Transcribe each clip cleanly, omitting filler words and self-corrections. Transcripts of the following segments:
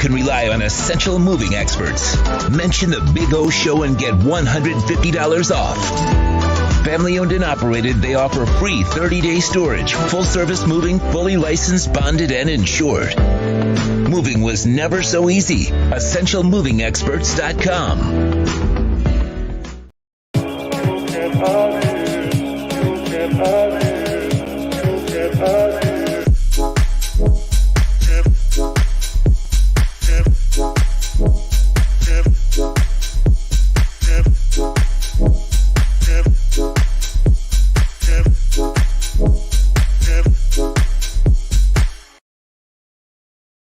can rely on essential moving experts. Mention the Big O Show and get $150 off. Family owned and operated, they offer free 30-day storage, full-service moving, fully licensed, bonded, and insured. Moving was never so easy. EssentialMovingExperts.com.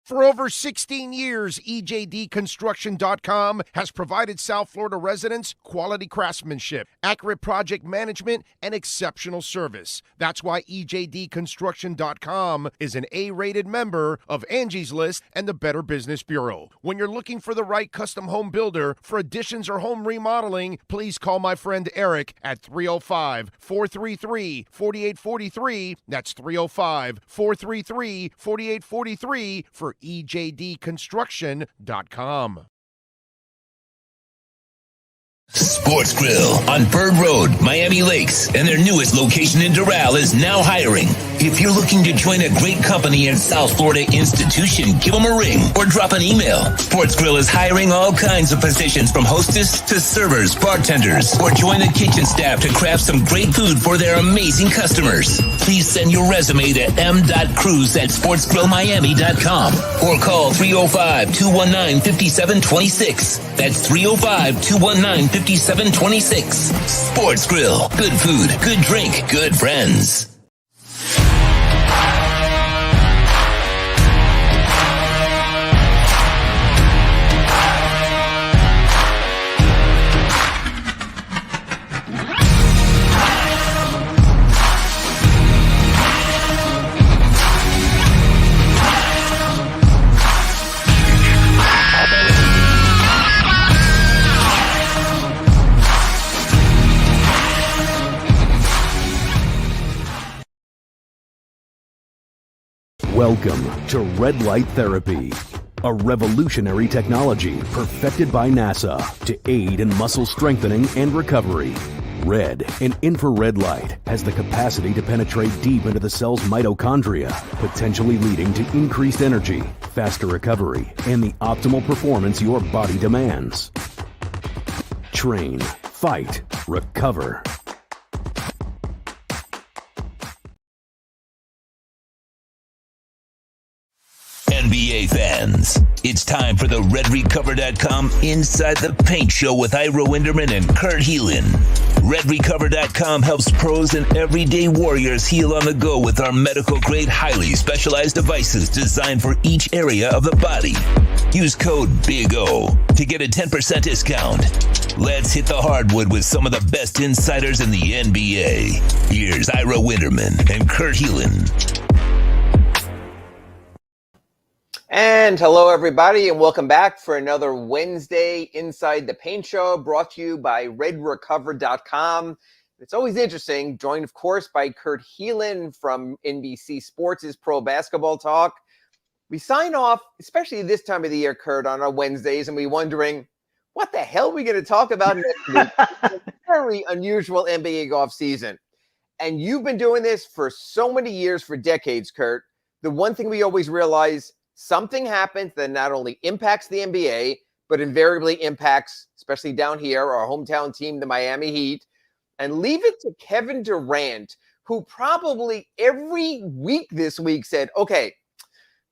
For over 16 years, EJDConstruction.com has provided South Florida residents quality craftsmanship, accurate project management, and exceptional service. That's why EJDConstruction.com is an A-rated member of Angie's List and the Better Business Bureau. When you're looking for the right custom home builder for additions or home remodeling, please call my friend Eric at 305-433-4843. That's 305-433-4843 for EJDConstruction.com. Sports Grill on Bird Road, Miami Lakes, and their newest location in Doral is now hiring. If you're looking to join a great company and South Florida institution, give them a ring or drop an email. Sports Grill is hiring all kinds of positions from hostess to servers, bartenders, or join the kitchen staff to craft some great food for their amazing customers. Please send your resume to m.cruz@sportsgrillmiami.com or call 305-219-5726. That's 305-219-5726. Sports Grill. Good food, good drink, good friends. Welcome to Red Light Therapy, a revolutionary technology perfected by NASA to aid in muscle strengthening and recovery. Red and infrared light has the capacity to penetrate deep into the cell's mitochondria, potentially leading to increased energy, faster recovery, and the optimal performance your body demands. Train, fight, recover. NBA fans, it's time for the RedRecover.com Inside the Paint Show with Ira Winderman and Kurt Heelan. RedRecover.com helps pros and everyday warriors heal on the go with our medical-grade, highly specialized devices designed for each area of the body. Use code BIG-O to get a 10% discount. Let's hit the hardwood with some of the best insiders in the NBA. Here's Ira Winderman and Kurt Heelan. And hello, everybody, and welcome back for another Wednesday Inside the Paint Show brought to you by RedRecover.com. It's always interesting, joined, of course, by Kurt Heelan from NBC Sports' Pro Basketball Talk. We sign off, especially this time of the year, Kurt, on our Wednesdays, and we're wondering, what the hell are we going to talk about next week? It's a very unusual NBA golf season. And you've been doing this for so many years, for decades, Kurt. The one thing we always realize, something happens that not only impacts the NBA, but invariably impacts, especially down here, our hometown team, the Miami Heat. And leave it to Kevin Durant, who probably every week this week said, okay,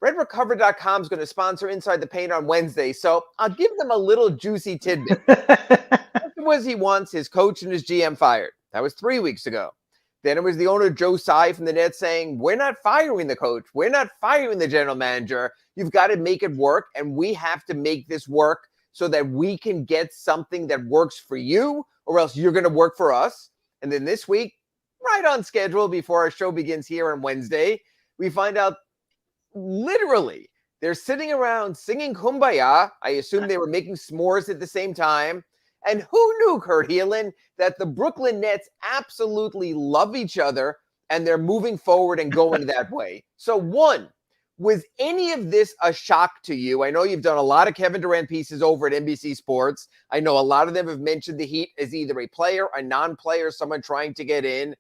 RedRecover.com is going to sponsor Inside the Paint on Wednesday, so I'll give them a little juicy tidbit. First was he wants his coach and his GM fired. That was 3 weeks ago. Then it was the owner, Joe Tsai from the Nets, saying, we're not firing the coach. We're not firing the general manager. You've got to make it work, and we have to make this work so that we can get something that works for you, or else you're going to work for us. And then this week, right on schedule before our show begins here on Wednesday, we find out literally they're sitting around singing Kumbaya. I assume they were making s'mores at the same time. And who knew, Kurt Heelan, that the Brooklyn Nets absolutely love each other and they're moving forward and going that way. So one, Was any of this a shock to you? I know you've done a lot of Kevin Durant pieces over at NBC Sports. I know a lot of them have mentioned the Heat as either a player, a non-player, someone trying to get in.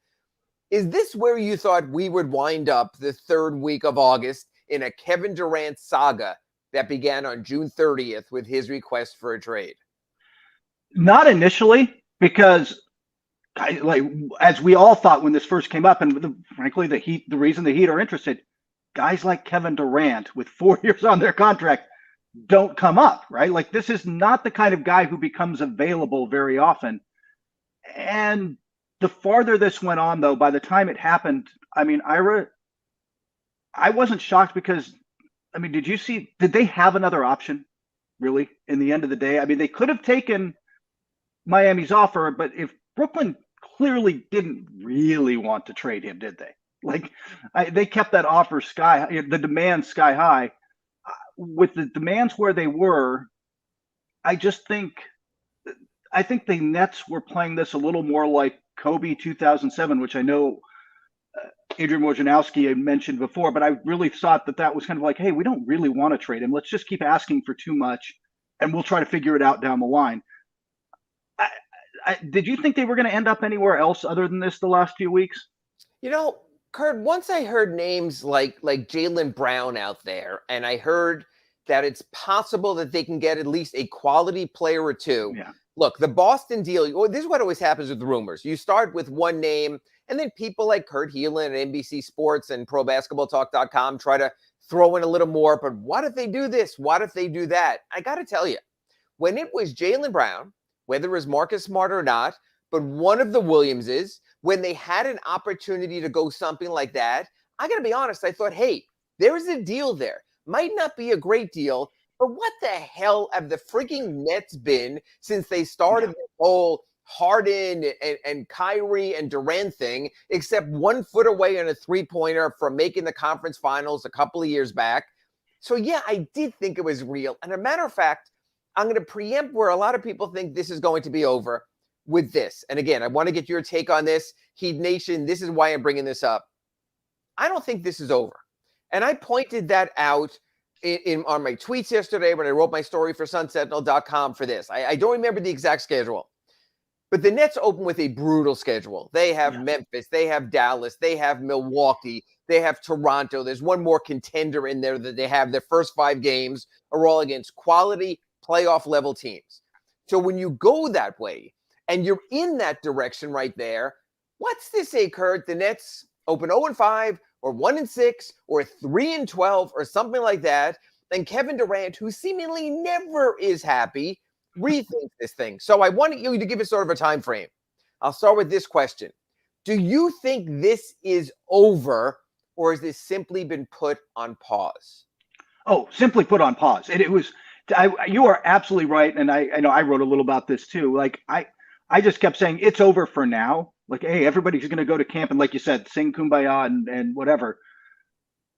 Is this where you thought we would wind up the third week of August in a Kevin Durant saga that began on June 30th with his request for a trade? Not initially, because as we all thought when this first came up, and frankly, the reason the Heat are interested, guys like Kevin Durant with 4 years on their contract don't come up, right? Like, this is not the kind of guy who becomes available very often. And the farther this went on, though, by the time it happened, I mean, Ira, I wasn't shocked because, I mean, did they have another option, really, in the end of the day? I mean, they could have taken Miami's offer, but if Brooklyn clearly didn't really want to trade him, did they? Like, they kept that offer the demand sky high. With the demands where they were, I think the Nets were playing this a little more like Kobe 2007, which I know Adrian Wojnarowski had mentioned before, but I really thought that was kind of like, hey, we don't really want to trade him. Let's just keep asking for too much, and we'll try to figure it out down the line. Did you think they were going to end up anywhere else other than this the last few weeks? You know, Kurt, once I heard names like Jaylen Brown out there, and I heard that it's possible that they can get at least a quality player or two. Yeah. Look, the Boston deal, this is what always happens with rumors. You start with one name, and then people like Kurt Heelan and NBC Sports and ProBasketballTalk.com try to throw in a little more. But what if they do this? What if they do that? I got to tell you, when it was Jaylen Brown, whether it was Marcus Smart or not, but one of the Williamses, when they had an opportunity to go something like that, I got to be honest, I thought, hey, there is a deal there. Might not be a great deal, but what the hell have the freaking Nets been since they started the whole Harden and Kyrie and Durant thing, except 1 foot away on a three-pointer from making the conference finals a couple of years back? So, yeah, I did think it was real. And a matter of fact, I'm going to preempt where a lot of people think this is going to be over with this. And again, I want to get your take on this. Heat Nation, this is why I'm bringing this up. I don't think this is over. And I pointed that out on my tweets yesterday when I wrote my story for sunsentinel.com for this. I don't remember the exact schedule. But the Nets open with a brutal schedule. They have Memphis. They have Dallas. They have Milwaukee. They have Toronto. There's one more contender in there that they have. Their first 5 games are all against quality playoff level teams. So when you go that way, and you're in that direction right there, what's to say, Kurt, the Nets open 0-5 or 1-6 or 3-12 or something like that, and Kevin Durant, who seemingly never is happy, rethinks this thing. So I want you to give us sort of a time frame. I'll start with this question. Do you think this is over, or has this simply been put on pause? Oh, simply put on pause. You are absolutely right, and I know I wrote a little about this too. Like, I just kept saying it's over for now. Like, hey, everybody's going to go to camp and, like you said, sing Kumbaya and whatever.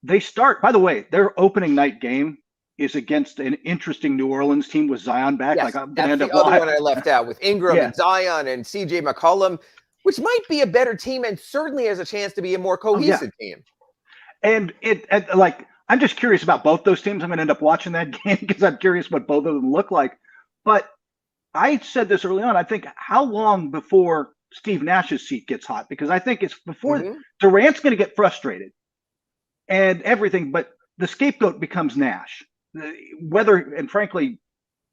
They start, by the way, their opening night game is against an interesting New Orleans team with Zion back. Yes, like, I'm that's the other one I left out with Ingram and Zion and CJ McCollum, which might be a better team and certainly has a chance to be a more cohesive team. And I'm just curious about both those teams. I'm going to end up watching that game because I'm curious what both of them look like. But I said this early on. I think how long before Steve Nash's seat gets hot? Because I think it's before Durant's going to get frustrated and everything, but the scapegoat becomes Nash. And frankly,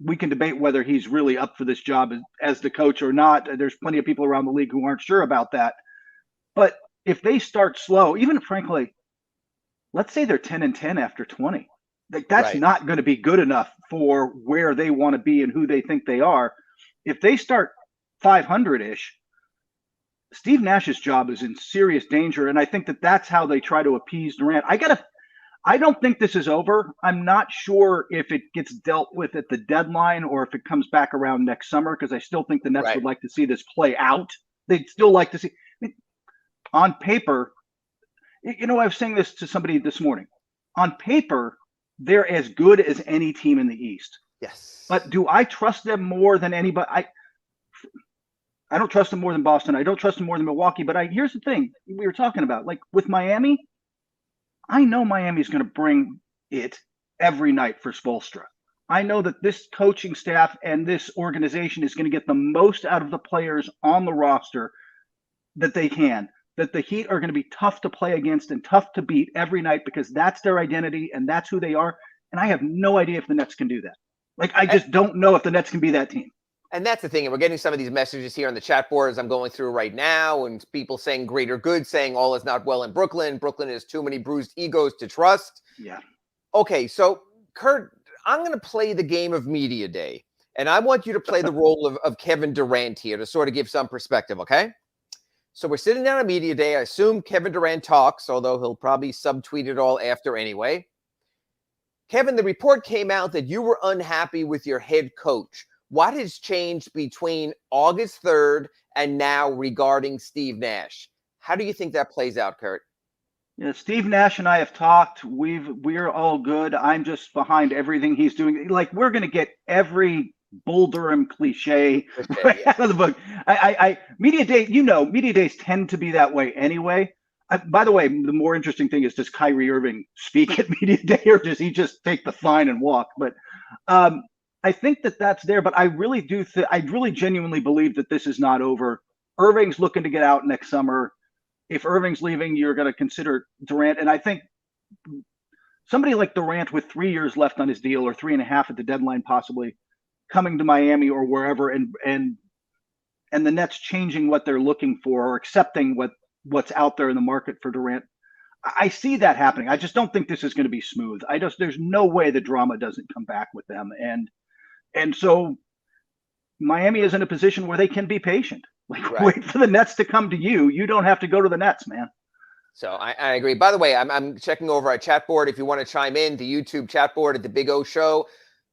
we can debate whether he's really up for this job as the coach or not. There's plenty of people around the league who aren't sure about that. But if they start slow, even frankly, let's say they're 10-10 after 20. Like, that's not going to be good enough for where they want to be and who they think they are. If they start 500-ish, Steve Nash's job is in serious danger, and I think that's how they try to appease Durant. I don't think this is over. I'm not sure if it gets dealt with at the deadline or if it comes back around next summer, because I still think the Nets would like to see this play out. They'd still like to see on paper. I was saying this to somebody this morning. On paper, they're as good as any team in the East. Yes. But do I trust them more than anybody? I don't trust them more than Boston. I don't trust them more than Milwaukee. But here's the thing we were talking about. Like with Miami, I know Miami's going to bring it every night for Spoelstra. I know that this coaching staff and this organization is going to get the most out of the players on the roster that they can, that the Heat are going to be tough to play against and tough to beat every night because that's their identity and that's who they are. And I have no idea if the Nets can do that. Like, I just don't know if the Nets can be that team. And that's the thing. And we're getting some of these messages here on the chat board as I'm going through right now, and people saying greater good, saying all is not well in Brooklyn. Brooklyn has too many bruised egos to trust. Yeah. Okay, so Kurt, I'm going to play the game of Media Day, and I want you to play the role of Kevin Durant here to sort of give some perspective, okay? So we're sitting down on Media Day. I assume Kevin Durant talks, although he'll probably subtweet it all after anyway. Kevin, the report came out that you were unhappy with your head coach. What has changed between August 3rd and now regarding Steve Nash? How do you think that plays out, Kurt? Yeah, Steve Nash and I have talked. We're all good. I'm just behind everything he's doing. Like, we're going to get every Bull Durham cliche right out of the book. Media Day, Media Days tend to be that way anyway. By the way, the more interesting thing is, does Kyrie Irving speak at Media Day, or does he just take the fine and walk? But I think that's there, but I really do. I really genuinely believe that this is not over. Irving's looking to get out next summer. If Irving's leaving, you're going to consider Durant. And I think somebody like Durant with 3 years left on his deal, or 3.5 at the deadline, possibly coming to Miami or wherever, and the Nets changing what they're looking for or accepting what's out there in the market for Durant. I see that happening. I just don't think this is going to be smooth. There's no way the drama doesn't come back with them. And so Miami is in a position where they can be patient. Like, right. Wait for the Nets to come to you. You don't have to go to the Nets, man. So I agree. By the way, I'm checking over our chat board. If you want to chime in, the YouTube chat board at the Big O Show.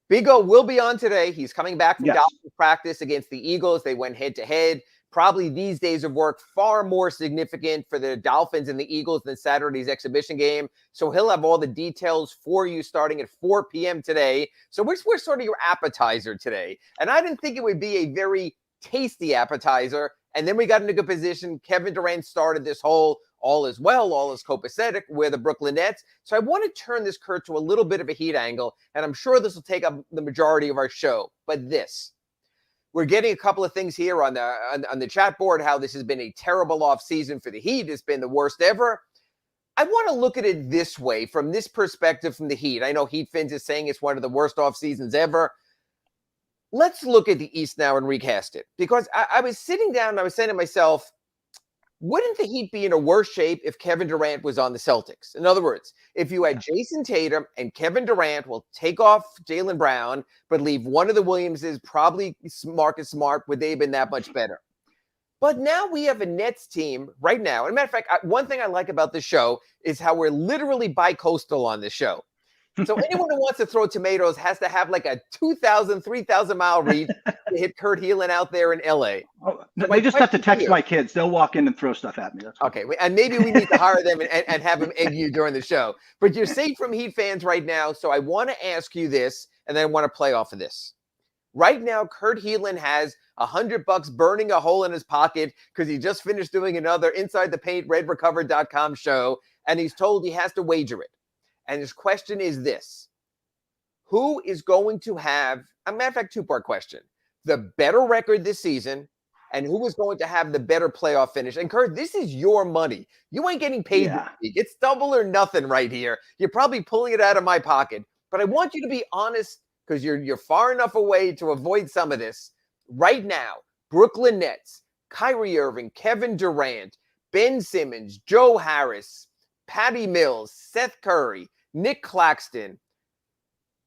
Big O will be on today. He's coming back from Dolphins practice against the Eagles. They went head-to-head. Probably these days of work far more significant for the Dolphins and the Eagles than Saturday's exhibition game. So he'll have all the details for you starting at 4 p.m. today. So we're sort of your appetizer today. And I didn't think it would be a very tasty appetizer. And then we got into good position. Kevin Durant started this whole all is well, all is copacetic with the Brooklyn Nets. So I want to turn this, Kurt, to a little bit of a Heat angle. And I'm sure this will take up the majority of our show. But this. We're getting a couple of things here on the chat board, how this has been a terrible offseason for the Heat. It's been the worst ever. I want to look at it this way, from this perspective from the Heat. I know Heat fans is saying it's one of the worst off seasons ever. Let's look at the East now and recast it. Because I was sitting down and I was saying to myself, wouldn't the Heat be in a worse shape if Kevin Durant was on the Celtics? In other words, if you had Jason Tatum and Kevin Durant will take off Jaylen Brown, but leave one of the Williamses, probably Marcus Smart, would they have been that much better? But now we have a Nets team right now. And matter of fact, one thing I like about this show is how we're literally bi-coastal on this show. So anyone who wants to throw tomatoes has to have like a 2,000, 3,000 mile reach to hit Kurt Heelan out there in LA. Oh, they just have to text my kids. They'll walk in and throw stuff at me. That's okay. And maybe we need to hire them and have them egg you during the show. But you're safe from Heat fans right now. So I want to ask you this, and then I want to play off of this. Right now, Kurt Heelan has $100 burning a hole in his pocket because he just finished doing another Inside the Paint RedRecover.com show, and he's told he has to wager it. And his question is this: who is going to have, a matter of fact, two-part question, the better record this season, and who is going to have the better playoff finish? And Kurt, this is your money. You ain't getting paid this week. It's double or nothing right here. You're probably pulling it out of my pocket. But I want you to be honest, because you're far enough away to avoid some of this. Right now, Brooklyn Nets, Kyrie Irving, Kevin Durant, Ben Simmons, Joe Harris, Patty Mills, Seth Curry, Nick Claxton.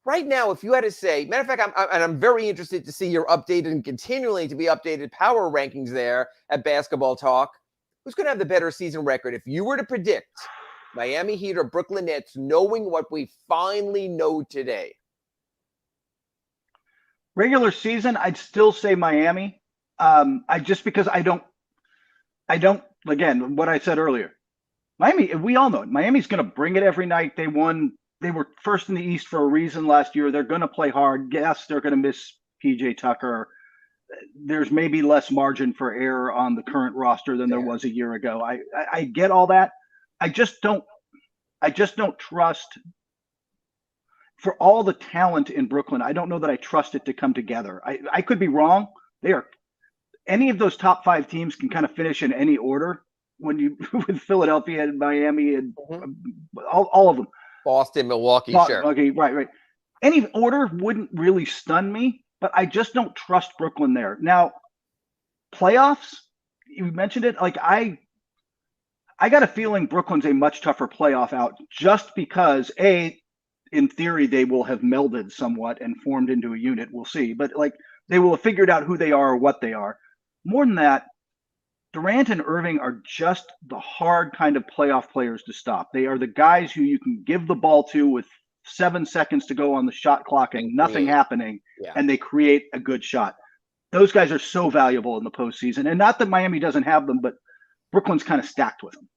Right now, if you had to say, matter of fact, I'm very interested to see your updated and continually to be updated power rankings there at Basketball Talk. Who's going to have the better season record? If you were to predict Miami Heat or Brooklyn Nets, knowing what we finally know today. Regular season, I'd still say Miami. Because I don't, again, what I said earlier. Miami, we all know it. Miami's going to bring it every night. They were first in the East for a reason last year. They're going to play hard. Yes, they're going to miss PJ Tucker. There's maybe less margin for error on the current roster than there was a year ago. I get all that. I just don't I just don't trust, for all the talent in Brooklyn, I don't know that I trust it to come together. I could be wrong. Any of those top 5 teams can kind of finish in any order when you with Philadelphia and Miami and all of them. Boston, Milwaukee, sure. Okay, right. Any order wouldn't really stun me, but I just don't trust Brooklyn there. Now, playoffs, you mentioned it. Like I got a feeling Brooklyn's a much tougher playoff out just because in theory, they will have melded somewhat and formed into a unit. We'll see. But like they will have figured out who they are or what they are. More than that, Durant and Irving are just the hard kind of playoff players to stop. They are the guys who you can give the ball to with 7 seconds to go on the shot clock and nothing happening, and they create a good shot. Those guys are so valuable in the postseason. And not that Miami doesn't have them, but Brooklyn's kind of stacked with them.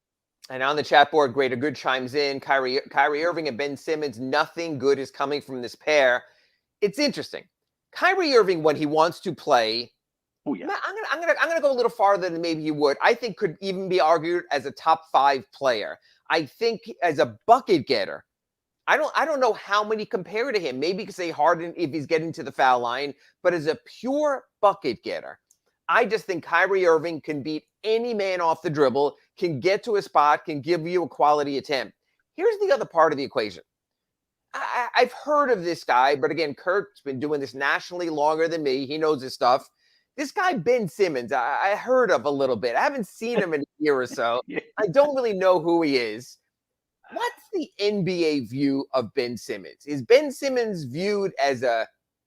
And on the chat board, Greater Good chimes in. Kyrie Irving and Ben Simmons, nothing good is coming from this pair. It's interesting. Kyrie Irving, when he wants to play, I'm gonna go a little farther than maybe you would. I think could even be argued as a top 5 player. I think as a bucket getter, I don't know how many compare to him. Maybe because they harden if he's getting to the foul line, but as a pure bucket getter, I just think Kyrie Irving can beat any man off the dribble, can get to a spot, can give you a quality attempt. Here's the other part of the equation. I've heard of this guy, but again, Kurt's been doing this nationally longer than me. He knows his stuff. This guy, Ben Simmons, I heard of a little bit. I haven't seen him in a year or so. I don't really know who he is. What's the NBA view of Ben Simmons? Is Ben Simmons viewed as a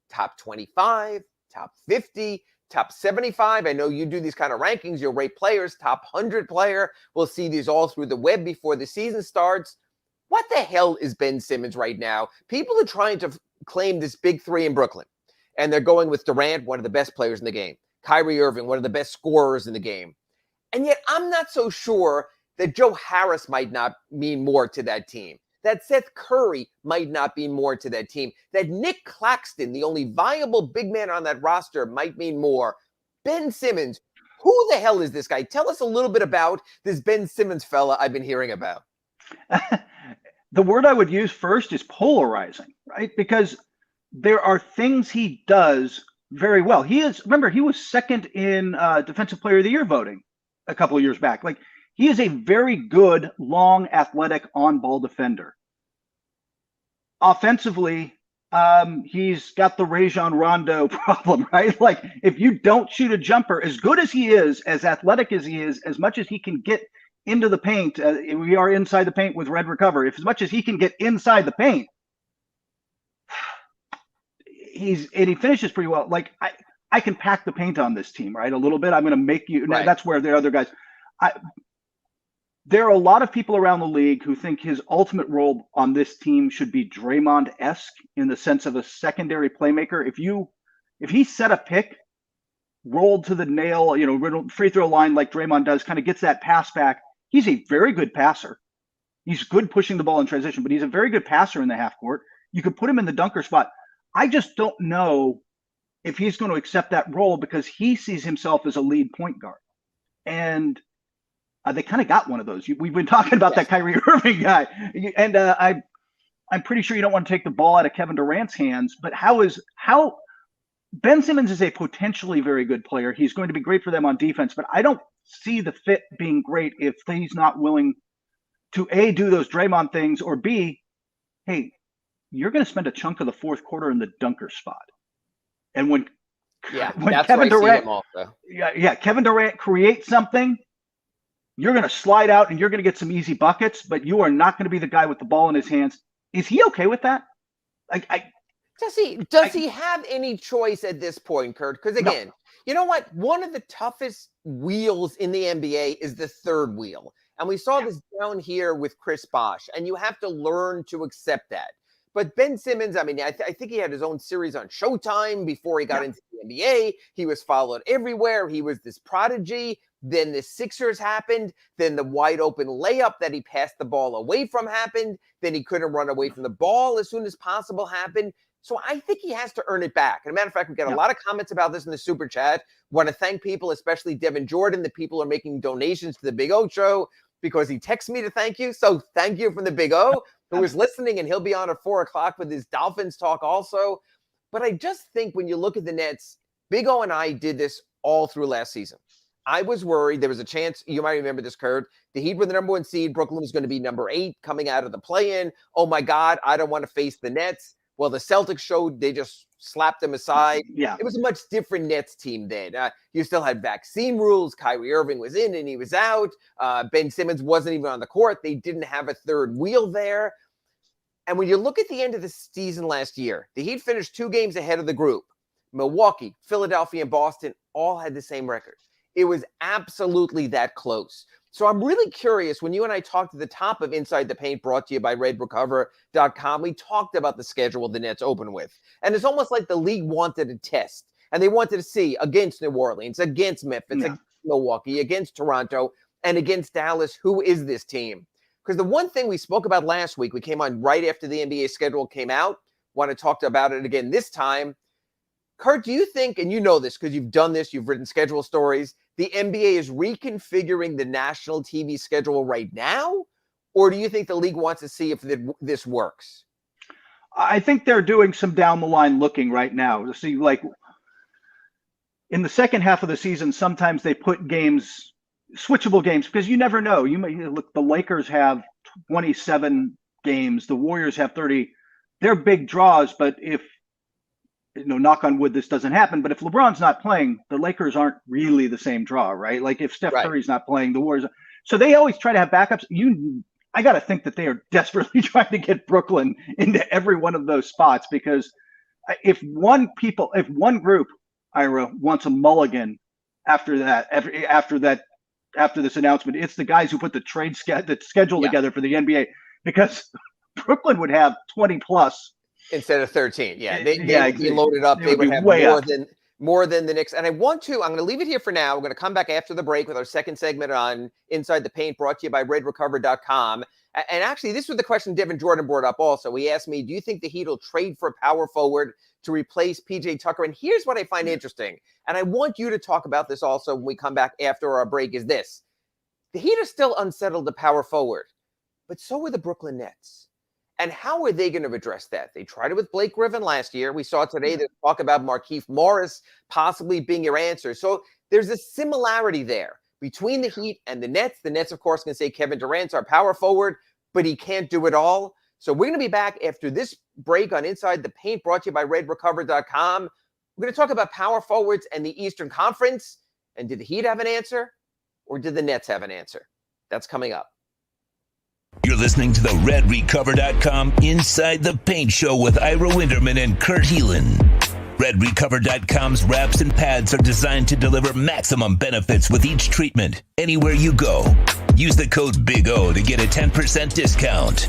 top 25, top 50, top 75? I know you do these kind of rankings. You'll rate players, top 100 player. We'll see these all through the web before the season starts. What the hell is Ben Simmons right now? People are trying to claim this big 3 in Brooklyn, and they're going with Durant, one of the best players in the game, Kyrie Irving, one of the best scorers in the game. And yet I'm not so sure that Joe Harris might not mean more to that team, that Seth Curry might not be more to that team, that Nick Claxton, the only viable big man on that roster, might mean more. Ben Simmons, who the hell is this guy? Tell us a little bit about this Ben Simmons fella I've been hearing about. The word I would use first is polarizing, right? Because there are things he does very well. He was second in Defensive Player of the Year voting a couple of years back. Like, he is a very good, long, athletic, on-ball defender. Offensively, he's got the Rajon Rondo problem, right? Like, if you don't shoot a jumper, as good as he is, as athletic as he is, as much as he can get into the paint, we are inside the paint with Red Recover. If as much as he can get inside the paint, he finishes pretty well. Like, I can pack the paint on this team, right? A little bit. I'm going to make you. Right. That's where the other guys. There are a lot of people around the league who think his ultimate role on this team should be Draymond-esque in the sense of a secondary playmaker. If he set a pick, rolled to the nail, free throw line like Draymond does, kind of gets that pass back. He's a very good passer. He's good pushing the ball in transition, but he's a very good passer in the half court. You could put him in the dunker spot. I just don't know if he's going to accept that role because he sees himself as a lead point guard. And they kind of got one of those. We've been talking about that Kyrie Irving guy. And I'm pretty sure you don't want to take the ball out of Kevin Durant's hands. But how Ben Simmons is a potentially very good player. He's going to be great for them on defense. But I don't see the fit being great if he's not willing to, A, do those Draymond things, or B, hey, you're going to spend a chunk of the fourth quarter in the dunker spot. And when Kevin Durant, Kevin Durant creates something, you're going to slide out and you're going to get some easy buckets, but you are not going to be the guy with the ball in his hands. Is he okay with that? Does he have any choice at this point, Kurt? Because again, You know what? One of the toughest wheels in the NBA is the third wheel. And we saw this down here with Chris Bosh, and you have to learn to accept that. But Ben Simmons, I mean, I think he had his own series on Showtime before he got into the NBA. He was followed everywhere. He was this prodigy. Then the Sixers happened. Then the wide open layup that he passed the ball away from happened. Then he couldn't run away from the ball as soon as possible happened. So I think he has to earn it back. And a matter of fact, we got a lot of comments about this in the super chat. Want to thank people, especially Devin Jordan, the people are making donations to the Big O Show. because he texted me to thank you. So thank you from the Big O, who is listening, and he'll be on at 4 o'clock with his Dolphins talk also. But I just think when you look at the Nets, Big O and I did this all through last season. I was worried. There was a chance, you might remember this, Kurt. The Heat were the number 1 seed. Brooklyn was going to be number 8 coming out of the play-in. Oh, my God, I don't want to face the Nets. Well, the Celtics showed they just slapped them aside. Yeah. It was a much different Nets team then. You still had vaccine rules. Kyrie Irving was in and he was out. Ben Simmons wasn't even on the court. They didn't have a third wheel there. And when you look at the end of the season last year, the Heat finished 2 games ahead of the group. Milwaukee, Philadelphia, and Boston all had the same record. It was absolutely that close. So I'm really curious, when you and I talked at the top of Inside the Paint, brought to you by RedRecover.com, we talked about the schedule the Nets open with. And it's almost like the league wanted a test. And they wanted to see against New Orleans, against Memphis, against Milwaukee, against Toronto, and against Dallas, who is this team? Because the one thing we spoke about last week, we came on right after the NBA schedule came out, want to talk about it again this time. Kurt, do you think, and you know this because you've done this, you've written schedule stories, the NBA is reconfiguring the national TV schedule right now? Or do you think the league wants to see if this works? I think they're doing some down the line looking right now to see, like, in the second half of the season, sometimes they put games, switchable games, because you never know. You may look, the Lakers have 27 games, the Warriors have 30. They're big draws, but if, knock on wood, this doesn't happen. But if LeBron's not playing, the Lakers aren't really the same draw, right? Like if Steph Curry's not playing, the Warriors. So they always try to have backups. I got to think that they are desperately trying to get Brooklyn into every one of those spots, because if one group, Ira, wants a mulligan after this announcement, it's the guys who put the schedule together for the NBA, because Brooklyn would have 20 plus. Instead of 13. Yeah. They would be loaded up. They would have more than the Knicks. And I'm going to leave it here for now. We're going to come back after the break with our second segment on Inside the Paint, brought to you by RedRecover.com. And actually, this was the question Devin Jordan brought up also. He asked me, do you think the Heat will trade for a power forward to replace PJ Tucker? And here's what I find interesting. And I want you to talk about this also when we come back after our break, is this. The Heat are still unsettled at power forward, but so are the Brooklyn Nets. And how are they going to address that? They tried it with Blake Griffin last year. We saw today that talk about Markieff Morris possibly being your answer. So there's a similarity there between the Heat and the Nets. The Nets, of course, can say Kevin Durant's our power forward, but he can't do it all. So we're going to be back after this break on Inside the Paint, brought to you by RedRecover.com. We're going to talk about power forwards and the Eastern Conference. And did the Heat have an answer, or did the Nets have an answer? That's coming up. You're listening to the RedRecover.com Inside the Paint Show with Ira Winderman and Kurt Heelan. RedRecover.com's wraps and pads are designed to deliver maximum benefits with each treatment, anywhere you go. Use the code Big O to get a 10% discount.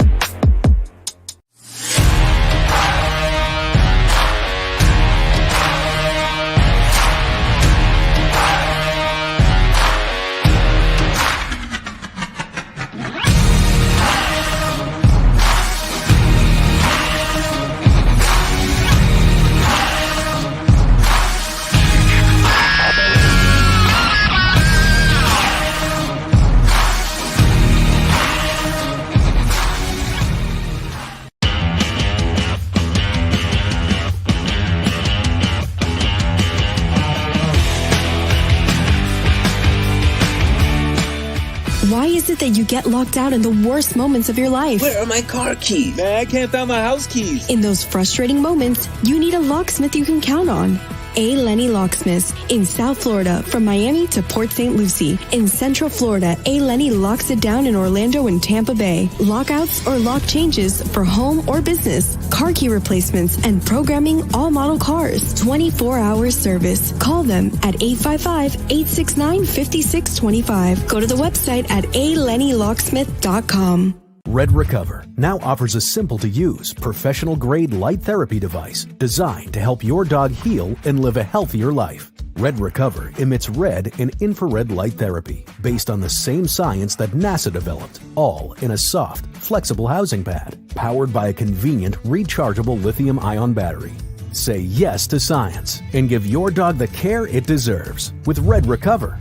Why is it that you get locked out in the worst moments of your life? Where are my car keys? Man, I can't find my house keys. In those frustrating moments, you need a locksmith you can count on. A. Lenny Locksmiths in South Florida, from Miami to Port St. Lucie. In Central Florida, A. Lenny locks it down in Orlando and Tampa Bay. Lockouts or lock changes for home or business. Car key replacements and programming all model cars. 24-hour service. Call them at 855-869-5625. Go to the website at alennylocksmith.com. Red Recover now offers a simple-to-use, professional-grade light therapy device designed to help your dog heal and live a healthier life. Red Recover emits red and infrared light therapy based on the same science that NASA developed, all in a soft, flexible housing pad powered by a convenient, rechargeable lithium-ion battery. Say yes to science and give your dog the care it deserves with Red Recover.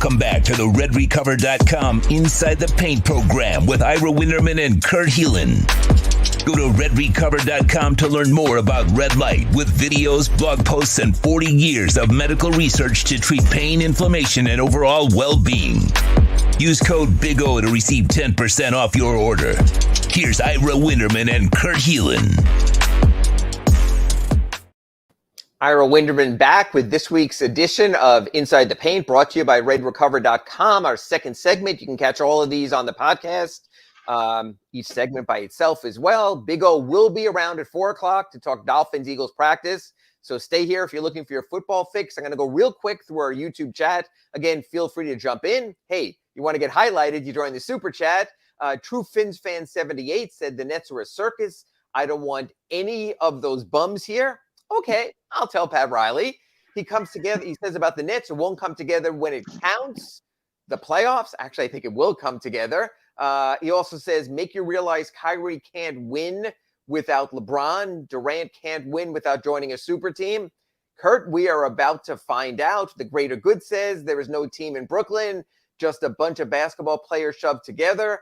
Welcome back to the RedRecover.com Inside the Paint program with Ira Winderman and Kurt Heelan. Go to RedRecover.com to learn more about red light with videos, blog posts, and 40 years of medical research to treat pain, inflammation, and overall well-being. Use code Big O to receive 10% off your order. Here's Ira Winderman and Kurt Heelan. Ira Winderman back with this week's edition of Inside the Paint, brought to you by RedRecover.com. Our second segment. You can catch all of these on the podcast, each segment by itself as well. Big O will be around at 4 o'clock to talk Dolphins-Eagles practice. So stay here if you're looking for your football fix. I'm going to go real quick through our YouTube chat. Again, feel free to jump in. Hey, you want to get highlighted, you join the super chat. True Fins Fan 78 said the Nets are a circus. I don't want any of those bums here. Okay, I'll tell Pat Riley. He comes together. He says about the Nets, it won't come together when it counts. The playoffs, actually, I think it will come together. He also says, make you realize Kyrie can't win without LeBron. Durant can't win without joining a super team. Kurt, we are about to find out. The greater good says there is no team in Brooklyn, just a bunch of basketball players shoved together.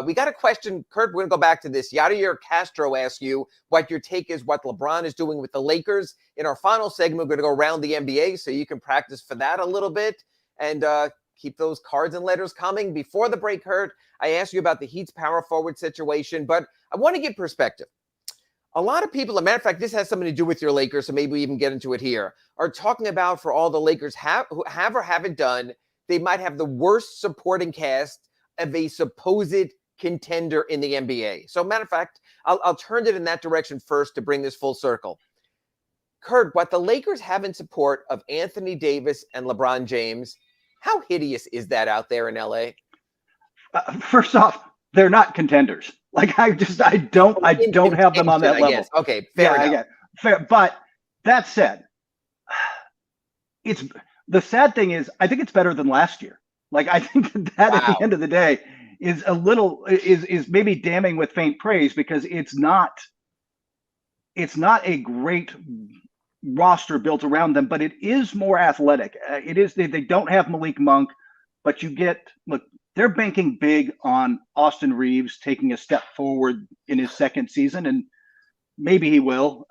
We got a question, Kurt, we're going to go back to this. Yadier Castro asks you what your take is, what LeBron is doing with the Lakers. In our final segment, we're going to go around the NBA so you can practice for that a little bit and keep those cards and letters coming. Before the break, Kurt, I asked you about the Heat's power forward situation, but I want to give perspective. A lot of people, as a matter of fact, this has something to do with your Lakers, so maybe we even get into it here, are talking about for all the Lakers who have or haven't done, they might have the worst supporting cast of a supposed contender in the NBA. So, matter of fact, I'll turn it in that direction first to bring this full circle. Kurt, what the Lakers have in support of Anthony Davis and LeBron James, how hideous is that out there in LA? First off, they're not contenders. Like I don't have them on that level. Okay, fair enough. Fair. But that said, it's the sad thing is I think it's better than last year. Like I think that at the end of the day is a little is maybe damning with faint praise because it's not a great roster built around them, but it is more athletic. It is they don't have Malik Monk, but they're banking big on Austin Reeves taking a step forward in his second season, and maybe he will.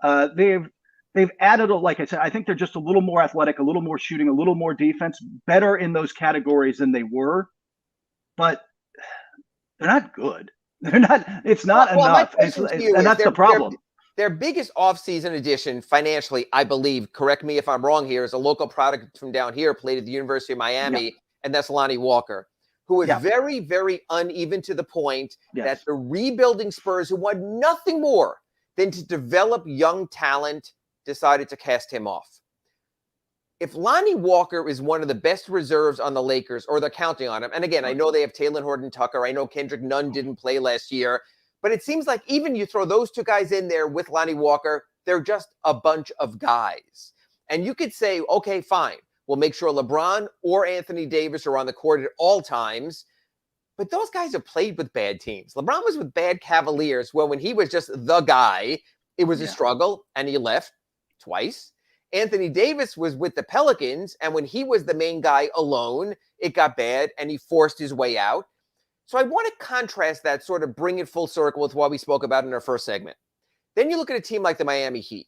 They've added, like I said, I think they're just a little more athletic, a little more shooting, a little more defense, better in those categories than they were, but they're not good. They're not. It's not enough, and that's the problem. Their biggest offseason addition financially, I believe, correct me if I'm wrong here, is a local product from down here, played at the University of Miami, and that's Lonnie Walker, who is very, very uneven to the point that the rebuilding Spurs, who want nothing more than to develop young talent, decided to cast him off. If Lonnie Walker is one of the best reserves on the Lakers, or they're counting on him, and again, I know they have Taylor Horton-Tucker, I know Kendrick Nunn didn't play last year, but it seems like even you throw those two guys in there with Lonnie Walker, they're just a bunch of guys. And you could say, okay, fine. We'll make sure LeBron or Anthony Davis are on the court at all times. But those guys have played with bad teams. LeBron was with bad Cavaliers where when he was just the guy, it was a struggle and he left twice. Anthony Davis was with the Pelicans, and when he was the main guy alone, it got bad and he forced his way out. So I want to contrast that, sort of bring it full circle with what we spoke about in our first segment. Then you look at a team like the Miami Heat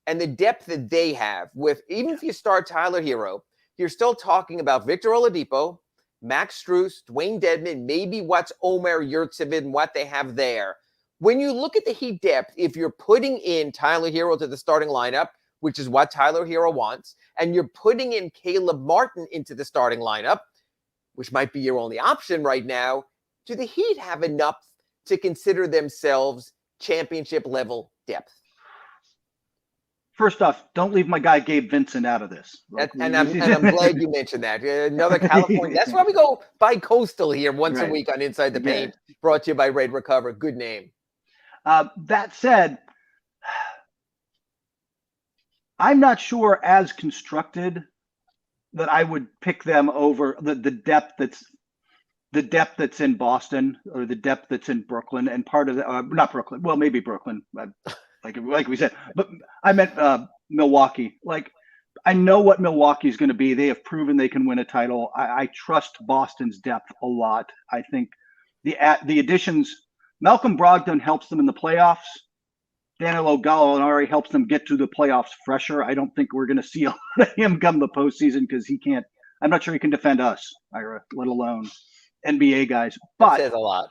and the depth that they have with, even if you start Tyler Hero, you're still talking about Victor Oladipo, Max Strus, Dwayne Dedmon, maybe what's Omer Yurtseven and what they have there. When you look at the Heat depth, if you're putting in Tyler Hero to the starting lineup, which is what Tyler Hero wants, and you're putting in Caleb Martin into the starting lineup, which might be your only option right now, do the Heat have enough to consider themselves championship level depth? First off, don't leave my guy Gabe Vincent out of this. And I'm glad you mentioned that. Another California. That's why we go bi-coastal here once a week on Inside the Paint, brought to you by Red Recover. Good name. That said, I'm not sure as constructed that I would pick them over the depth that's in Boston or the depth that's in Brooklyn, and part of the not Brooklyn. Well, maybe Brooklyn, like we said, but I meant Milwaukee. Like I know what Milwaukee's going to be. They have proven they can win a title. I trust Boston's depth a lot. I think the additions, Malcolm Brogdon helps them in the playoffs. Danilo Gallinari helps them get to the playoffs fresher. I don't think we're going to see a lot of him come the postseason because he can't. I'm not sure he can defend us, Ira, let alone NBA guys. But that says a lot.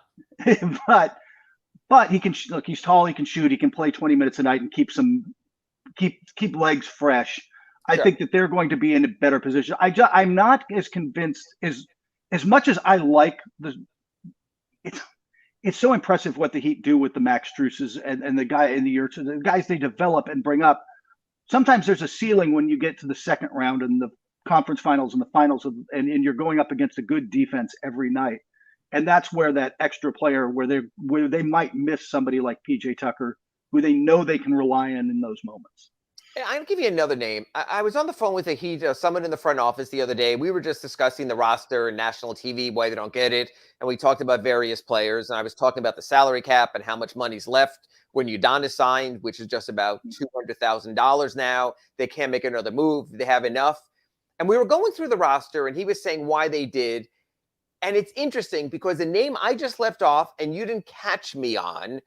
but he can look. He's tall. He can shoot. He can play 20 minutes a night and keep legs fresh. I think that they're going to be in a better position. I'm not as convinced as much as I like the. It's so impressive what the Heat do with the Max Struses and the guys they develop and bring up. Sometimes there's a ceiling when you get to the second round and the conference finals and the finals, and you're going up against a good defense every night. And that's where that extra player, where they might miss somebody like PJ Tucker, who they know they can rely on in those moments. I'll give you another name. I was on the phone with a Heat, someone in the front office the other day. We were just discussing the roster and national TV, why they don't get it. And we talked about various players. And I was talking about the salary cap and how much money's left when Udonis signed, which is just about $200,000 now. They can't make another move. They have enough. And we were going through the roster, and he was saying why they did. And it's interesting because the name I just left off and you didn't catch me on,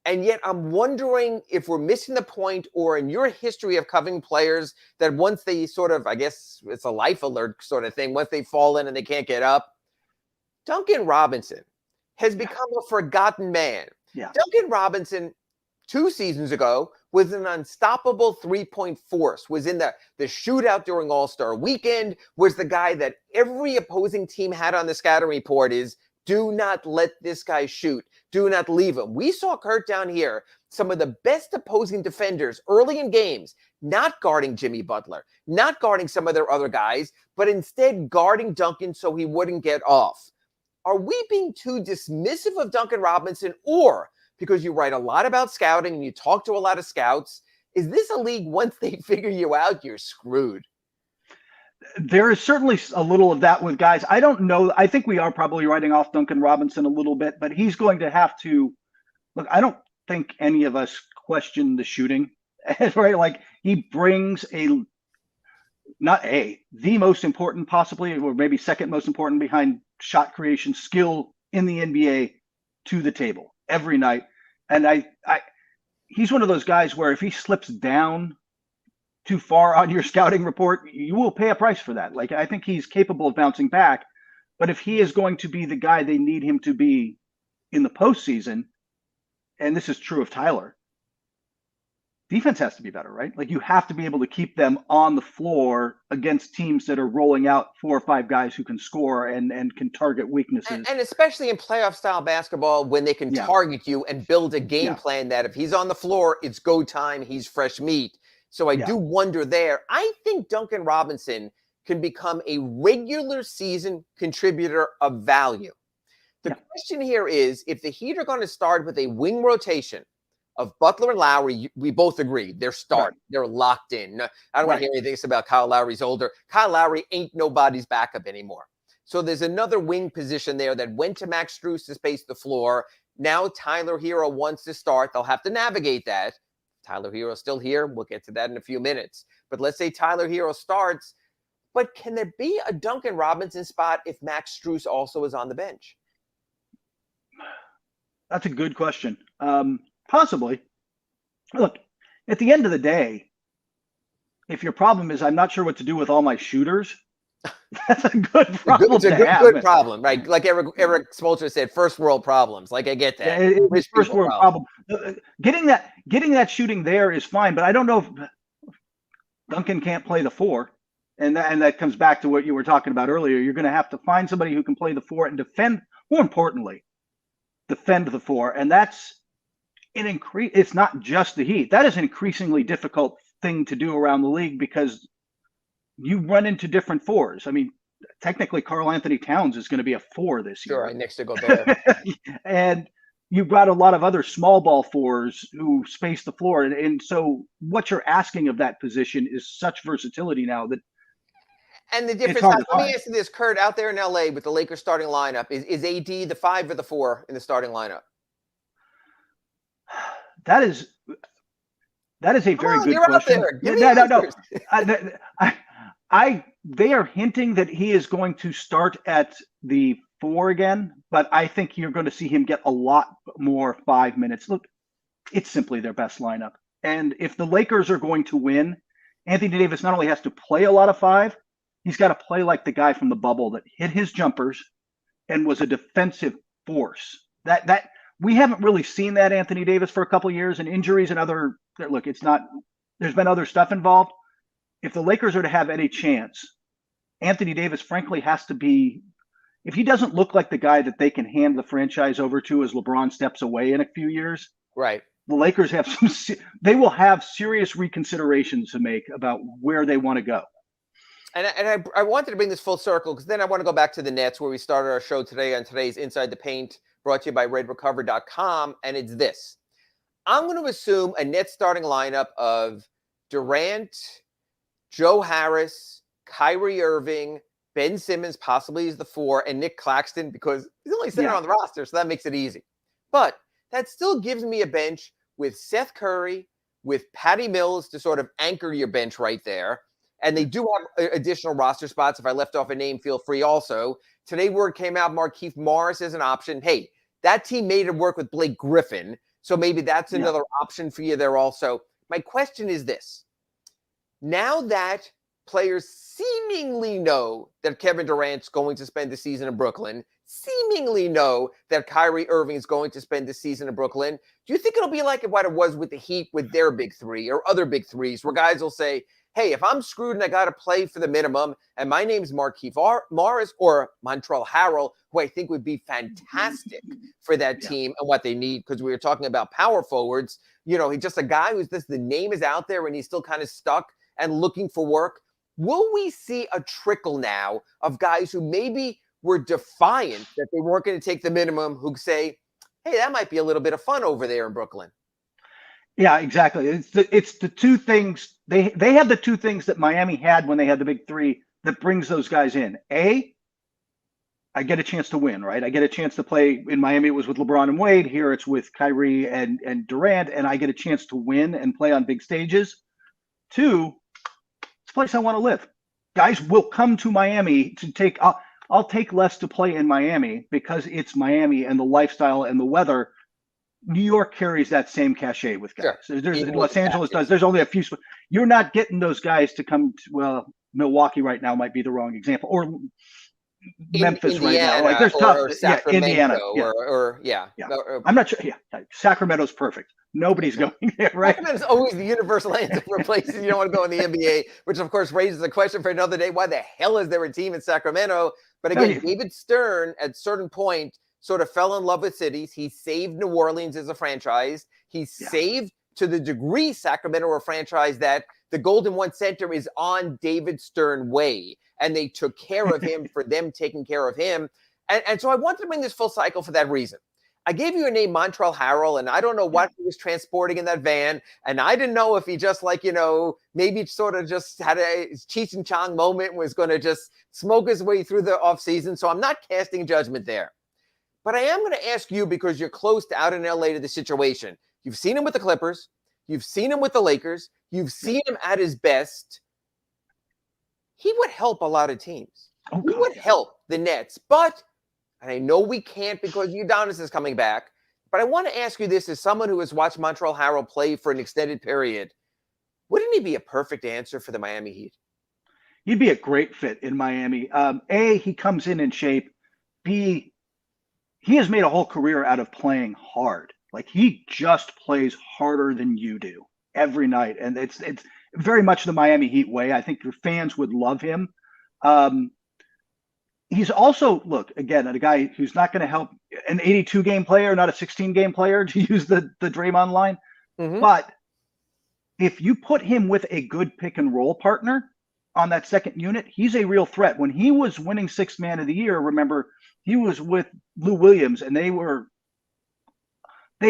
and yet I'm wondering if we're missing the point, or in your history of covering players that once they sort of, I guess it's a life alert sort of thing, once they fall in and they can't get up, Duncan Robinson has become a forgotten man. Yeah. Duncan Robinson 2 seasons ago was an unstoppable 3-point force, was in the shootout during All-Star Weekend, was the guy that every opposing team had on the scouting report is, do not let this guy shoot. Do not leave him. We saw Kurt down here, some of the best opposing defenders early in games, not guarding Jimmy Butler, not guarding some of their other guys, but instead guarding Duncan so he wouldn't get off. Are we being too dismissive of Duncan Robinson, or because you write a lot about scouting and you talk to a lot of scouts, is this a league once they figure you out, you're screwed? There is certainly a little of that with guys. I don't know. I think we are probably writing off Duncan Robinson a little bit, but he's going to have to look. I don't think any of us question the shooting, right? Like, he brings the most important, possibly, or maybe second most important behind shot creation skill in the NBA to the table every night. And he's one of those guys where if he slips down too far on your scouting report, you will pay a price for that. Like, I think he's capable of bouncing back, but if he is going to be the guy they need him to be in the postseason, and this is true of Tyler, defense has to be better, right? Like, you have to be able to keep them on the floor against teams that are rolling out 4 or 5 guys who can score and can target weaknesses. And especially in playoff style basketball, when they can target you and build a game plan that if he's on the floor, it's go time, he's fresh meat. So I do wonder there. I think Duncan Robinson can become a regular season contributor of value. The question here is, if the Heat are going to start with a wing rotation of Butler and Lowry, we both agree they're starting. Right. They're locked in. I don't want to hear anything about Kyle Lowry's older. Kyle Lowry ain't nobody's backup anymore. So there's another wing position there that went to Max Strus to space the floor. Now Tyler Hero wants to start. They'll have to navigate that. Tyler Hero's still here. We'll get to that in a few minutes. But let's say Tyler Hero starts. But can there be a Duncan Robinson spot if Max Strus also is on the bench? That's a good question. Possibly. Look, at the end of the day, if your problem is I'm not sure what to do with all my shooters, that's a good problem. It's a good problem, right? Like Eric Spoelstra said, first world problems. Like, I get that. Yeah, it's first world problem. Getting that shooting there is fine, but I don't know if Duncan can't play the 4, and that comes back to what you were talking about earlier. You're going to have to find somebody who can play the 4 and defend. More importantly, defend the 4, and that's it's not just the Heat. That is an increasingly difficult thing to do around the league because you run into different 4s. I mean, technically, Karl Anthony Towns is going to be a 4 this year. Sure, right next to Gobert. And you've got a lot of other small ball 4s who space the floor. And so what you're asking of that position is such versatility now that. And the difference, let me ask you this, Kurt, out there in LA with the Lakers starting lineup, is AD the 5 or the 4 in the starting lineup? That is a very good question. No. They are hinting that he is going to start at the 4 again, but I think you're going to see him get a lot more 5 minutes. Look, it's simply their best lineup. And if the Lakers are going to win, Anthony Davis not only has to play a lot of 5, he's got to play like the guy from the bubble that hit his jumpers and was a defensive force. That we haven't really seen that Anthony Davis for a couple of years, and injuries and other look, it's not there's been other stuff involved. If the Lakers are to have any chance, Anthony Davis frankly has to be, if he doesn't look like the guy that they can hand the franchise over to as LeBron steps away in a few years, right? The Lakers have they will have serious reconsiderations to make about where they want to go. And I wanted to bring this full circle because then I want to go back to the Nets where we started our show today on today's Inside the Paint, brought to you by RedRecover.com, and it's this. I'm going to assume a Nets starting lineup of Durant, Joe Harris, Kyrie Irving, Ben Simmons possibly is the 4, and Nick Claxton because he's only sitting on the roster, so that makes it easy. But that still gives me a bench with Seth Curry, with Patty Mills to sort of anchor your bench right there. And they do have additional roster spots. If I left off a name, feel free also. Today, word came out, Markieff Morris is an option. Hey, that team made it work with Blake Griffin, so maybe that's another option for you there also. My question is this. Now that players seemingly know that Kevin Durant's going to spend the season in Brooklyn, seemingly know that Kyrie Irving is going to spend the season in Brooklyn, do you think it'll be like what it was with the Heat with their big 3 or other big 3s where guys will say, hey, if I'm screwed and I got to play for the minimum and my name's Markieff Morris or Montrezl Harrell, who I think would be fantastic for that team and what they need, because we were talking about power forwards, he's just a guy who's the name is out there and he's still kind of stuck and looking for work. Will we see a trickle now of guys who maybe were defiant that they weren't going to take the minimum, who say, hey, that might be a little bit of fun over there in Brooklyn? Yeah, exactly. It's the two things they have the two things that Miami had when they had the big 3 that brings those guys in. A, I get a chance to win, right? I get a chance to play in Miami. It was with LeBron and Wade. Here it's with Kyrie and Durant, and I get a chance to win and play on big stages. 2, it's a place I want to live. Guys will come to Miami to take. I'll take less to play in Miami because it's Miami and the lifestyle and the weather. New York carries that same cachet with guys. Sure. Los Angeles does. There's only a few. You're not getting those guys to come to, well, Milwaukee right now might be the wrong example, or Memphis Indiana, right now. Like there's tough. Indiana. I'm not sure. Yeah, Sacramento's perfect. Nobody's going there, right? Sacramento's always the universal answer for places you don't want to go in the NBA, which of course raises a question for another day. Why the hell is there a team in Sacramento? But again, David Stern at a certain point sort of fell in love with cities. He saved New Orleans as a franchise. He saved, to the degree, Sacramento a franchise that the Golden One Center is on David Stern way. And they took care of him for them taking care of him. And so I wanted to bring this full cycle for that reason. I gave you a name, Montrezl Harrell, and I don't know what he was transporting in that van. And I didn't know if he just maybe sort of just had a Cheech and Chong moment and was going to just smoke his way through the offseason. So I'm not casting judgment there. But I am going to ask you, because you're close to out in LA to the situation. You've seen him with the Clippers. You've seen him with the Lakers. You've seen him at his best. He would help a lot of teams. He would help the Nets. But, and I know we can't because Udonis is coming back, but I want to ask you this as someone who has watched Montrezl Harrell play for an extended period. Wouldn't he be a perfect answer for the Miami Heat? He'd be a great fit in Miami. A, he comes in shape. B, he has made a whole career out of playing hard. Like, he just plays harder than you do every night. And it's very much the Miami Heat way. I think your fans would love him. He's also, look, again, a guy who's not going to help, an 82-game player, not a 16-game player, to use the Draymond line. Mm-hmm. But if you put him with a good pick and roll partner on that second unit, he's a real threat. When he was winning Sixth Man of the Year, remember, he was with Lou Williams, and they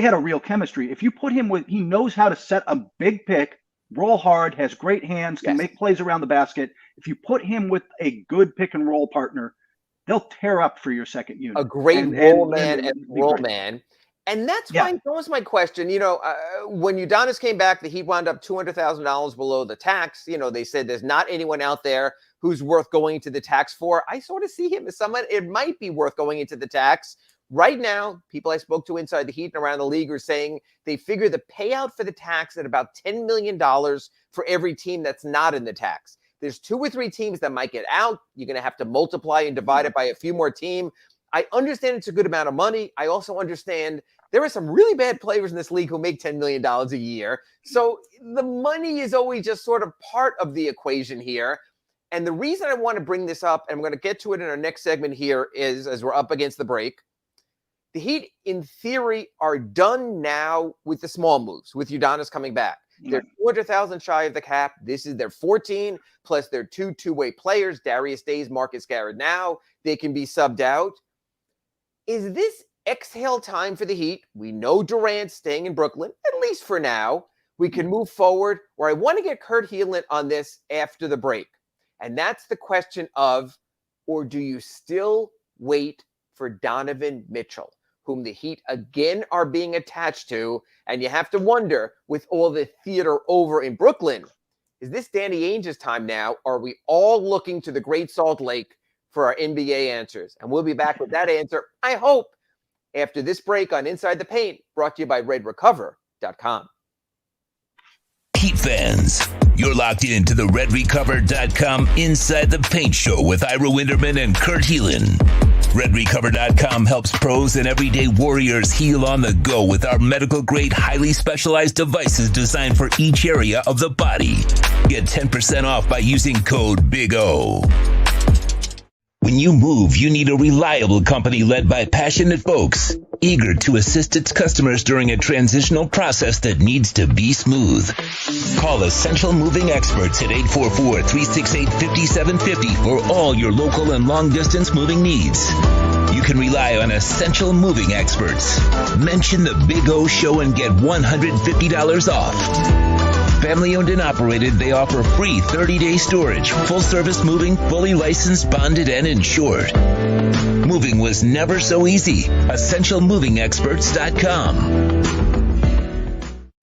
had a real chemistry. If you put him with, he knows how to set a big pick, roll hard, has great hands, can make plays around the basket. If you put him with a good pick and roll partner, they'll tear up for your second unit. A great roll man. And that's why that was my question. When Udonis came back, the Heat wound up $200,000 below the tax. They said there's not anyone out there who's worth going into the tax for. I sort of see him as someone it might be worth going into the tax. Right now, people I spoke to inside the Heat and around the league are saying they figure the payout for the tax at about $10 million for every team that's not in the tax. There's 2 or 3 teams that might get out. You're going to have to multiply and divide it by a few more teams. I understand it's a good amount of money. I also understand there are some really bad players in this league who make $10 million a year. So the money is always just sort of part of the equation here. And the reason I want to bring this up, and I'm going to get to it in our next segment here, is as we're up against the break, the Heat, in theory, are done now with the small moves, with Udonis coming back. They're 200,000 shy of the cap. This is their 14, plus their 2 two-way players, Darius Days, Marcus Garrett now. They can be subbed out. Is this exhale time for the Heat? We know Durant's staying in Brooklyn, at least for now. We can move forward, or I want to get Kurt Helin on this after the break. And that's the question of, or do you still wait for Donovan Mitchell, whom the Heat again are being attached to? And you have to wonder, with all the theater over in Brooklyn, is this Danny Ainge's time now? Or are we all looking to the Great Salt Lake for our NBA answers? And we'll be back with that answer, I hope, after this break on Inside the Paint, brought to you by RedRecover.com. Heat fans, you're locked into the RedRecover.com Inside the Paint Show with Ira Winderman and Kurt Helin. RedRecover.com helps pros and everyday warriors heal on the go with our medical-grade, highly specialized devices designed for each area of the body. Get 10% off by using code BIG-O. When you move, you need a reliable company led by passionate folks, eager to assist its customers during a transitional process that needs to be smooth. Call Essential Moving Experts at 844-368-5750 for all your local and long-distance moving needs. You can rely on Essential Moving Experts. Mention the Big O Show and get $150 off. Family owned and operated, they offer free 30-day storage, full-service moving, fully licensed, bonded, and insured. Moving was never so easy. EssentialMovingExperts.com.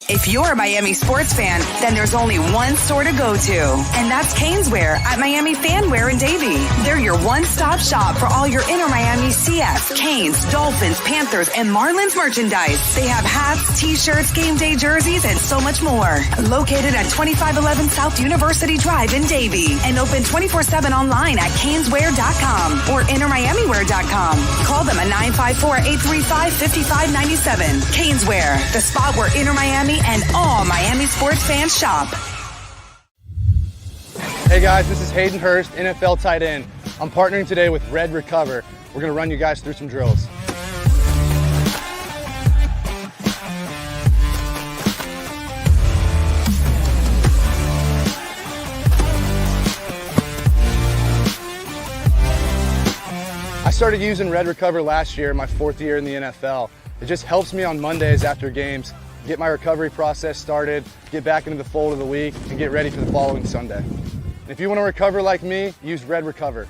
If you're a Miami sports fan, then there's only one store to go to, and that's Caneswear at Miami Fanwear in Davie. They're your one-stop shop for all your inner Miami CF, Canes, Dolphins, Panthers, and Marlins merchandise. They have hats, t-shirts, game day jerseys, and so much more. Located at 2511 South University Drive in Davie, and open 24/7 online at Caneswear.com or InnerMiamiWear.com. Call them at 954-835-5597. Caneswear, the spot where Inner Miami and all Miami sports fans shop. Hey guys, this is Hayden Hurst, NFL tight end. I'm partnering today with Red Recover. We're going to run you guys through some drills. I started using Red Recover last year, my 4th year in the NFL. It just helps me on Mondays after games get my recovery process started, get back into the fold of the week, and get ready for the following Sunday. And if you want to recover like me, use Red Recover.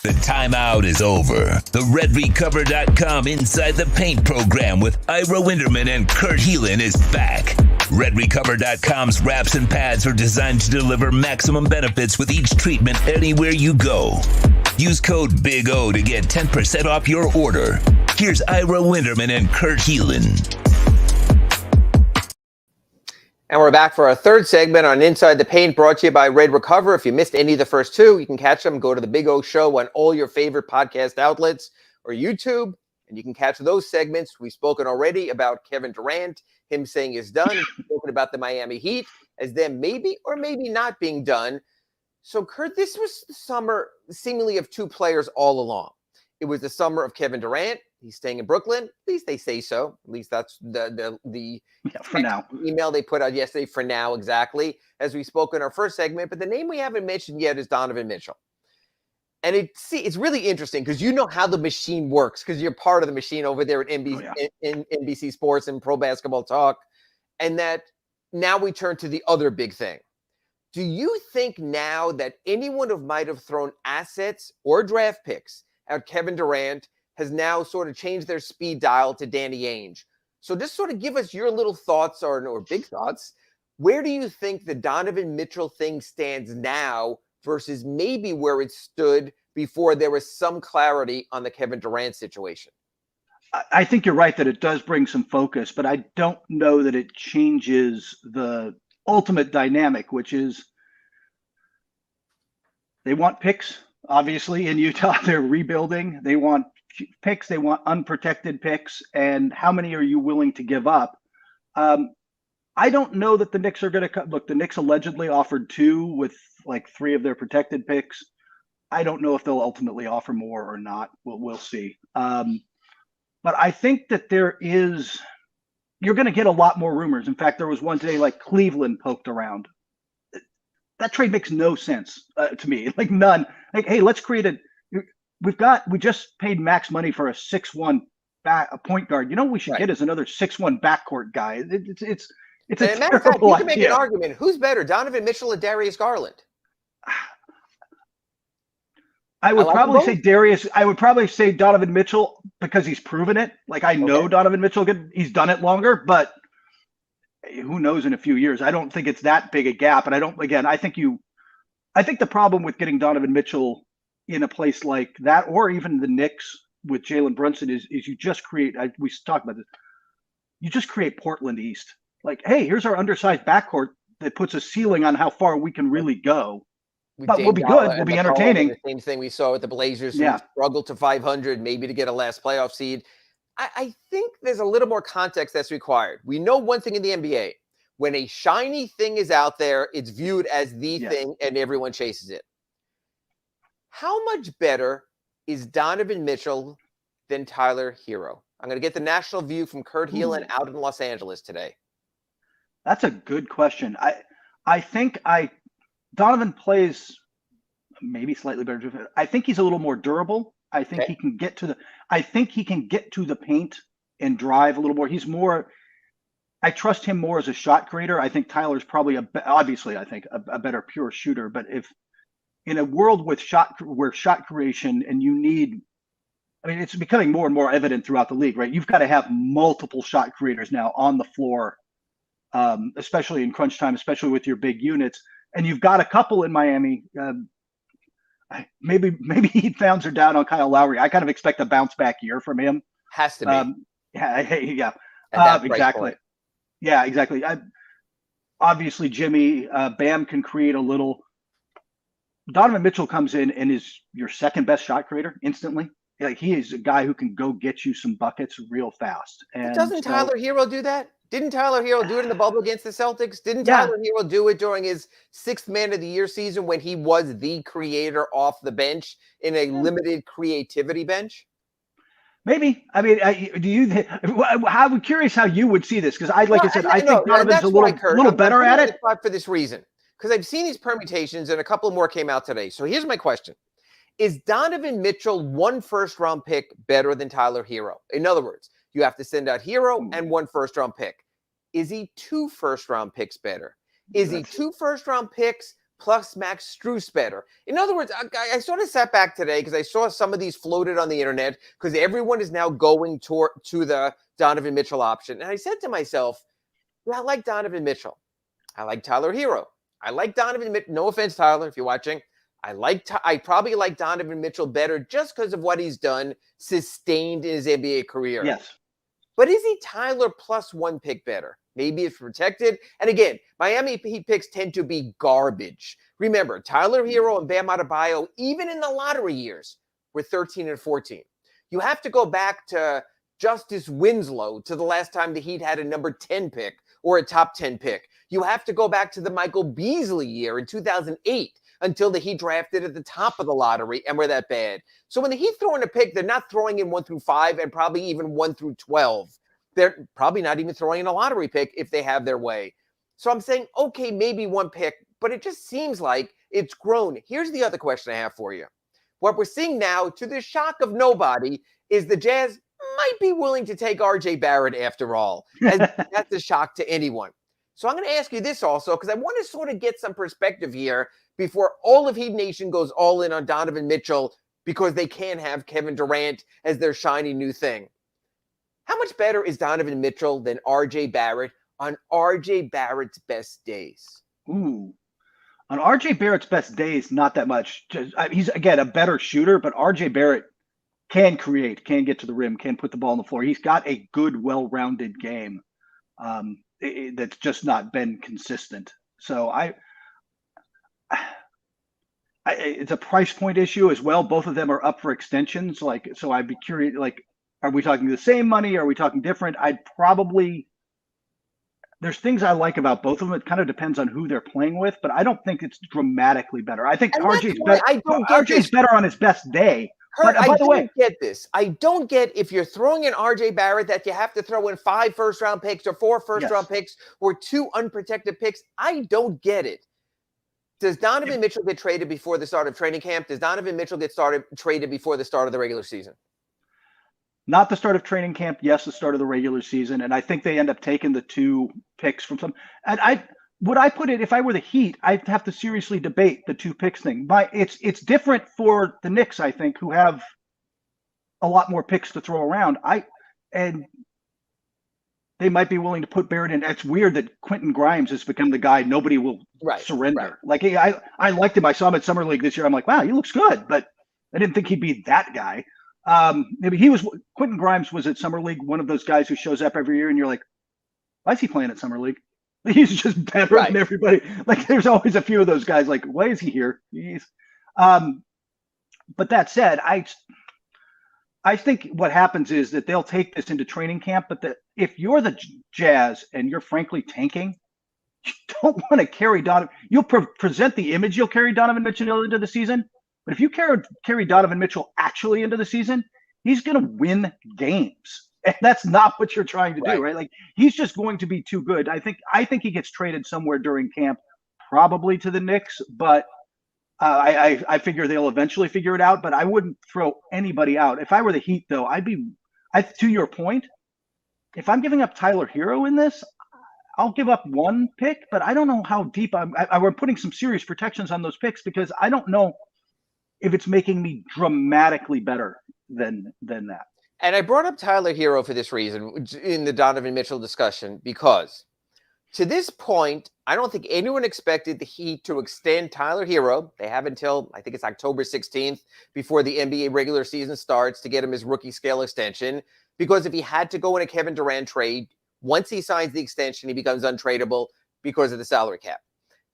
The timeout is over. The RedRecover.com Inside the Paint program with Ira Winderman and Kurt Helin is back. RedRecover.com's wraps and pads are designed to deliver maximum benefits with each treatment anywhere you go. Use code BIG-O to get 10% off your order. Here's Ira Winderman and Kurt Helin. And we're back for our third segment on Inside the Paint, brought to you by Red Recover. If you missed any of the first two, you can catch them. Go to the Big O Show on all your favorite podcast outlets or YouTube, and you can catch those segments. We've spoken already about Kevin Durant, him saying he's done. We've spoken about the Miami Heat as them maybe or maybe not being done. So, Kurt, this was the summer seemingly of two players all along. It was the summer of Kevin Durant. He's staying in Brooklyn. At least they say so. At least that's the for now email they put out yesterday. For now, exactly, as we spoke in our first segment. But the name we haven't mentioned yet is Donovan Mitchell. And it's really interesting because you know how the machine works because you're part of the machine over there at NBC Sports and Pro Basketball Talk. And that now we turn to the other big thing. Do you think now that anyone who might have thrown assets or draft picks at Kevin Durant has now sort of changed their speed dial to Danny Ainge? So just sort of give us your little thoughts or big thoughts. Where do you think the Donovan Mitchell thing stands now versus maybe where it stood before there was some clarity on the Kevin Durant situation? I think you're right that it does bring some focus, but I don't know that it changes the ultimate dynamic, which is they want picks, obviously, in Utah. They're rebuilding. They want picks. They want unprotected picks. And how many are you willing to give up? I don't know that the Knicks are going to look. The Knicks allegedly offered 2 with like 3 of their protected picks. I don't know if they'll ultimately offer more or not. We'll see. But I think that you're going to get a lot more rumors. In fact, there was one today, like Cleveland poked around. That trade makes no sense to me. Like none. Like, hey, let's create we just paid max money for a 6'1" a point guard. You know what we should get is another 6'1" backcourt guy. It's a matter of fact, you can make idea. an argument. Who's better, Donovan Mitchell or Darius Garland? I would probably say Darius. I would probably say Donovan Mitchell because he's proven it. Like I know Donovan Mitchell, he's done it longer, but who knows in a few years? I don't think it's that big a gap. And I think the problem with getting Donovan Mitchell in a place like that, or even the Knicks with Jalen Brunson, is you just create. We talked about this. You just create Portland East. Like, hey, here's our undersized backcourt that puts a ceiling on how far we can really go. But we'll be good. We'll be entertaining. The same thing we saw with the Blazers, who struggled to 500, maybe to get a last playoff seed. I think there's a little more context that's required. We know one thing in the NBA. When a shiny thing is out there, it's viewed as the thing and everyone chases it. How much better is Donovan Mitchell than Tyler Hero? I'm going to get the national view from Kurt Heelan out in Los Angeles today. That's a good question. I think Donovan plays maybe slightly better. I think he's a little more durable. I think he can get to the paint and drive a little more. I trust him more as a shot creator. I think Tyler's probably obviously a better pure shooter. But if in a world where shot creation and it's becoming more and more evident throughout the league, right? You've got to have multiple shot creators now on the floor, especially in crunch time, especially with your big units. And you've got a couple in Miami. Maybe Heat fans are down on Kyle Lowry. I kind of expect a bounce back year from him. Has to be. Exactly. Yeah, exactly. Obviously, Jimmy, Bam can create a little. Donovan Mitchell comes in and is your second best shot creator instantly. Like he is a guy who can go get you some buckets real fast. And doesn't Tyler Hero do that? Didn't Tyler Hero do it in the bubble against the Celtics? Didn't Tyler Hero do it during his 6th Man of the Year season when he was the creator off the bench in a limited creativity bench? Maybe. I mean, I'm curious how you would see this because I think Donovan's a little better at it. For this reason, because I've seen these permutations and a couple more came out today. So here's my question. Is Donovan Mitchell 1 first-round pick better than Tyler Hero? In other words, you have to send out Hero and 1 first-round pick. Is he 2 first-round picks better? Is he 2 first-round picks plus Max Strus better? In other words, I sort of sat back today because I saw some of these floated on the internet because everyone is now going to the Donovan Mitchell option. And I said to myself, I like Donovan Mitchell. I like Tyler Hero. I like Donovan Mitchell. No offense, Tyler, if you're watching. I probably like Donovan Mitchell better just because of what he's done, sustained in his NBA career. Yes. But is he Tyler plus 1 pick better? Maybe it's protected. And again, Miami Heat picks tend to be garbage. Remember, Tyler Hero and Bam Adebayo, even in the lottery years, were 13 and 14. You have to go back to Justice Winslow to the last time the Heat had a number 10 pick or a top 10 pick. You have to go back to the Michael Beasley year in 2008 until the Heat drafted at the top of the lottery and were that bad. So when the Heat throw in a pick, they're not throwing in 1 through 5 and probably even 1 through 12. They're probably not even throwing in a lottery pick if they have their way. So I'm saying, okay, maybe 1 pick, but it just seems like it's grown. Here's the other question I have for you. What we're seeing now, to the shock of nobody, is the Jazz might be willing to take R.J. Barrett after all. And that's a shock to anyone. So I'm going to ask you this also, because I want to sort of get some perspective here before all of Heat Nation goes all in on Donovan Mitchell because they can't have Kevin Durant as their shiny new thing. How much better is Donovan Mitchell than R.J. Barrett on R.J. Barrett's best days? Ooh. On R.J. Barrett's best days, not that much. He's, again, a better shooter, but R.J. Barrett can create, can get to the rim, can put the ball on the floor. He's got a good, well-rounded game that's just not been consistent. So it's a price point issue as well. Both of them are up for extensions. So I'd be curious, are we talking the same money? Are we talking different? There's things I like about both of them. It kind of depends on who they're playing with, but I don't think it's dramatically better. I think RJ's better on his best day. Kurt, I don't get this. I don't get if you're throwing in R.J. Barrett that you have to throw in 5 first-round picks or 4 first-round picks or 2 unprotected picks. I don't get it. Does Donovan Mitchell get traded before the start of training camp? Does Donovan Mitchell get traded before the start of the regular season? Not the start of training camp. Yes, the start of the regular season. And I think they end up taking the 2 picks from some. And would I put it, if I were the Heat, I'd have to seriously debate the 2 picks thing. It's different for the Knicks, I think, who have a lot more picks to throw around. And they might be willing to put Barrett in. It's weird that Quentin Grimes has become the guy nobody will surrender. Right. I liked him. I saw him at Summer League this year. I'm like, wow, he looks good. But I didn't think he'd be that guy. Maybe Quentin Grimes was at Summer League, one of those guys who shows up every year and you're like, why is he playing at Summer League? He's just better than everybody. There's always a few of those guys. Why is he here? But that said, I think what happens is that they'll take this into training camp, but if you're the Jazz and you're frankly tanking, you don't want to carry Donovan. You'll present the image you'll carry Donovan Mitchell into the season, but if you carry Donovan Mitchell actually into the season, he's going to win games. And that's not what you're trying to do, right? He's just going to be too good. I think he gets traded somewhere during camp, probably to the Knicks, but I figure they'll eventually figure it out. But I wouldn't throw anybody out. If I were the Heat, though, to your point, if I'm giving up Tyler Hero in this, I'll give up 1 pick, but I don't know how deep we're putting some serious protections on those picks because I don't know if it's making me dramatically better than that. And I brought up Tyler Hero for this reason in the Donovan Mitchell discussion, because to this point, I don't think anyone expected the Heat to extend Tyler Hero. They have until, I think it's October 16th, before the NBA regular season starts to get him his rookie scale extension. Because if he had to go in a Kevin Durant trade, once he signs the extension, he becomes untradeable because of the salary cap.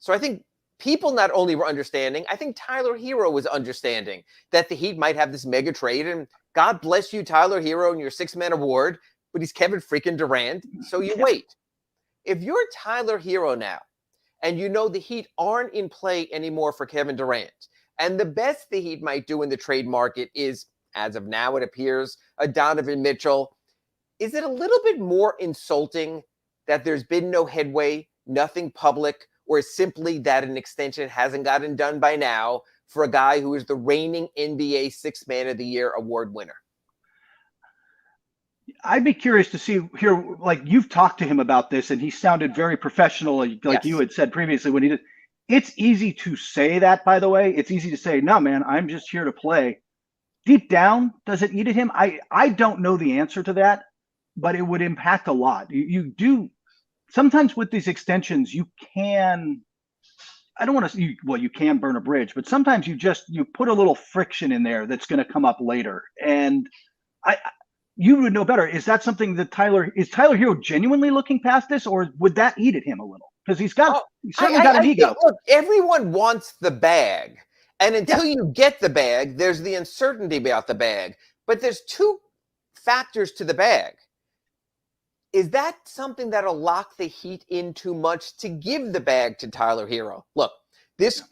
So I think people not only were understanding, I think Tyler Hero was understanding that the Heat might have this mega trade. And God bless you, Tyler Hero, and your 6-man award, but he's Kevin freaking Durant, so you wait. If you're Tyler Hero now, and you know the Heat aren't in play anymore for Kevin Durant, and the best the Heat might do in the trade market is, as of now it appears, a Donovan Mitchell, is it a little bit more insulting that there's been no headway, nothing public, or simply that an extension hasn't gotten done by now for a guy who is the reigning NBA 6-Man of the Year award winner? I'd be curious to hear, you've talked to him about this and he sounded very professional, you had said previously when he did. It's easy to say that, by the way. It's easy to say, no, man, I'm just here to play. Deep down, does it eat at him? I don't know the answer to that, but it would impact a lot. You do. Sometimes with these extensions, you can, I don't want to say, you can burn a bridge, but sometimes you put a little friction in there that's going to come up later. And you would know better. Is that something that is Tyler Hero genuinely looking past this, or would that eat at him a little? Because he's certainly got an ego. Look, everyone wants the bag. And until you get the bag, there's the uncertainty about the bag. But there's 2 factors to the bag. Is that something that'll lock the Heat in too much to give the bag to Tyler Hero? Look, this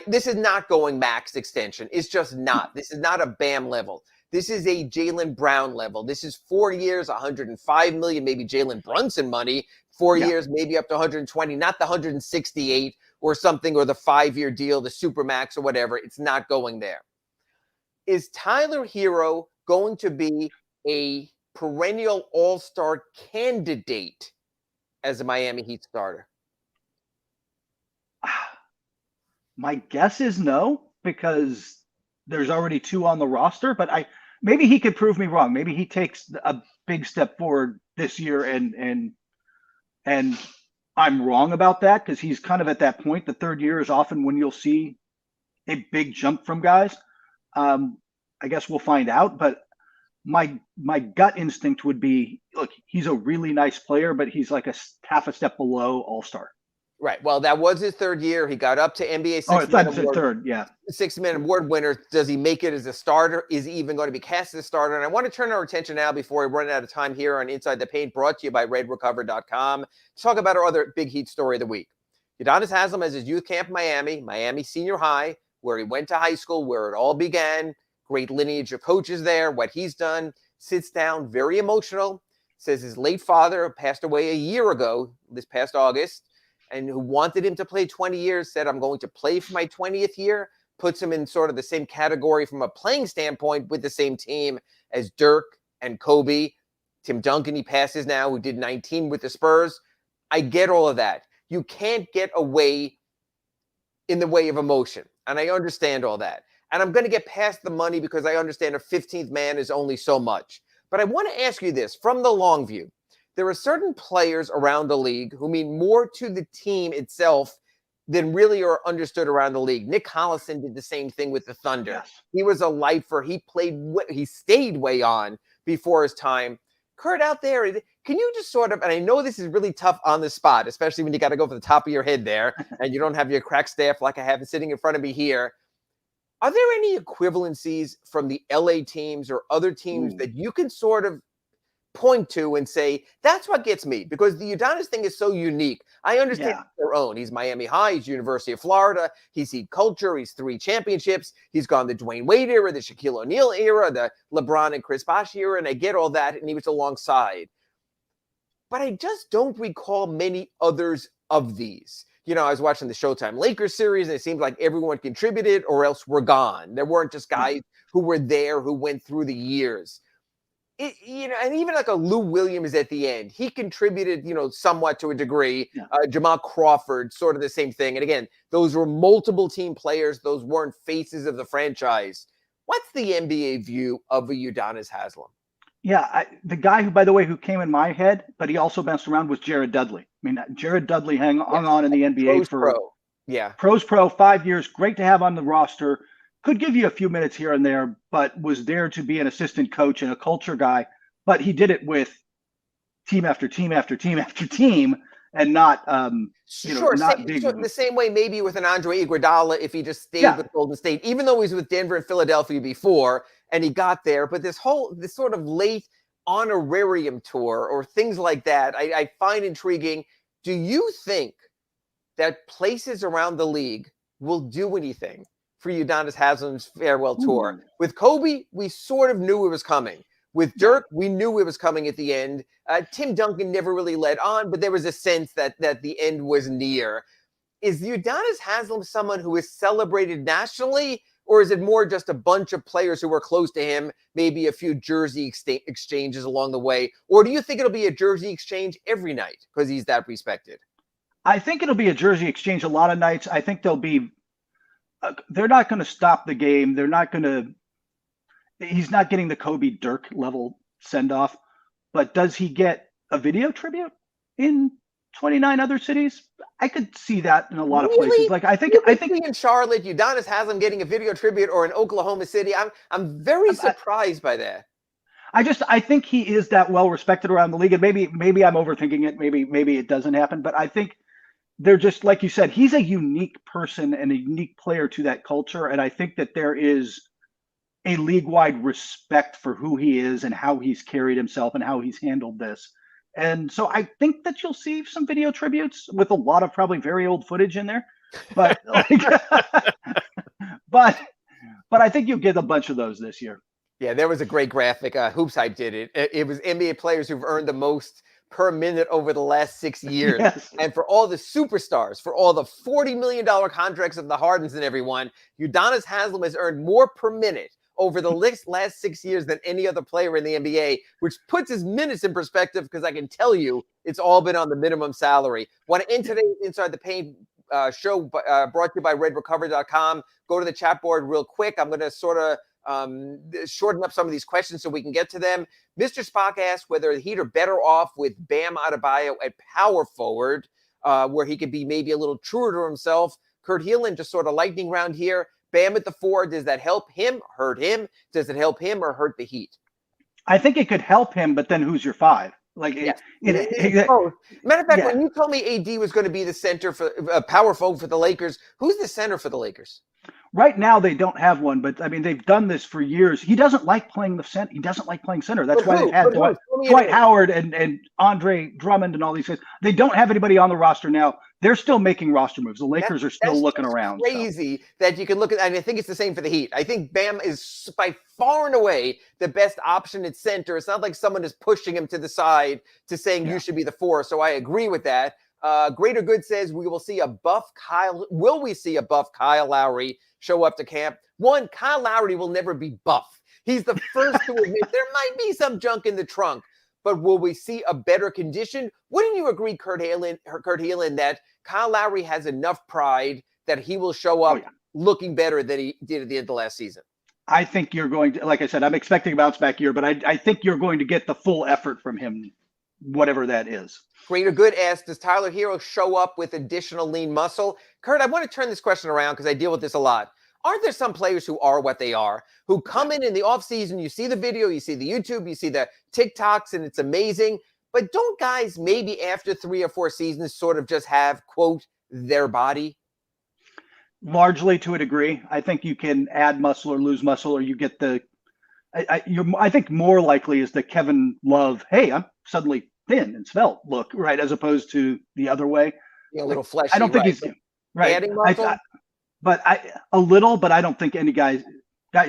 is not going max extension. It's just not. This is not a Bam level. This is a Jaylen Brown level. This is 4 years, $105 million, maybe Jalen Brunson money. 4 years, maybe up to 120, not the 168 or something, or the 5-year deal, the Supermax or whatever. It's not going there. Is Tyler Hero going to be a perennial all-star candidate as a Miami Heat starter? My guess is no, because there's already 2 on the roster, but maybe he could prove me wrong. Maybe he takes a big step forward this year, and I'm wrong about that, because he's kind of at that point. The third year is often when you'll see a big jump from guys. I guess we'll find out, but my gut instinct would be, look, he's a really nice player, but he's like half a step below all-star. Right. Well, that was his third year. He got up to NBA Six-Man Award winner. Does he make it as a starter? Is he even going to be cast as a starter? And I want to turn our attention now, before we run out of time here on Inside the Paint, brought to you by RedRecover.com, to talk about our other big Heat story of the week. Udonis Haslam has his youth camp in Miami Senior High, where he went to high school, where it all began. Great lineage of coaches there, what he's done. Sits down, very emotional. Says his late father passed away a year ago, this past August, and who wanted him to play 20 years, said, I'm going to play for my 20th year. Puts him in sort of the same category from a playing standpoint with the same team as Dirk and Kobe. Tim Duncan, he passes now, who did 19 with the Spurs. I get all of that. You can't get away in the way of emotion. And I understand all that. And I'm going to get past the money, because I understand a 15th man is only so much. But I want to ask you this from the long view. There are certain players around the league who mean more to the team itself than really are understood around the league. Nick Collison did the same thing with the Thunder. Yes. He was a lifer. He stayed way on before his time. Kurt, out there, can you just sort of, and I know this is really tough on the spot, especially when you got to go for the top of your head there, and you don't have your crack staff like I have it sitting in front of me here. Are there any equivalencies from the LA teams or other teams that you can sort of point to and say, that's what gets me? Because the Udonis thing is so unique. I understand their own. He's Miami High. He's University of Florida. He's Heat culture. He's 3 championships. He's gone the Dwayne Wade era, the Shaquille O'Neal era, the LeBron and Chris Bosh era, and I get all that, and he was alongside. But I just don't recall many others of these. You know, I was watching the Showtime Lakers series, and it seemed like everyone contributed or else were gone. There weren't just guys who were there who went through the years. And even like a Lou Williams at the end, he contributed, somewhat to a degree. Jamal Crawford, sort of the same thing. And again, those were multiple team players. Those weren't faces of the franchise. What's the NBA view of a Udonis Haslam? Yeah, the guy who, by the way, who came in my head, but he also bounced around, was Jared Dudley. I mean, Jared Dudley hung on in the NBA Pros Pro, 5 years. Great to have on the roster. Could give you a few minutes here and there, but was there to be an assistant coach and a culture guy. But he did it with team after team after team after team, and not the same way maybe with an Andre Iguodala if he just stayed with Golden State, even though he was with Denver and Philadelphia before and he got there. But this sort of late honorarium tour or things like that, I find intriguing. Do you think that places around the league will do anything for Udonis Haslam's farewell tour? With Kobe, we sort of knew it was coming. With Dirk, we knew it was coming at the end. Tim Duncan never really led on, but there was a sense that the end was near. Is Udonis Haslam someone who is celebrated nationally, or is it more just a bunch of players who were close to him, maybe a few jersey exchanges along the way? Or do you think it'll be a jersey exchange every night because he's that respected? I think it'll be a jersey exchange a lot of nights. I think they'll be they're not going to stop the game. They're not going to he's not getting the Kobe Dirk level send off, but does he get a video tribute in 29 other cities? I could see that in a lot of places. Like I think in Charlotte, Udonis Haslam getting a video tribute, or in Oklahoma City. I'm very surprised by that. I think he is that well respected around the league, and maybe I'm overthinking it. Maybe it doesn't happen, but I think they're just, like you said, he's a unique person and a unique player to that culture, and I think that there is a league-wide respect for who he is and how he's carried himself and how he's handled this. And so I think that you'll see some video tributes with a lot of probably very old footage in there, but but I think you'll get a bunch of those this year. Yeah, there was a great graphic. Hoops Hype did it. It was NBA players who've earned the most per minute over the last 6 years. Yes. And for all the superstars, for all the $40 million contracts of the Hardens and everyone, Udonis Haslam has earned more per minute over the last 6 years than any other player in the NBA, which puts his minutes in perspective, because I can tell you it's all been on the minimum salary. Want to end today's Inside the Paint show brought to you by RedRecover.com. Go to the chat board real quick. I'm going to sort of shorten up some of these questions so we can get to them. Mr. Spock asked whether the Heat are better off with Bam Adebayo at power forward, where he could be maybe a little truer to himself. Kurt Heelan just sort of lightning round here. Bam at the 4, does that help him, hurt him? Does it help him or hurt the Heat? I think it could help him, but then who's your 5? Like, yes. Matter of fact, when you told me AD was going to be the center for power forward for the Lakers, who's the center for the Lakers? Right now, they don't have one, but I mean, they've done this for years. He doesn't like playing the center. He doesn't like playing center. That's why they've had Dwight Howard and Andre Drummond and all these guys. They don't have anybody on the roster now. They're still making roster moves. The Lakers are still looking around. Crazy that you can look at, and I think it's the same for the Heat. I think Bam is by far and away the best option at center. It's not like someone is pushing him to the side to saying you should be the 4. So I agree with that. Greater Good says we will see a buff Kyle. Will we see a buff Kyle Lowry show up to camp? One, Kyle Lowry will never be buff. He's the first to admit there might be some junk in the trunk, but will we see a better condition? Wouldn't you agree, Kurt Heelan, that Kyle Lowry has enough pride that he will show up looking better than he did at the end of the last season? I think you're going to, like I said, I'm expecting a bounce back year, but I think you're going to get the full effort from him, whatever that is. Greater Good asks, does Tyler Hero show up with additional lean muscle? Kurt, I want to turn this question around because I deal with this a lot. Aren't there some players who are what they are, who come in the offseason, you see the video, you see the YouTube, you see the TikToks, and it's amazing. But don't guys maybe after 3 or 4 seasons sort of just have, quote, their body? Largely to a degree. I think you can add muscle or lose muscle, or you get the I think more likely is the Kevin Love, hey, I'm suddenly thin and svelte look, right, as opposed to the other way. Yeah, a little fleshy. I don't think he's right. Adding muscle? A little, but I don't think any guys,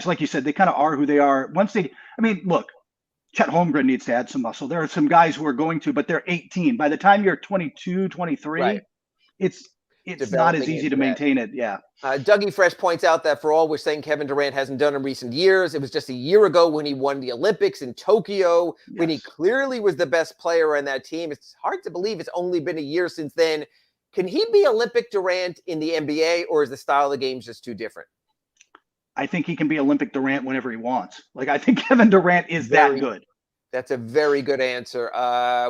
like you said, they kind of are who they are. Look, Chet Holmgren needs to add some muscle. There are some guys who are going to, but they're 18. By the time you're 22, 23, it's not as easy to maintain it. Yeah. Dougie Fresh points out that for all we're saying Kevin Durant hasn't done in recent years, it was just a year ago when he won the Olympics in Tokyo, when he clearly was the best player on that team. It's hard to believe it's only been a year since then. Can he be Olympic Durant in the NBA, or is the style of the game just too different? I think he can be Olympic Durant whenever he wants. Like, I think Kevin Durant is that good. That's a very good answer.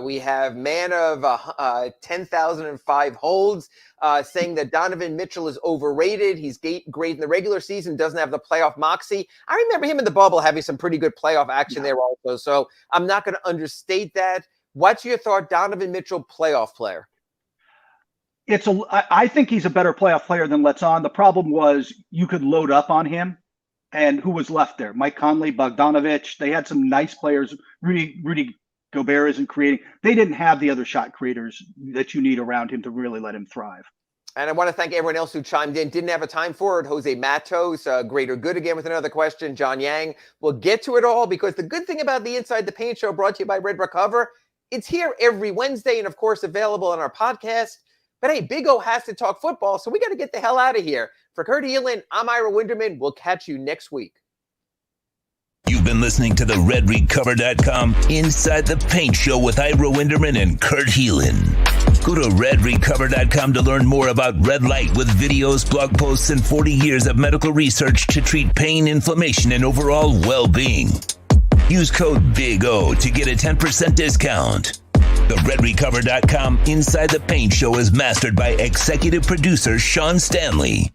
We have man of 10,005 holds saying that Donovan Mitchell is overrated. He's great in the regular season, doesn't have the playoff moxie. I remember him in the bubble having some pretty good playoff action there also. So I'm not going to understate that. What's your thought, Donovan Mitchell, playoff player? I think he's a better playoff player than lets on. The problem was you could load up on him. And who was left there? Mike Conley, Bogdanovich. They had some nice players. Rudy Gobert isn't creating. They didn't have the other shot creators that you need around him to really let him thrive. And I want to thank everyone else who chimed in. Didn't have a time for it. Jose Matos, Greater Good again with another question. John Yang. We'll get to it all because the good thing about the Inside the Paint Show brought to you by Red Recover, it's here every Wednesday and, of course, available on our podcast. But, hey, Big O has to talk football, so we got to get the hell out of here. For Kurt Heelan, I'm Ira Winderman. We'll catch you next week. You've been listening to the RedRecover.com Inside the Paint Show with Ira Winderman and Kurt Heelan. Go to RedRecover.com to learn more about red light with videos, blog posts, and 40 years of medical research to treat pain, inflammation, and overall well-being. Use code BIG-O to get a 10% discount. The RedRecover.com Inside the Paint Show is mastered by executive producer Sean Stanley.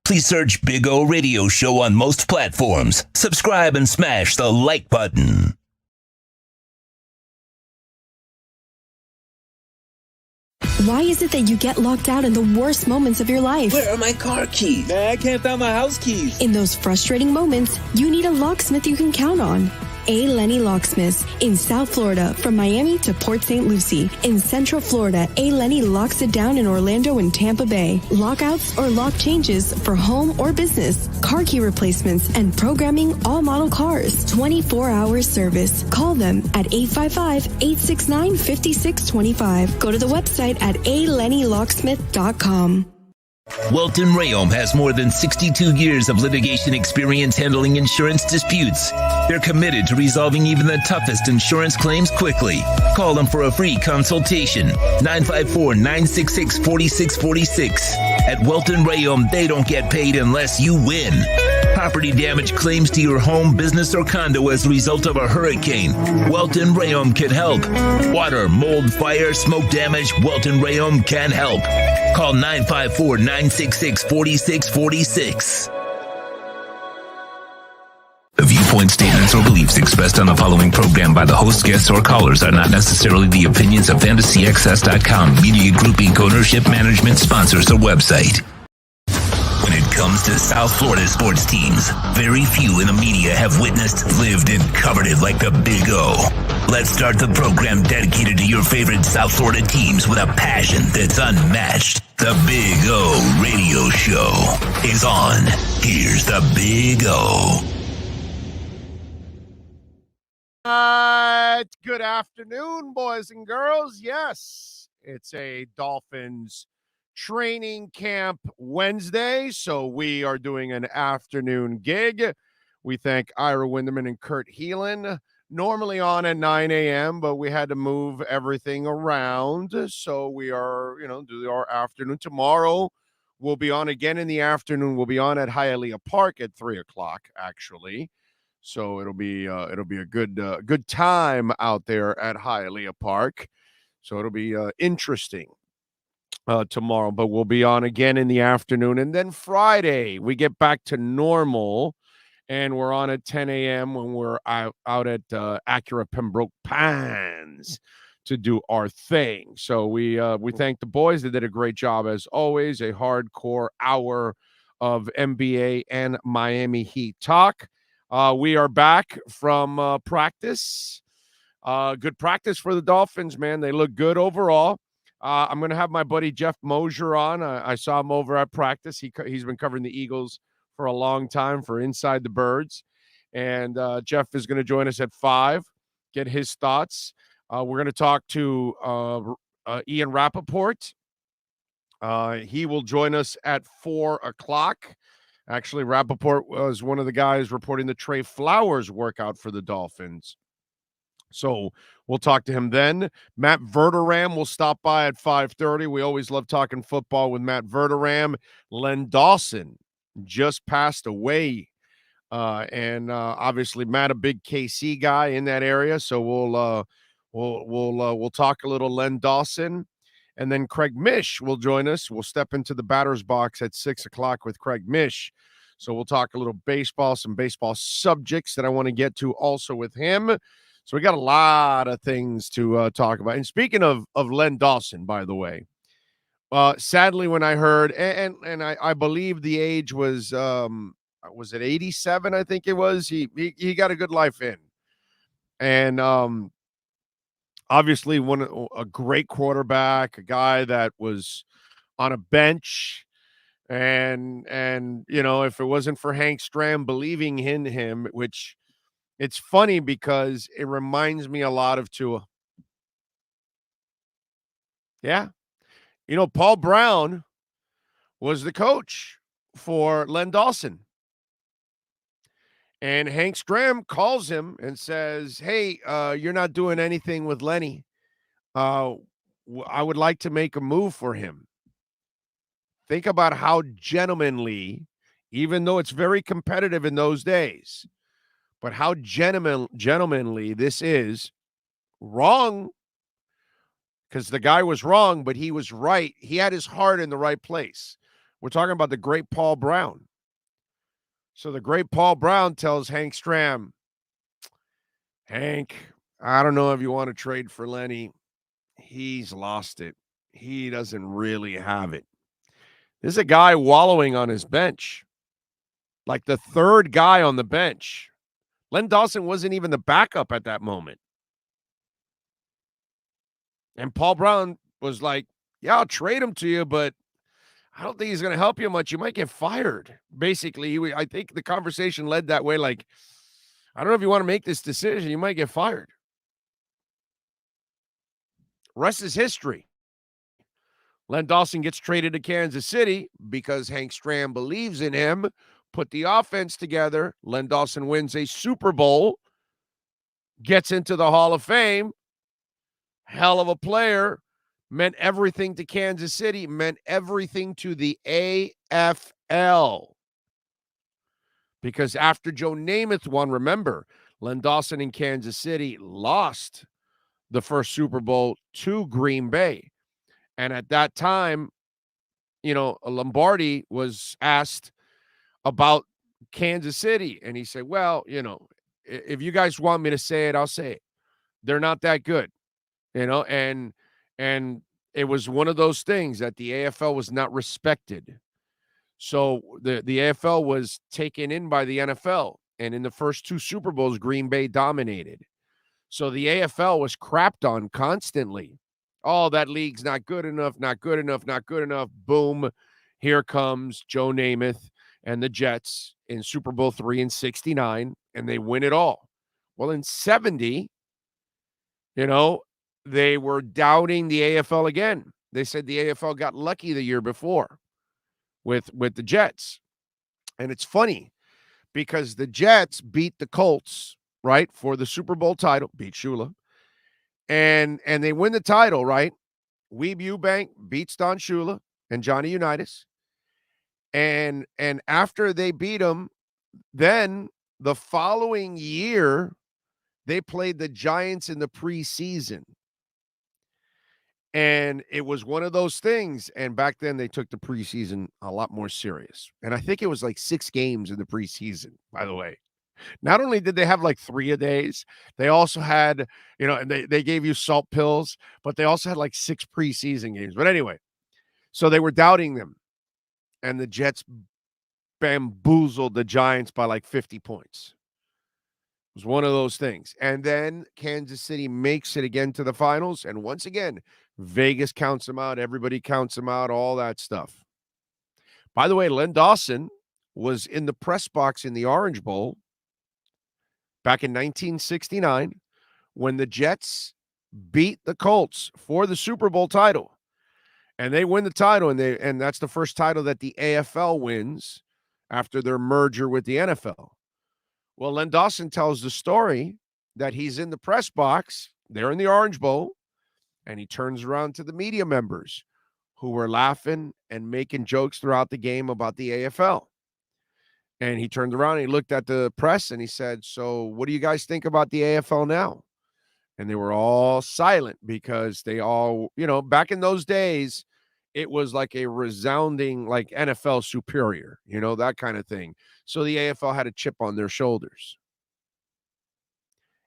Please search Big O Radio Show on most platforms. Subscribe and smash the like button. Why is it that you get locked out in the worst moments of your life? Where are my car keys? Man, I can't find my house keys. In those frustrating moments, you need a locksmith you can count on. A. Lenny Locksmiths in South Florida, from Miami to Port St. Lucie. In Central Florida, A. Lenny locks it down in Orlando and Tampa Bay. Lockouts or lock changes for home or business. Car key replacements and programming all model cars. 24-hour service. Call them at 855-869-5625. Go to the website at alennylocksmith.com. Welton Rayom has more than 62 years of litigation experience handling insurance disputes. They're committed to resolving even the toughest insurance claims quickly. Call them for a free consultation. 954-966-4646. At Welton Rayom, they don't get paid unless you win. property damage claims to your home, business, or condo as a result of a hurricane, Welton Rayom can help. Water, mold, fire, smoke damage, Welton Rayom can help. Call 954-966-4646. The viewpoint statements or beliefs expressed on the following program by the host, guests, or callers are not necessarily the opinions of FantasyAccess.com, Media Group Inc. ownership, management, sponsors, or website. When it comes to South Florida sports teams, very few in the media have witnessed, lived, and covered it like the Big O. Let's start the program dedicated to your favorite South Florida teams with a passion that's unmatched. The Big O Radio Show is on. Here's the Big O. Good afternoon, boys and girls. Yes, it's a Dolphins training camp Wednesday, so we are doing an afternoon gig. We thank Ira Winderman and Kurt Heelan, normally on at 9 a.m., but we had to move everything around, so we are, do our afternoon. Tomorrow, we'll be on again in the afternoon. We'll be on at Hialeah Park at 3 o'clock, actually. So it'll be a good time out there at Hialeah Park. So it'll be interesting tomorrow, but we'll be on again in the afternoon. And then Friday, we get back to normal, and we're on at 10 a.m. when we're out at Acura Pembroke Pines to do our thing. So we thank the boys. They did a great job, as always, a hardcore hour of NBA and Miami Heat talk. We are back from practice. Good practice for the Dolphins, man. They look good overall. I'm going to have my buddy Jeff Mosier on. I saw him over at practice. He's been covering the Eagles for a long time for Inside the Birds. And Jeff is going to join us at 5, get his thoughts. We're going to talk to Ian Rappaport. He will join us at 4 o'clock. Actually, Rappaport was one of the guys reporting the Trey Flowers workout for the Dolphins. So we'll talk to him then. Matt Verderam will stop by at 5:30. We always love talking football with Matt Verderam. Len Dawson just passed away. And obviously, Matt, a big KC guy in that area. So we'll talk a little Len Dawson. And then Craig Mish will join us. We'll step into the batter's box at 6 o'clock with Craig Mish. So we'll talk a little baseball, some baseball subjects that I want to get to also with him. So we got a lot of things to talk about. And speaking of Len Dawson, by the way, sadly, when I heard, and I believe the age was it 87? I think it was. He got a good life in. And obviously, a great quarterback, a guy that was on a bench, and if it wasn't for Hank Stram believing in him, which it's funny because it reminds me a lot of Tua. Yeah, Paul Brown was the coach for Len Dawson. And Hank Stram calls him and says, hey, you're not doing anything with Lenny. I would like to make a move for him. Think about how gentlemanly, even though it's very competitive in those days, but how gentlemanly this is. Wrong, because the guy was wrong, but he was right. He had his heart in the right place. We're talking about the great Paul Brown. So the great Paul Brown tells Hank Stram, Hank, I don't know if you want to trade for Lenny. He's lost it. He doesn't really have it. There's a guy wallowing on his bench, like the third guy on the bench. Len Dawson wasn't even the backup at that moment. And Paul Brown was like, yeah, I'll trade him to you, but I don't think he's going to help you much. You might get fired. Basically, I think the conversation led that way. Like, I don't know if you want to make this decision. You might get fired. Rest is history. Len Dawson gets traded to Kansas City because Hank Stram believes in him, put the offense together. Len Dawson wins a Super Bowl, gets into the Hall of Fame. Hell of a player. Meant everything to Kansas City, meant everything to the AFL. Because after Joe Namath won, remember, Len Dawson in Kansas City lost the first Super Bowl to Green Bay. And at that time, Lombardi was asked about Kansas City. And he said, well, if you guys want me to say it, I'll say it. They're not that good, and it was one of those things that the AFL was not respected. So the AFL was taken in by the NFL. And in the first two Super Bowls, Green Bay dominated. So the AFL was crapped on constantly. Oh, that league's not good enough, not good enough, not good enough. Boom. Here comes Joe Namath and the Jets in Super Bowl III in 69, and they win it all. Well, in 70, they were doubting the AFL again. They said the AFL got lucky the year before with the Jets. And it's funny because the Jets beat the Colts, right, for the Super Bowl title, beat Shula. And they win the title, right? Weeb Eubank beats Don Shula and Johnny Unitas. And after they beat them, then the following year, they played the Giants in the preseason. And it was one of those things. And back then, they took the preseason a lot more serious. And I think it was like 6 games in the preseason, by the way. Not only did they have like 3-a-days, they also had, and they gave you salt pills, but they also had like 6 preseason games. But anyway, so they were doubting them. And the Jets bamboozled the Giants by like 50 points. It was one of those things. And then Kansas City makes it again to the finals. And once again, Vegas counts them out. Everybody counts them out, all that stuff. By the way, Len Dawson was in the press box in the Orange Bowl back in 1969 when the Jets beat the Colts for the Super Bowl title. And they win the title, and that's the first title that the AFL wins after their merger with the NFL. Well, Len Dawson tells the story that he's in the press box, they're in the Orange Bowl, and he turns around to the media members who were laughing and making jokes throughout the game about the AFL. And he turned around and he looked at the press and he said, so what do you guys think about the AFL now? And they were all silent because they all, back in those days, it was like a resounding, like NFL superior, that kind of thing. So the AFL had a chip on their shoulders.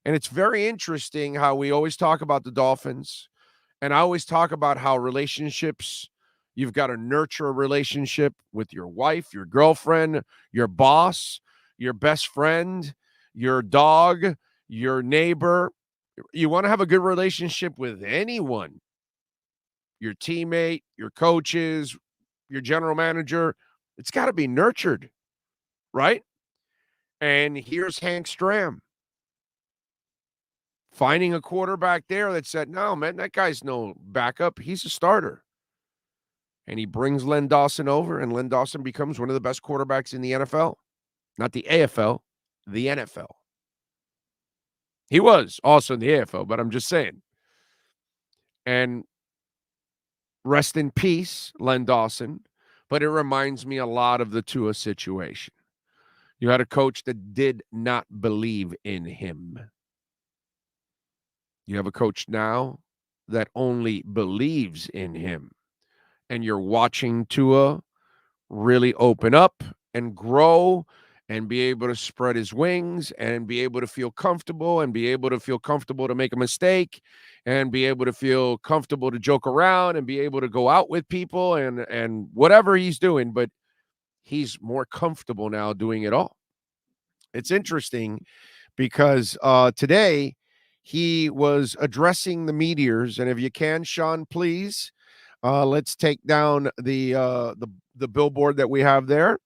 And it's very interesting how we always talk about the Dolphins. And I always talk about how relationships, you've got to nurture a relationship with your wife, your girlfriend, your boss, your best friend, your dog, your neighbor. You want to have a good relationship with anyone, your teammate, your coaches, your general manager. It's got to be nurtured, right? And here's Hank Stram finding a quarterback there that said, no, man, that guy's no backup. He's a starter. And he brings Len Dawson over, and Len Dawson becomes one of the best quarterbacks in the NFL. Not the AFL, the NFL. He was also in the AFL, but I'm just saying. And rest in peace, Len Dawson. But it reminds me a lot of the Tua situation. You had a coach that did not believe in him. You have a coach now that only believes in him. And you're watching Tua really open up and grow and be able to spread his wings and be able to feel comfortable and be able to feel comfortable to make a mistake and be able to feel comfortable to joke around and be able to go out with people and whatever he's doing. But he's more comfortable now doing it all. It's interesting because today he was addressing the meteors. And if you can, Sean, please, let's take down the billboard that we have there.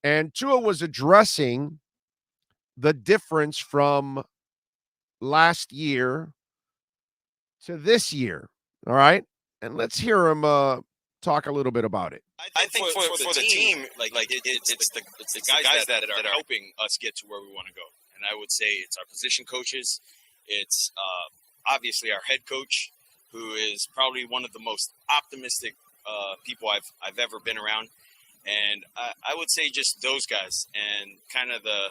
And Tua was addressing the difference from last year to this year. All right. And let's hear him talk a little bit about it. I think for the team, it's the guys that are helping us get to where we want to go. And I would say it's our position coaches. It's obviously our head coach, who is probably one of the most optimistic people I've ever been around. And I would say just those guys and kind of the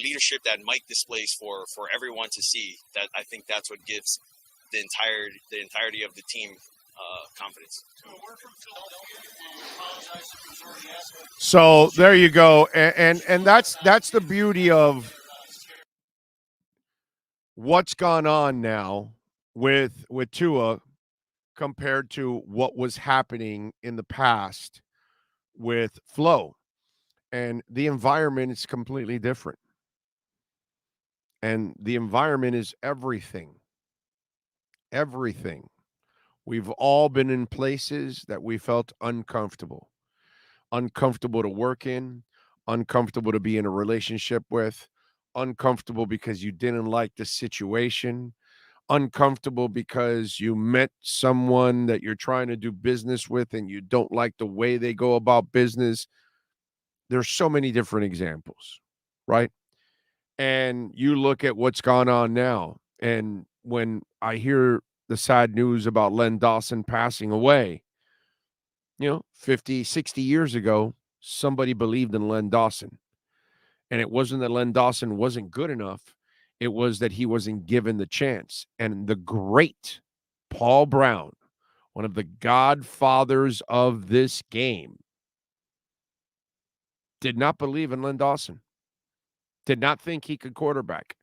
leadership that Mike displays for everyone to see. That I think that's what gives the entirety of the team confidence. So there you go, and that's the beauty of what's gone on now with Tua compared to what was happening in the past with Flo. And the environment is completely different. And the environment is everything. Everything. We've all been in places that we felt uncomfortable. Uncomfortable to work in, uncomfortable to be in a relationship with, uncomfortable because you didn't like the situation, uncomfortable because you met someone that you're trying to do business with and you don't like the way they go about business. There's so many different examples, right? And you look at what's gone on now. And when I hear the sad news about Len Dawson passing away, 50, 60 years ago, somebody believed in Len Dawson. And it wasn't that Len Dawson wasn't good enough. It was that he wasn't given the chance. And the great Paul Brown, one of the godfathers of this game, did not believe in Len Dawson, did not think he could quarterback.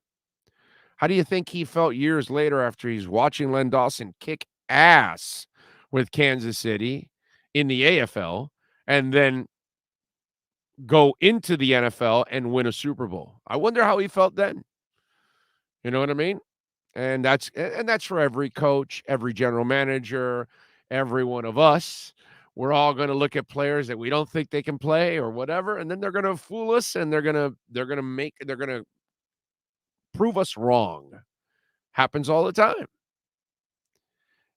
How do you think he felt years later after he's watching Len Dawson kick ass with Kansas City in the AFL and then go into the NFL and win a Super Bowl? I wonder how he felt then. You know what I mean? And that's for every coach, every general manager, every one of us. We're all going to look at players that we don't think they can play or whatever, and then they're going to fool us and they're going to prove us wrong. Happens all the time.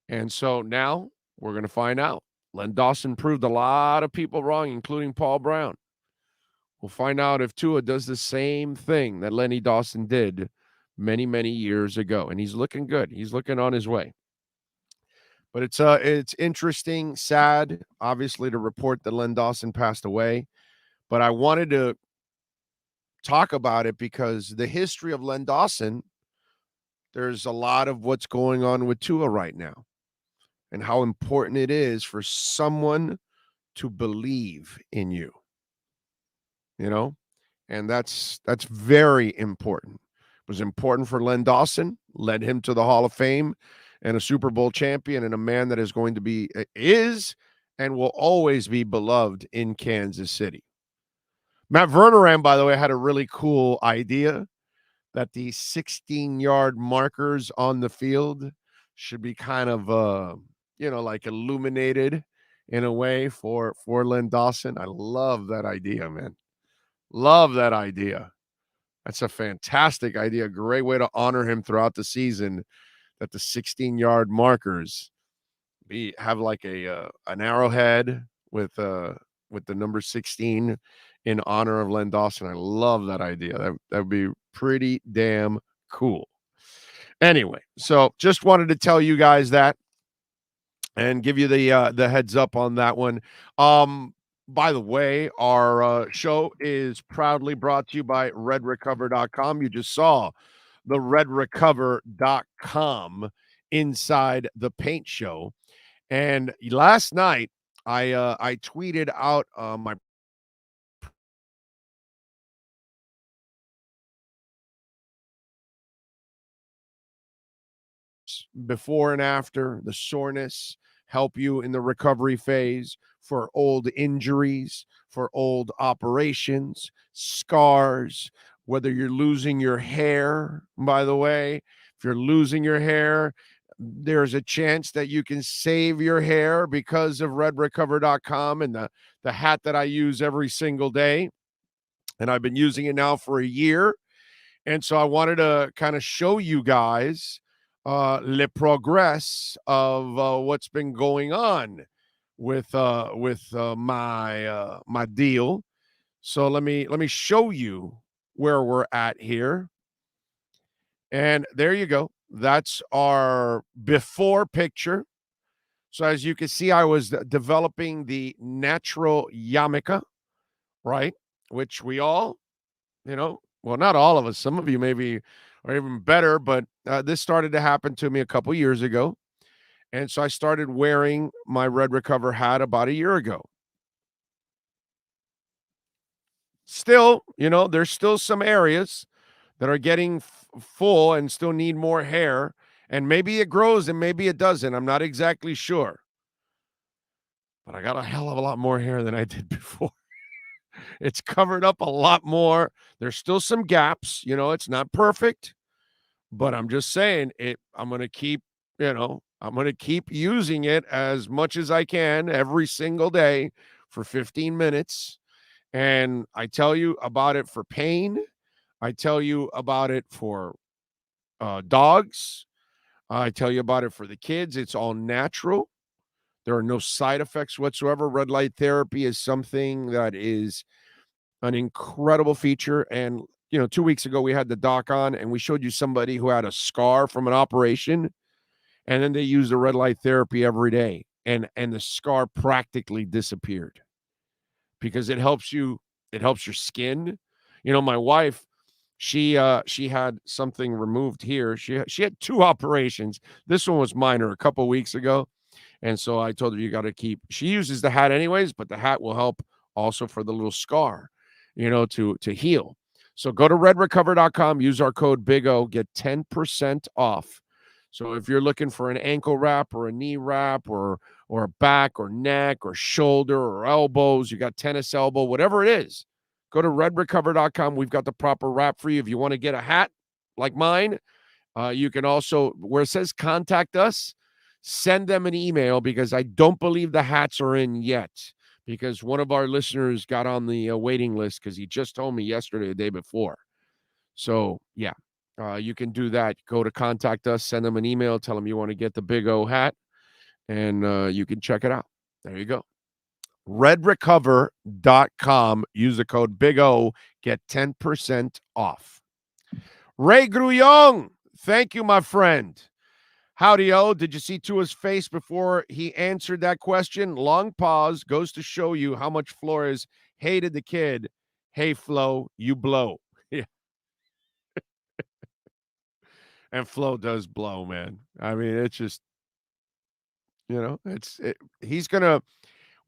And so now we're going to find out. Len Dawson proved a lot of people wrong, including Paul Brown. We'll find out if Tua does the same thing that Lenny Dawson did many, many years ago. And he's looking good. He's looking on his way. But it's interesting, sad, obviously, to report that Len Dawson passed away. But I wanted to talk about it because the history of Len Dawson, there's a lot of what's going on with Tua right now and how important it is for someone to believe in you, and that's very important. It was important for Len Dawson, led him to the Hall of Fame and a Super Bowl champion and a man that is going to be, is, and will always be beloved in Kansas City. Matt Verneran, by the way, had a really cool idea that the 16-yard markers on the field should be kind of, like illuminated in a way for Len Dawson. I love that idea, man. Love that idea. That's a fantastic idea. Great way to honor him throughout the season, that the 16-yard markers have like an arrowhead with the number 16 in honor of Len Dawson. I love that idea. That would be pretty damn cool. Anyway, so just wanted to tell you guys that and give you the heads up on that one. By the way, our show is proudly brought to you by redrecover.com. You just saw the redrecover.com Inside the Paint show. And last night, I tweeted out my before and after, the soreness, help you in the recovery phase for old injuries, for old operations, scars, whether you're losing your hair. By the way, if you're losing your hair, there's a chance that you can save your hair because of redrecover.com and the hat that I use every single day. And I've been using it now for a year. And so I wanted to kind of show you guys le progress of what's been going on with my deal. So let me show you where we're at here. And there you go. That's our before picture. So as you can see, I was developing the natural yarmulke, right? Which we all, well, not all of us. Some of you maybe are even better, but this started to happen to me a couple years ago. And so I started wearing my Red Recover hat about a year ago. Still, there's still some areas that are getting full and still need more hair. And maybe it grows and maybe it doesn't. I'm not exactly sure. But I got a hell of a lot more hair than I did before. It's covered up a lot more. There's still some gaps. It's not perfect. But I'm just saying I'm going to keep, I'm going to keep using it as much as I can every single day for 15 minutes. And I tell you about it for pain. I tell you about it for dogs. I tell you about it for the kids. It's all natural. There are no side effects whatsoever. Red light therapy is something that is an incredible feature. And, 2 weeks ago, we had the doc on and we showed you somebody who had a scar from an operation. And then they use the red light therapy every day. And the scar practically disappeared because it helps your skin. My wife, she had something removed here. She had 2 operations. This one was minor a couple of weeks ago. And so I told her, you got to she uses the hat anyways, but the hat will help also for the little scar, to heal. So go to redrecover.com, use our code BIG-O, get 10% off. So if you're looking for an ankle wrap or a knee wrap or a back or neck or shoulder or elbows, you got tennis elbow, whatever it is, go to redrecover.com. We've got the proper wrap for you. If you want to get a hat like mine, you can also, where it says contact us, send them an email because I don't believe the hats are in yet because one of our listeners got on the waiting list because he just told me yesterday, the day before. So, yeah, you can do that. Go to contact us, send them an email, tell them you want to get the Big O hat, and you can check it out. There you go. redrecover.com. Use the code BIG-O. Get 10% off. Ray Grullon, thank you, my friend. Howdy, O. Did you see Tua's face before he answered that question? Long pause goes to show you how much Flores hated the kid. Hey, Flo, you blow. Yeah. And Flo does blow, man. I mean, it's just, he's going to,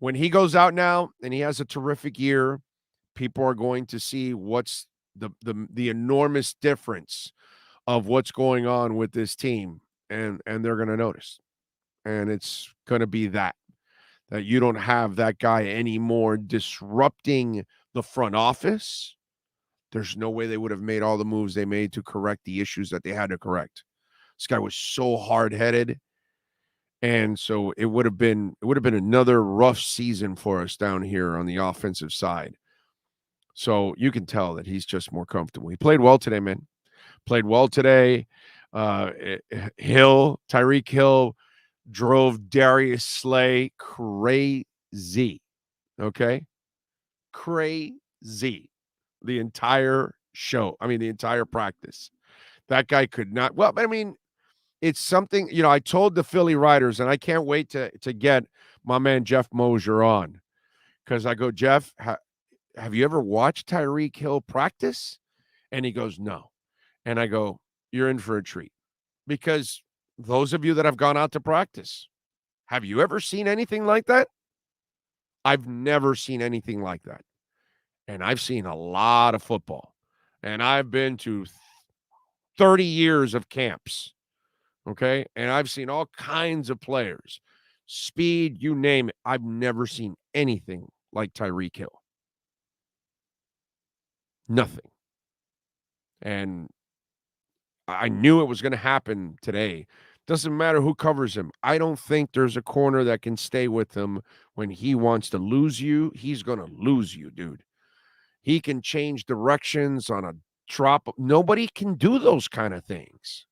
when he goes out now and he has a terrific year, people are going to see what's the enormous difference of what's going on with this team. And they're going to notice. And it's going to be that you don't have that guy anymore disrupting the front office. There's no way they would have made all the moves they made to correct the issues that they had to correct. This guy was so hard-headed. And so it would have been another rough season for us down here on the offensive side. So you can tell that he's just more comfortable. He played well today, man. Played well today. Tyreek Hill drove Darius Slay crazy. Okay? Crazy. The entire show. I mean, the entire practice. That guy could not. Well, I mean, it's something, I told the Philly Riders, and I can't wait to get my man Jeff Mosier on. Because I go, Jeff, have you ever watched Tyreek Hill practice? And he goes, no. And I go, you're in for a treat. Because those of you that have gone out to practice, have you ever seen anything like that? I've never seen anything like that. And I've seen a lot of football. And I've been to 30 years of camps. Okay? And I've seen all kinds of players. Speed, you name it. I've never seen anything like Tyreek Hill. Nothing. And I knew it was going to happen today. Doesn't matter who covers him. I don't think there's a corner that can stay with him when he wants to lose you. He's going to lose you, dude. He can change directions on a drop. Nobody can do those kind of things.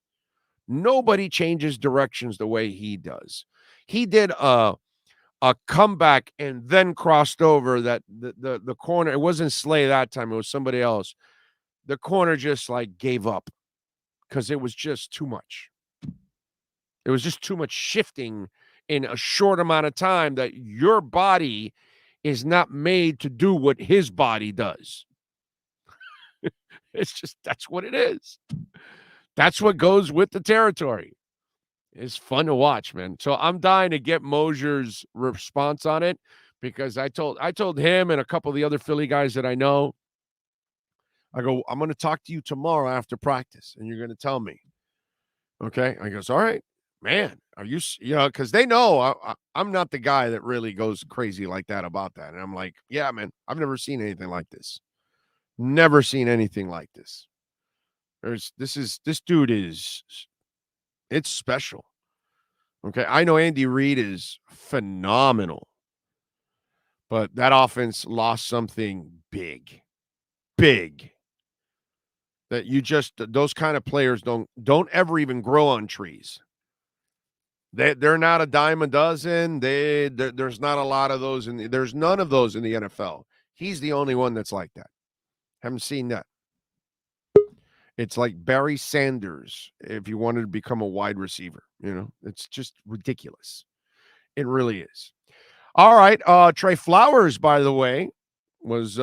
Nobody changes directions the way he does. He did a comeback and then crossed over that the corner. It wasn't Slay that time. It was somebody else. The corner just gave up. Because it was just too much. It was just too much shifting in a short amount of time that your body is not made to do what his body does. It's just, that's what it is. That's what goes with the territory. It's fun to watch, man. So I'm dying to get Mosier's response on it, because I told him and a couple of the other Philly guys that I know, I go, I'm going to talk to you tomorrow after practice, and you're going to tell me. Okay. I goes, all right, man. Are you, because they know I'm not the guy that really goes crazy like that about that. And I'm like, yeah, man, I've never seen anything like this. Never seen anything like this. This dude is, it's special. Okay. I know Andy Reid is phenomenal, but that offense lost something big that those kind of players don't ever even grow on trees. They're not a dime a dozen. There's not a lot of those there's none of those in the NFL. He's the only one that's like that. Haven't seen that. It's like Barry Sanders if you wanted to become a wide receiver. It's just ridiculous. It really is. All right. Trey Flowers, by the way, was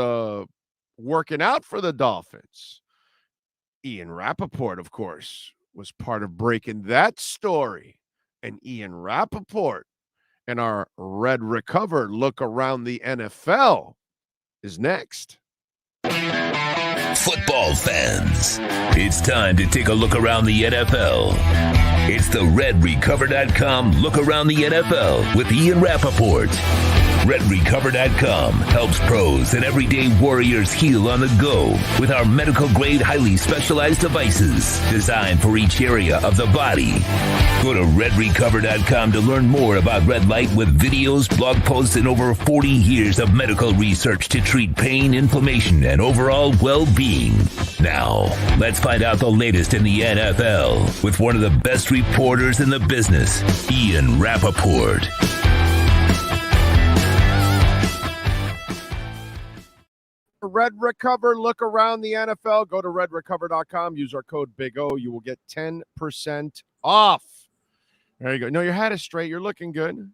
working out for the Dolphins. Ian Rappaport, of course, was part of breaking that story. And Ian Rappaport and our Red Recover look around the NFL is next. Football fans, it's time to take a look around the NFL. It's the RedRecover.com Look Around the NFL with Ian Rappaport. RedRecover.com helps pros and everyday warriors heal on the go with our medical-grade, highly specialized devices designed for each area of the body. Go to RedRecover.com to learn more about red light with videos, blog posts, and over 40 years of medical research to treat pain, inflammation, and overall well-being. Now, let's find out the latest in the NFL with one of the best reporters in the business, Ian Rappaport. Red Recover, look around the NFL. Go to redrecover.com. Use our code Big O. You will get 10% off. There you go. No, your hat is straight. You're looking good.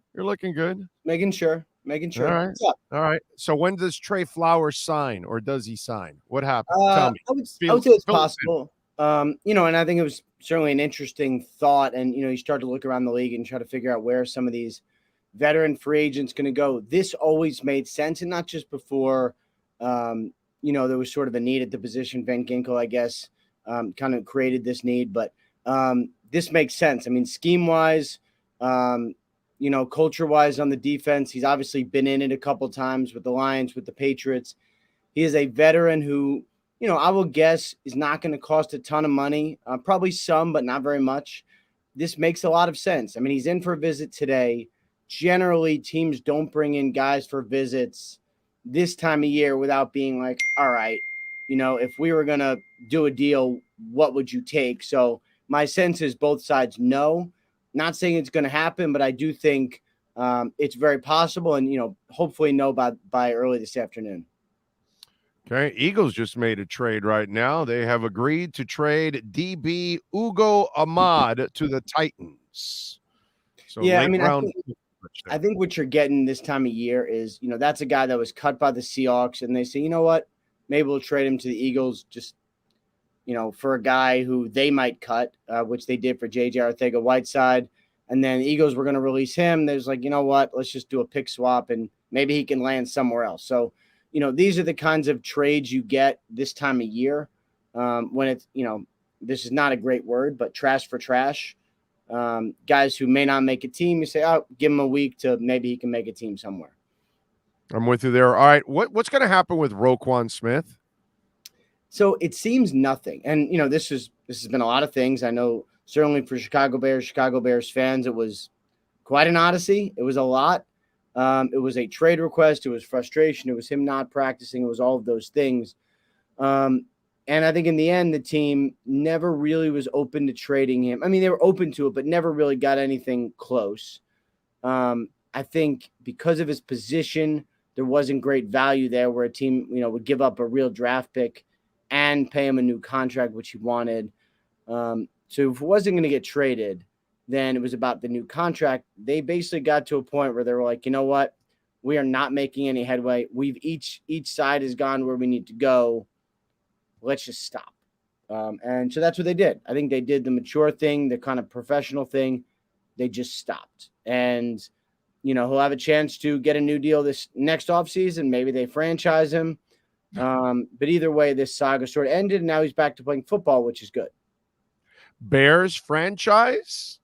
Making sure. All right. What's up? All right. So when does Trey Flowers sign, or does he sign? What happened? Tell me. I would say it's possible. And I think it was certainly an interesting thought. And, you start to look around the league and try to figure out where some of these veteran free agents going to go. This always made sense, and not just before there was sort of a need at the position. Van Ginkel, I guess, kind of created this need, but this makes sense. I mean, scheme-wise, culture-wise on the defense, he's obviously been in it a couple times with the Lions, with the Patriots. He is a veteran who, I will guess is not going to cost a ton of money, probably some, but not very much. This makes a lot of sense. I mean, he's in for a visit today. Generally, teams don't bring in guys for visits this time of year without being like, all right, if we were going to do a deal, what would you take? So my sense is both sides know. Not saying it's going to happen, but I do think it's very possible, and, hopefully know by early this afternoon. Okay. Eagles just made a trade right now. They have agreed to trade DB Ugo Ahmad to the Titans. So yeah, I think what you're getting this time of year is, that's a guy that was cut by the Seahawks, and they say, you know what, maybe we'll trade him to the Eagles just, for a guy who they might cut, which they did for J.J. Arcega-Whiteside. And then the Eagles were going to release him. There's like, you know what, let's just do a pick swap, and maybe he can land somewhere else. So, these are the kinds of trades you get this time of year when it's, this is not a great word, but trash for trash. Guys who may not make a team, you say, oh, give him a week to maybe he can make a team somewhere. I'm with you there. All right. What's going to happen with Roquan Smith? So it seems nothing. And, this has been a lot of things. I know certainly for Chicago Bears fans, it was quite an odyssey. It was a lot. It was a trade request. It was frustration. It was him not practicing. It was all of those things. And I think in the end, the team never really was open to trading him. I mean, they were open to it, but never really got anything close. I think because of his position, there wasn't great value there where a team, would give up a real draft pick and pay him a new contract, which he wanted. So if it wasn't going to get traded, than it was about the new contract. They basically got to a point where they were like, you know what? We are not making any headway. We've each side has gone where we need to go. Let's just stop. And so that's what they did. I think they did the mature thing, the kind of professional thing. They just stopped. And, he'll have a chance to get a new deal this next offseason. Maybe they franchise him. But either way, this saga sort of ended, and now he's back to playing football, which is good. Bears franchise?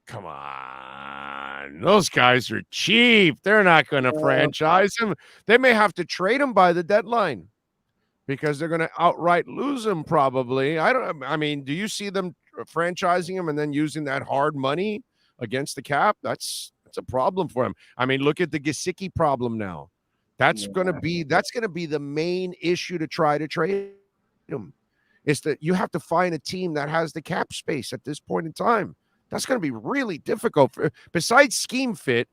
Come on. Those guys are cheap. They're not going to franchise him. They may have to trade him by the deadline because they're going to outright lose him probably. Do you see them franchising him and then using that hard money against the cap? That's a problem for him. Look at the Gesicki problem now. That's going to be the main issue to try to trade him. Is that you have to find a team that has the cap space at this point in time. That's going to be really difficult. Besides scheme fit,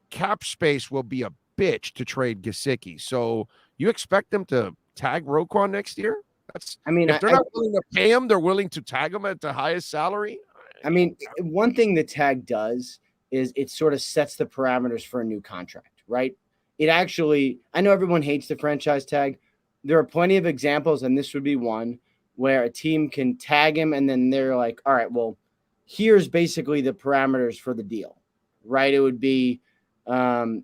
cap space will be a bitch to trade Gesicki. So you expect them to tag Roquan next year? If they're not willing to pay him, they're willing to tag him at the highest salary. One thing the tag does is it sort of sets the parameters for a new contract, right? It actually, I know everyone hates the franchise tag. There are plenty of examples, and this would be one, where a team can tag him and then they're like, all right, well, here's basically the parameters for the deal, right? It would be, you'll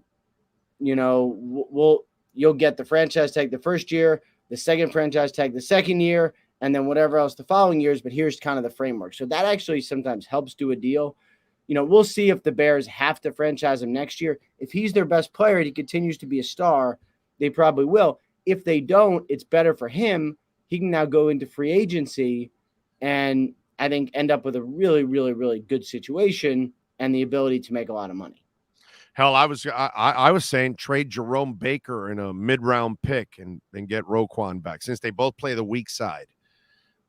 get the franchise tag the first year, the second franchise tag the second year, and then whatever else the following years, but here's kind of the framework. So that actually sometimes helps do a deal. We'll see if the Bears have to franchise him next year. If he's their best player and he continues to be a star, they probably will. If they don't, it's better for him. He can now go into free agency and I think end up with a really, really, really good situation and the ability to make a lot of money. Hell, I was saying trade Jerome Baker in a mid-round pick and then get Roquan back since they both play the weak side.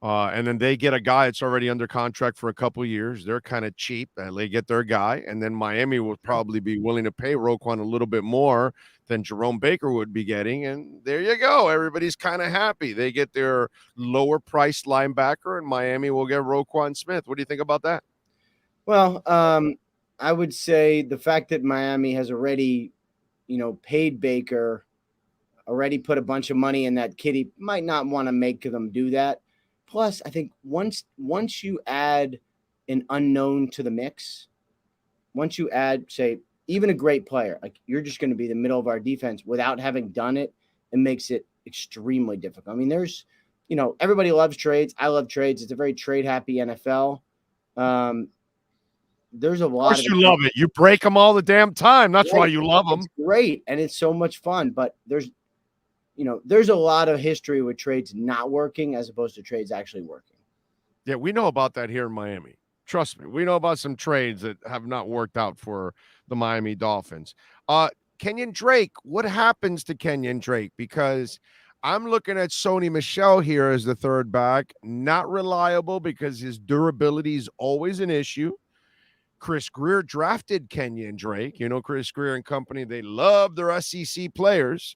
And then they get a guy that's already under contract for a couple of years. They're kind of cheap. They get their guy. And then Miami will probably be willing to pay Roquan a little bit more than Jerome Baker would be getting. And there you go. Everybody's kind of happy. They get their lower-priced linebacker, and Miami will get Roquan Smith. What do you think about that? Well, I would say the fact that Miami has already, paid Baker, already put a bunch of money in that kitty, might not want to make them do that. Plus, I think once you add an unknown to the mix, once you add, say, even a great player, like you're just going to be the middle of our defense without having done it, it makes it extremely difficult. There's, everybody loves trades. I love trades. It's a very trade-happy NFL. There's a lot. Of course you love it. You break them all the damn time. That's why you love them. It's great, and it's so much fun. But there's a lot of history with trades not working as opposed to trades actually working. Yeah, we know about that here in Miami. Trust me, we know about some trades that have not worked out for the Miami Dolphins. Kenyon Drake, what happens to Kenyon Drake? Because I'm looking at Sony Michel here as the third back. Not reliable because his durability is always an issue. Chris Greer drafted Kenyon Drake. Chris Greer and company, they love their SEC players.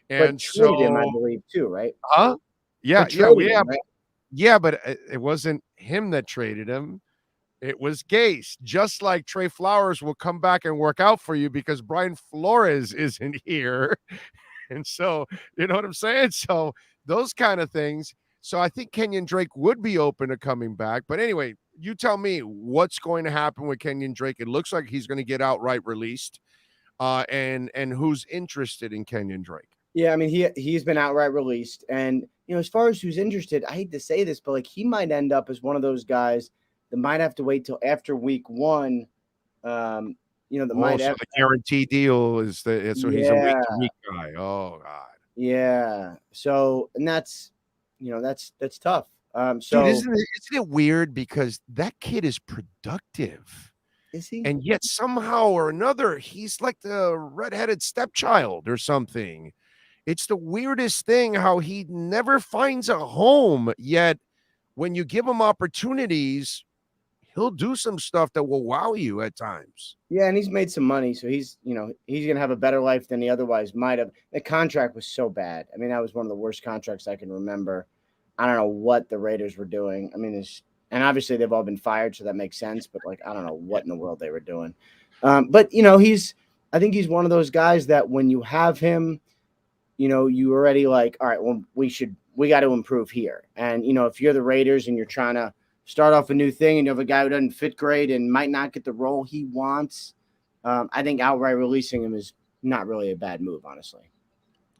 And but traded him, I believe, too, right? Huh? Yeah, him, right? Yeah, but it wasn't him that traded him. It was Gase. Just like Trey Flowers will come back and work out for you because Brian Flores isn't here. And so, you know what I'm saying? So those kind of things. So I think Kenyon Drake would be open to coming back. But anyway, you tell me what's going to happen with Kenyon Drake. It looks like he's going to get outright released. And who's interested in Kenyon Drake? Yeah, he's been outright released. And, as far as who's interested, I hate to say this, but he might end up as one of those guys that might have to wait till after week one. The guarantee deal is that so he's a week-to-week guy. Oh God. Yeah. So, and that's tough. Dude, isn't it weird because that kid is productive? Is he? And yet somehow or another, he's like the redheaded stepchild or something. It's the weirdest thing how he never finds a home, yet when you give him opportunities, he'll do some stuff that will wow you at times. Yeah, and he's made some money, so he's going to have a better life than he otherwise might have. The contract was so bad. That was one of the worst contracts I can remember. I don't know what the Raiders were doing. It's And obviously they've all been fired, so that makes sense. But like, I don't know what in the world they were doing. But you know, I think he's one of those guys that when you have him, you know, you already like, all right, well, we got to improve here. And you know, if you're the Raiders and you're trying to start off a new thing, and you have a guy who doesn't fit great and might not get the role he wants, I think outright releasing him is not really a bad move, honestly.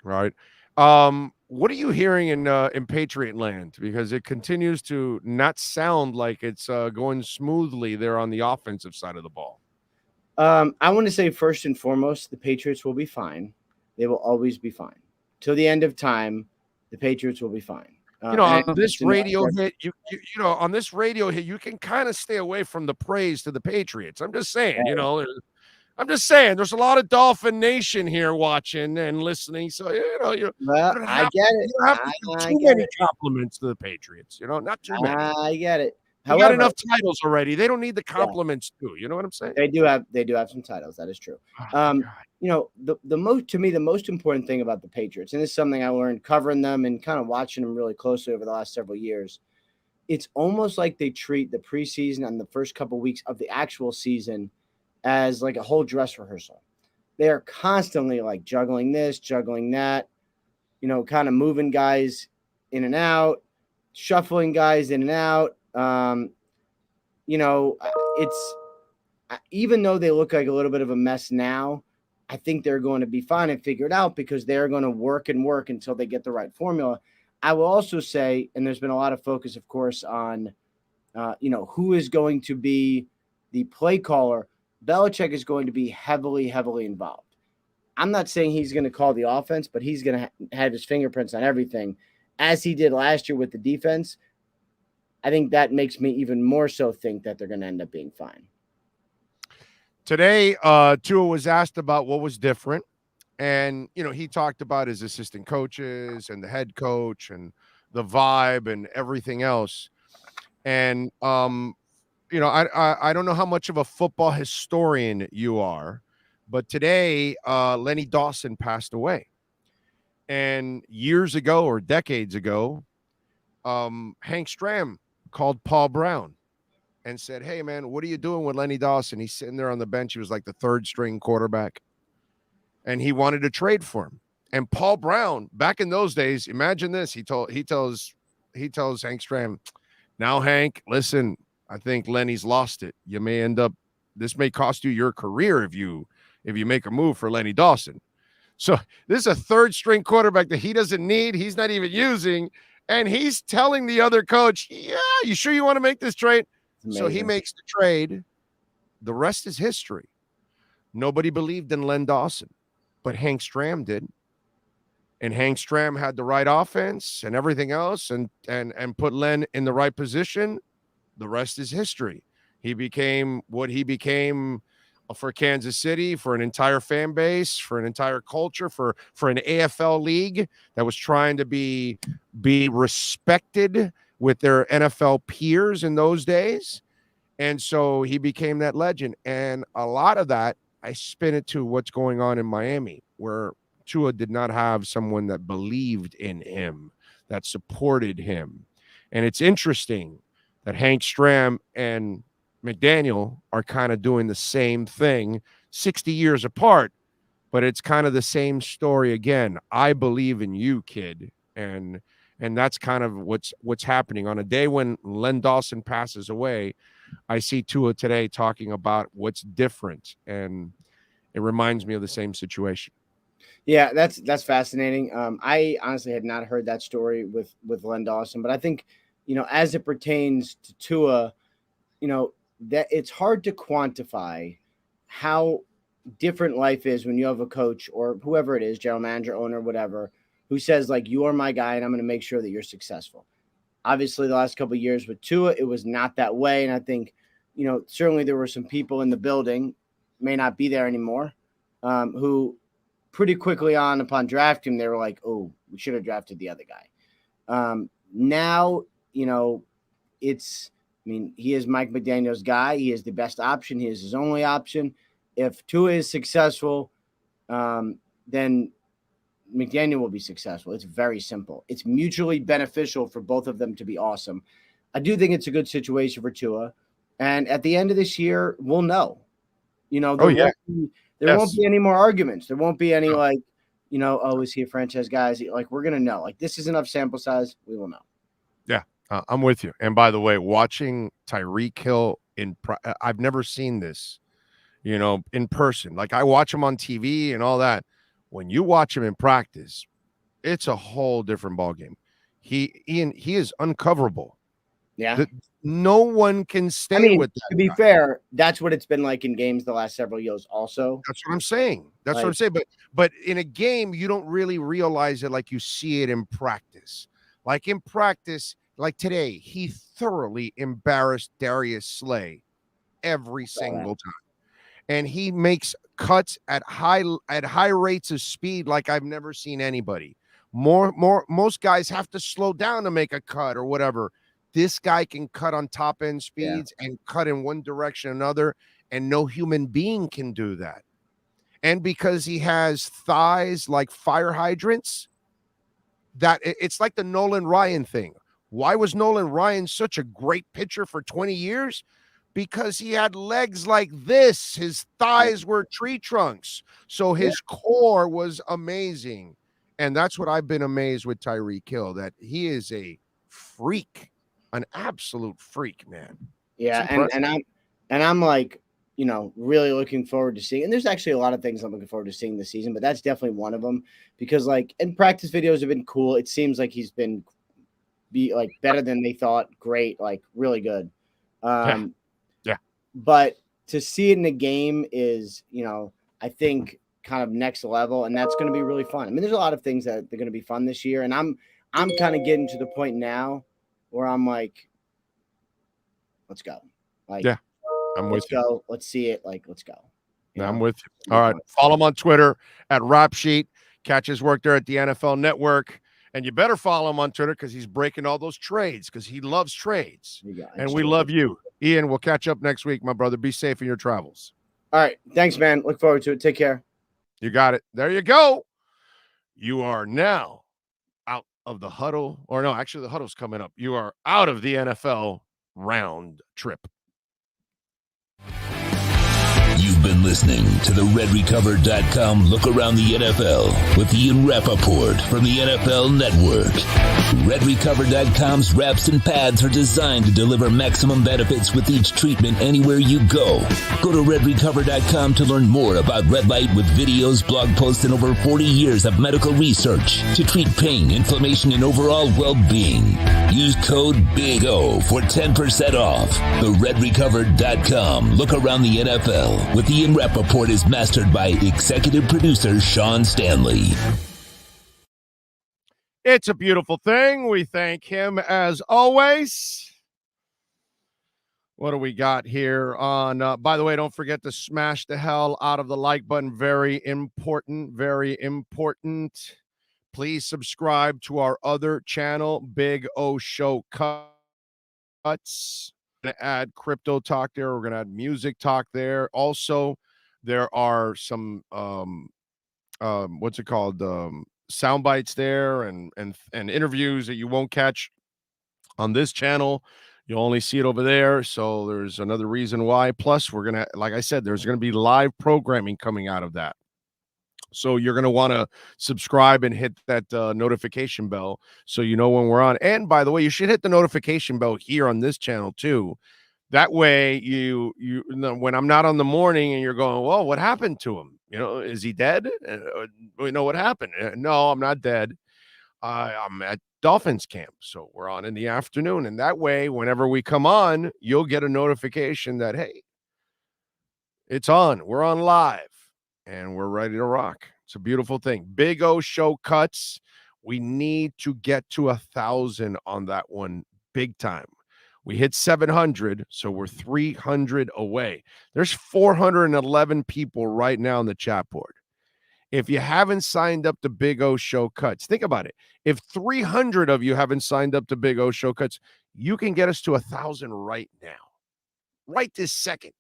Right. What are you hearing in Patriot land? Because it continues to not sound like it's going smoothly there on the offensive side of the ball. I want to say first and foremost, the Patriots will be fine. They will always be fine. Till the end of time, the Patriots will be fine. You know, on this radio hit, you know, on this radio hit, you can kind of stay away from the praise to the Patriots. I'm just saying, you know, I'm just saying there's a lot of Dolphin Nation here watching and listening. So, you know, you don't have to do too many compliments to the Patriots, you know, not too many. I get it. They got enough titles already. They don't need the compliments too. You know what I'm saying? They do have some titles. That is true. You know, the most important thing about the Patriots, and this is something I learned covering them and kind of watching them really closely over the last several years. It's almost like they treat the preseason and the first couple of weeks of the actual season as like a whole dress rehearsal. They are constantly like juggling this, juggling that, you know, kind of moving guys in and out, shuffling guys in and out. You know, it's even though they look like a little bit of a mess now, I think they're going to be fine and figure it out because they're going to work and work until they get the right formula. I will also say, and there's been a lot of focus, of course, on, you know, who is going to be the play caller. Belichick is going to be heavily, heavily involved. I'm not saying he's going to call the offense, but he's going to have his fingerprints on everything, as he did last year with the defense. I think that makes me even more so think that they're going to end up being fine. Today, Tua was asked about what was different. And, you know, he talked about his assistant coaches and the head coach and the vibe and everything else. And, you know, I don't know how much of a football historian you are, but today, Lenny Dawson passed away. And years ago or decades ago, Hank Stram called Paul Brown and said, hey, man, what are you doing with Lenny Dawson? He's sitting there on the bench. He was like the third string quarterback. And he wanted to trade for him. And Paul Brown, back in those days, imagine this. He tells Hank Stram, now, Hank, listen, I think Lenny's lost it. You may end up, this may cost you your career if you make a move for Lenny Dawson. So this is a third string quarterback that he doesn't need. He's not even using. And he's telling the other coach, yeah, you sure you want to make this trade? So he makes the trade. The rest is history. Nobody believed in Len Dawson, but Hank Stram did. And Hank Stram had the right offense and everything else and put Len in the right position. The rest is history. He became what he became for Kansas City, for an entire fan base, for an entire culture, for an AFL league that was trying to be respected with their NFL peers in those days. And so he became that legend. And a lot of that, I spin it to what's going on in Miami, where Tua did not have someone that believed in him, that supported him. And it's interesting that Hank Stram and McDaniel are kind of doing the same thing 60 years apart, but it's kind of the same story again. I believe in you, kid. And that's kind of what's happening. On a day when Len Dawson passes away, I see Tua today talking about what's different, and it reminds me of the same situation. Yeah, that's fascinating. I honestly had not heard that story with Len Dawson, but I think, you know, as it pertains to Tua, you know, that it's hard to quantify how different life is when you have a coach or whoever it is, general manager, owner, whatever, who says like, you are my guy and I'm going to make sure that you're successful. Obviously the last couple of years with Tua, it was not that way. And I think, you know, certainly there were some people in the building, may not be there anymore, who pretty quickly on upon drafting, they were like, oh, we should have drafted the other guy. Now, you know, he is Mike McDaniel's guy. He is the best option. He is his only option. If Tua is successful, then McDaniel will be successful. It's very simple. It's mutually beneficial for both of them to be awesome. I do think it's a good situation for Tua. And at the end of this year, we'll know. There won't be any more arguments. There won't be any is he a franchise guy? We're going to know. This is enough sample size. We will know. Yeah, I'm with you. And by the way, watching Tyreek Hill I've never seen this, in person. I watch him on TV and all that. When you watch him in practice, it's a whole different ballgame. He is uncoverable. Yeah. No one can stay with that. To be fair, that's what it's been like in games the last several years also. That's what I'm saying. But in a game, you don't really realize it like you see it in practice. In practice, today, he thoroughly embarrassed Darius Slay every single time. And he makes cuts at high rates of speed like I've never seen anybody. Most guys have to slow down to make a cut or whatever. This guy can cut on top end speeds and cut in one direction or another, and no human being can do that. And because he has thighs like fire hydrants, that it's like the Nolan Ryan thing. Why was Nolan Ryan such a great pitcher for 20 years? Because he had legs like this. His thighs were tree trunks. So his core was amazing. And that's what I've been amazed with Tyreek Hill, that he is a freak. An absolute freak, man. Yeah, and I'm really looking forward to seeing. And there's actually a lot of things I'm looking forward to seeing this season, but that's definitely one of them because and practice videos have been cool. It seems like he's been better than they thought. Great, really good. Yeah. But to see it in a game is, I think kind of next level, and that's going to be really fun. There's a lot of things that they're going to be fun this year, and I'm kind of getting to the point now where I'm let's go. I'm with you. Go. Let's see it. Let's go. I'm with you. All right. Follow him on Twitter at Rap Sheet. Catch his work there at the NFL Network. And you better follow him on Twitter because he's breaking all those trades because he loves trades. And we love you. Ian, we'll catch up next week, my brother. Be safe in your travels. All right. Thanks, man. Look forward to it. Take care. You got it. There you go. You are now out of the huddle. Or no, actually, the huddle's coming up. You are out of the NFL round trip. You've been listening to the RedRecover.com look around the NFL with Ian Rappaport from the NFL Network. RedRecover.com's wraps and pads are designed to deliver maximum benefits with each treatment anywhere you go. Go to RedRecover.com to learn more about red light with videos, blog posts, and over 40 years of medical research to treat pain, inflammation, and overall well-being. Use code BIG-O for 10% off. The RedRecover.com look around the NFL with Ian Rappaport is mastered by executive producer Sean Stanley. It's a beautiful thing. We thank him as always. What do we got here on? By the way, don't forget to smash the hell out of the like button. Very important. Very important. Please subscribe to our other channel, Big O Show Cuts. Going to add crypto talk there. We're going to add music talk there. Also, there are some what's it called? Sound bites there and interviews that you won't catch on this channel. You'll only see it over there. So there's another reason why. Plus, we're gonna, like I said, there's gonna be live programming coming out of that. So you're going to want to subscribe and hit that notification bell so you know when we're on. And by the way, you should hit the notification bell here on this channel too. That way you when I'm not on the morning and you're going, well, what happened to him? Is he dead? We know what happened. No, I'm not dead. I'm at Dolphins camp. So we're on in the afternoon. And that way, whenever we come on, you'll get a notification that, hey, it's on. We're on live. And we're ready to rock. It's a beautiful thing. Big O Show Cuts. We need to get to 1,000 on that one big time. We hit 700, so we're 300 away. There's 411 people right now on the chat board. If you haven't signed up to Big O Show Cuts, think about it. If 300 of you haven't signed up to Big O Show Cuts, you can get us to 1,000 right now. Right this second.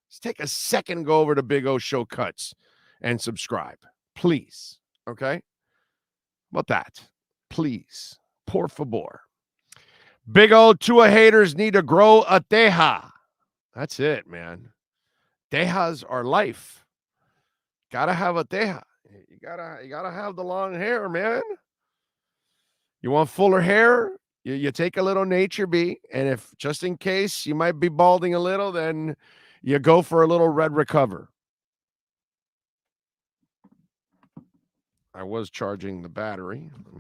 Let's take a second and go over to Big O Show Cuts and subscribe, please. Okay? How about that? Please. Por favor. Big old Tua haters need to grow a teja. That's it, man. Tejas are life. Gotta have a teja. You gotta have the long hair, man. You want fuller hair? You take a little Nature B, and if just in case you might be balding a little, then you go for a little Red Recover. I was charging the battery. Let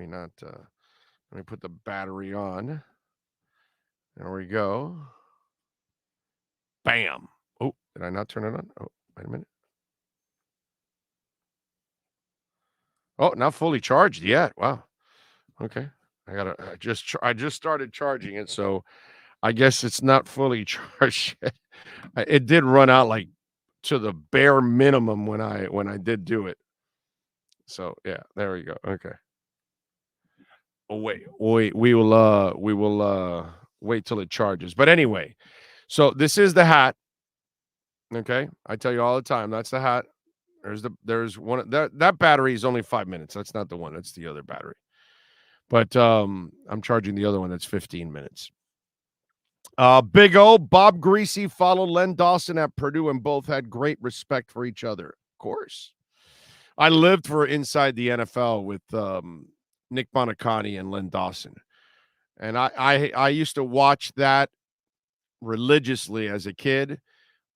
me put the battery on. There we go. Bam. Oh, did I not turn it on? Oh, wait a minute. Oh, not fully charged yet. Wow. Okay. I just started charging it, so I guess it's not fully charged yet. It did run out like to the bare minimum when I did do it. So yeah, there we go. Okay. Oh wait, we will wait till it charges. But anyway, so this is the hat. Okay. I tell you all the time, that's the hat. There's one that battery is only 5 minutes. That's not the one, that's the other battery. But I'm charging the other one that's 15 minutes. Big O, Bob Greasy followed Len Dawson at Purdue and both had great respect for each other. Of course. I lived for Inside the NFL with Nick Bonacani and Len Dawson. And I used to watch that religiously as a kid.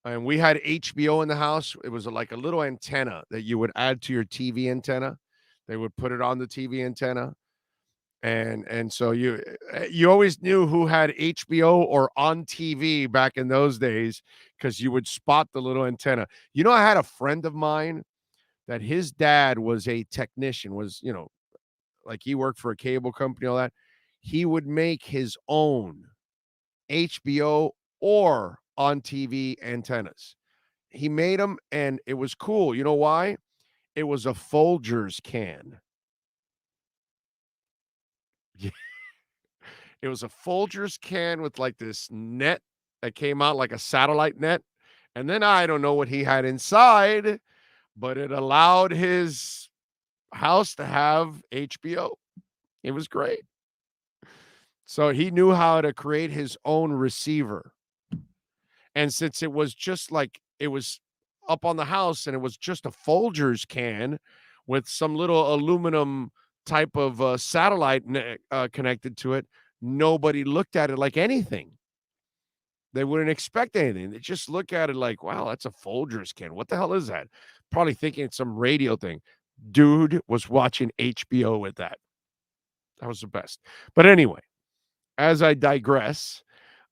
And we had HBO in the house. It was like a little antenna that you would add to your TV antenna. They would put it on the TV antenna. And so you always knew who had HBO or on TV back in those days because you would spot the little antenna. You know, I had a friend of mine that his dad was a technician, like he worked for a cable company, all that. He would make his own HBO or on TV antennas. He made them, and it was cool. You know why? It was a Folgers can. It was a Folgers can with like this net that came out like a satellite net. And then I don't know what he had inside, but it allowed his house to have HBO. It was great. So he knew how to create his own receiver. And since it was just like, it was up on the house and it was just a Folgers can with some little aluminum type of satellite connected to it, nobody looked at it like anything. They wouldn't expect anything. They just look at it like, wow, that's a Folgers can. What the hell is that? Probably thinking it's some radio thing. Dude was watching HBO with that. That was the best. But anyway, as I digress,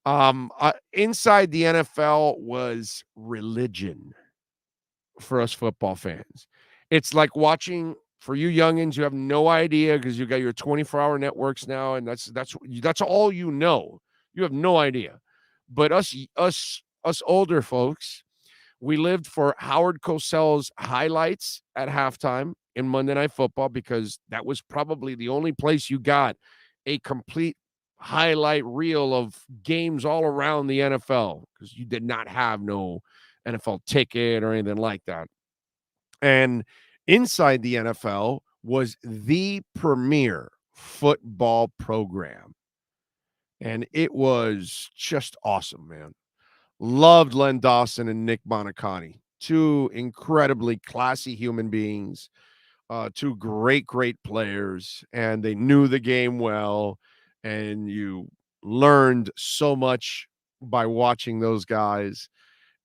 Inside the NFL was religion for us football fans. It's like watching, for you youngins, you have no idea because you got your 24-hour networks now, and that's all you know. You have no idea. But us older folks, we lived for Howard Cosell's highlights at halftime in Monday Night Football because that was probably the only place you got a complete highlight reel of games all around the NFL because you did not have no NFL ticket or anything like that. And Inside the NFL was the premier football program. And it was just awesome, man. Loved Len Dawson and Nick Bonacani. Two incredibly classy human beings. Two great players. And they knew the game well. And you learned so much by watching those guys.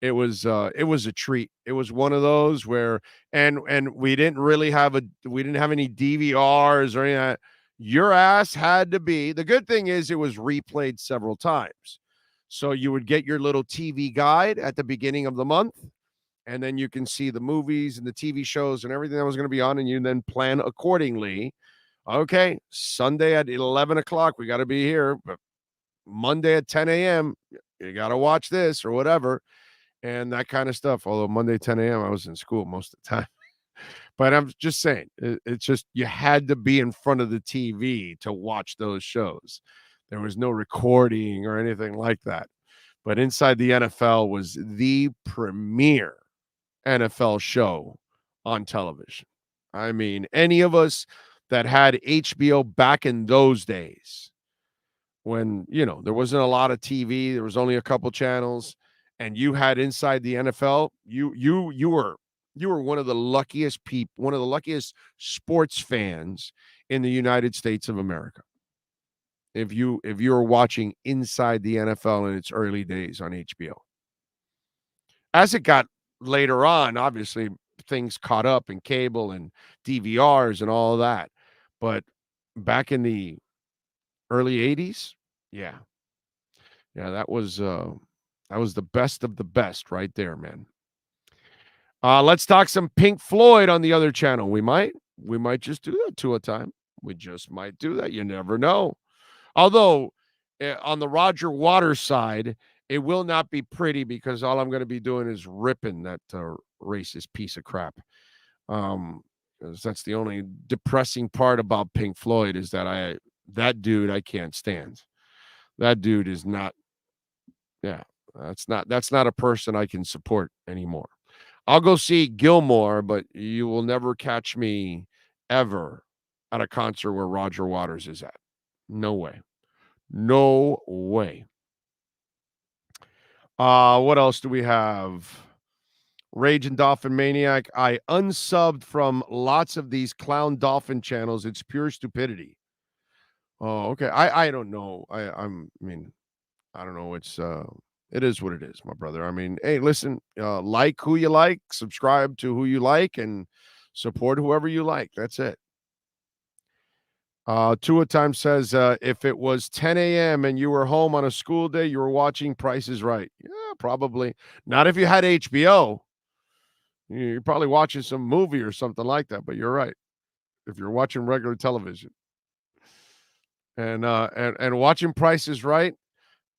It was a treat. It was one of those where, and we didn't have any DVRs or any of that. Your ass had to be. The good thing is it was replayed several times. So you would get your little TV guide at the beginning of the month, and then you can see the movies and the TV shows and everything that was going to be on, and you then plan accordingly. Okay, Sunday at 11 o'clock, we got to be here. But Monday at 10 a.m., you got to watch this or whatever. And that kind of stuff. Although Monday, 10 a.m., I was in school most of the time. But I'm just saying, it's just you had to be in front of the TV to watch those shows. There was no recording or anything like that. But Inside the NFL was the premier NFL show on television. I mean, any of us that had HBO back in those days, when, there wasn't a lot of TV, there was only a couple channels, and you had Inside the NFL, you were one of the luckiest people, one of the luckiest sports fans in the United States of America. If you were watching Inside the NFL in its early days on HBO. As it got later on, obviously things caught up in cable and DVRs and all of that. But back in the early 80s, yeah, that was the best of the best right there, man. Let's talk some Pink Floyd on the other channel. We might just do that 2 a time. We just might do that. You never know. Although on the Roger Waters side, it will not be pretty because all I'm going to be doing is ripping that racist piece of crap. 'Cause that's the only depressing part about Pink Floyd is that that dude I can't stand. That dude is not. Yeah, that's not a person I can support anymore. I'll go see Gilmore, but you will never catch me ever at a concert where Roger Waters is at. No way. No way. What else do we have? Rage and Dolphin Maniac. I unsubbed from lots of these clown dolphin channels. It's pure stupidity. Oh, okay. I don't know. I don't know. It is what it is, my brother. I mean, hey, listen, like who you like, subscribe to who you like, and support whoever you like. That's it. Tua Time says, if it was 10 a.m. and you were home on a school day, you were watching Price is Right. Yeah, probably. Not if you had HBO. You're probably watching some movie or something like that, but you're right. If you're watching regular television. And watching Price is Right,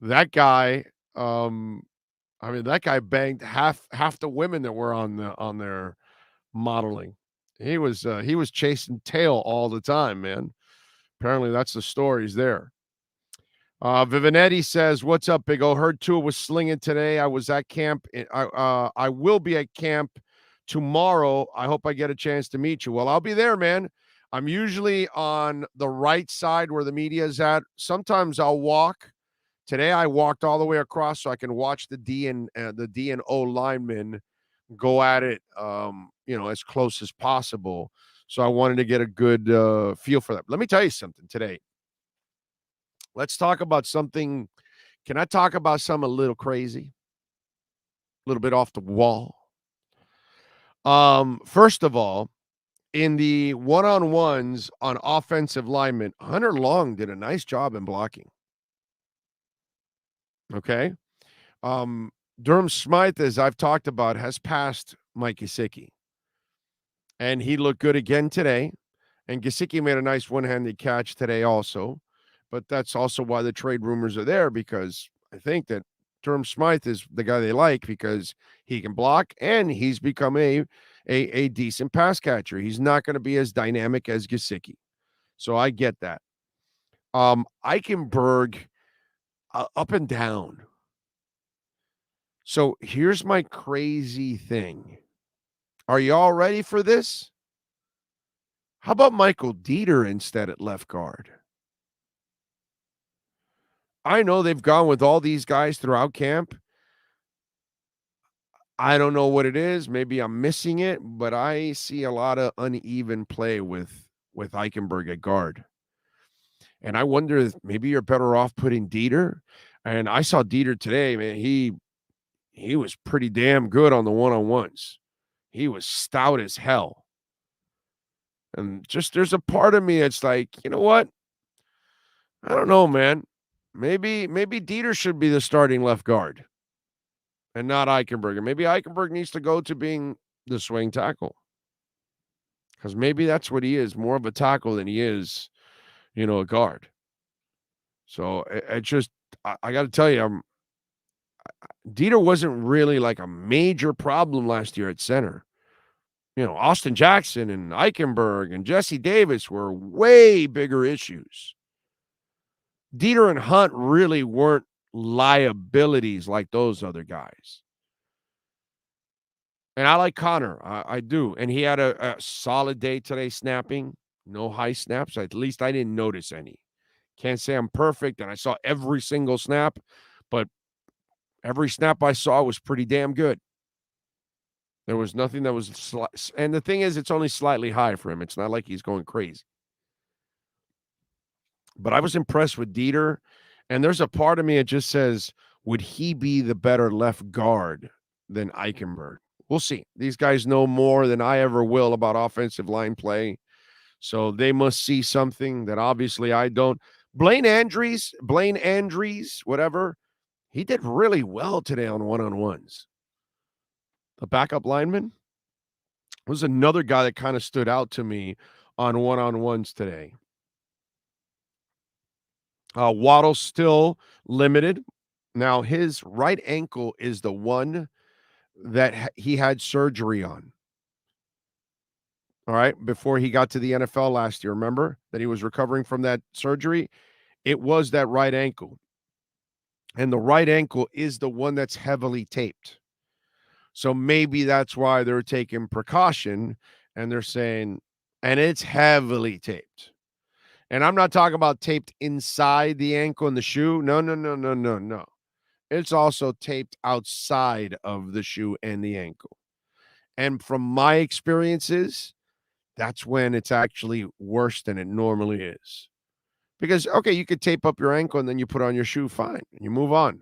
that guy, that guy banged half the women that were on their modeling. He was chasing tail all the time, man. Apparently, that's the stories there. Vivinetti says, "What's up, Big O? Heard Tua was slinging today. I was at camp. I will be at camp tomorrow. I hope I get a chance to meet you." Well, I'll be there, man. I'm usually on the right side where the media is at. Sometimes I'll walk. Today I walked all the way across so I can watch the D and O linemen go at it, as close as possible. So I wanted to get a good feel for that. Let me tell you something today. Let's talk about something. Can I talk about something a little crazy? A little bit off the wall. First of all, in the one-on-ones on offensive linemen, Hunter Long did a nice job in blocking. Okay. Durham Smythe, as I've talked about, has passed Mike Gesicki. And he looked good again today. And Gesicki made a nice one-handed catch today also. But that's also why the trade rumors are there, because I think that Durham Smythe is the guy they like because he can block and he's become a decent pass catcher. He's not going to be as dynamic as Gesicki. So I get that. Eichenberg, up and down. So here's my crazy thing. Are y'all ready for this? How about Michael Dieter instead at left guard? I know they've gone with all these guys throughout camp. I don't know what it is. Maybe I'm missing it, but I see a lot of uneven play with Eichenberg at guard. And I wonder if maybe you're better off putting Dieter. And I saw Dieter today, man. He was pretty damn good on the one-on-ones. He was stout as hell. And just there's a part of me that's like, you know what? I don't know, man. Maybe Dieter should be the starting left guard and not Eichenberg. And maybe Eichenberg needs to go to being the swing tackle. Because maybe that's what he is, more of a tackle than he is, a guard. So I got to tell you, Dieter wasn't really like a major problem last year at center. Austin Jackson and Eichenberg and Jesse Davis were way bigger issues. Dieter and Hunt really weren't liabilities like those other guys. And I like Connor. I do. And he had a solid day today snapping. No high snaps. At least I didn't notice any. Can't say I'm perfect, and I saw every single snap, but every snap I saw was pretty damn good. There was nothing that was and the thing is, it's only slightly high for him. It's not like he's going crazy. But I was impressed with Dieter, and there's a part of me that just says, would he be the better left guard than Eichenberg? We'll see. These guys know more than I ever will about offensive line play, so they must see something that obviously I don't. Blaine Andrews, whatever, he did really well today on one-on-ones. The backup lineman was another guy that kind of stood out to me on one-on-ones today. Waddle's still limited. Now, his right ankle is the one that he had surgery on. All right, before he got to the NFL last year, remember that he was recovering from that surgery? It was that right ankle. And the right ankle is the one that's heavily taped. So maybe that's why they're taking precaution and they're saying, and it's heavily taped. And I'm not talking about taped inside the ankle and the shoe. No. It's also taped outside of the shoe and the ankle. And from my experiences, that's when it's actually worse than it normally is. Because, okay, you could tape up your ankle and then you put on your shoe, fine, and you move on.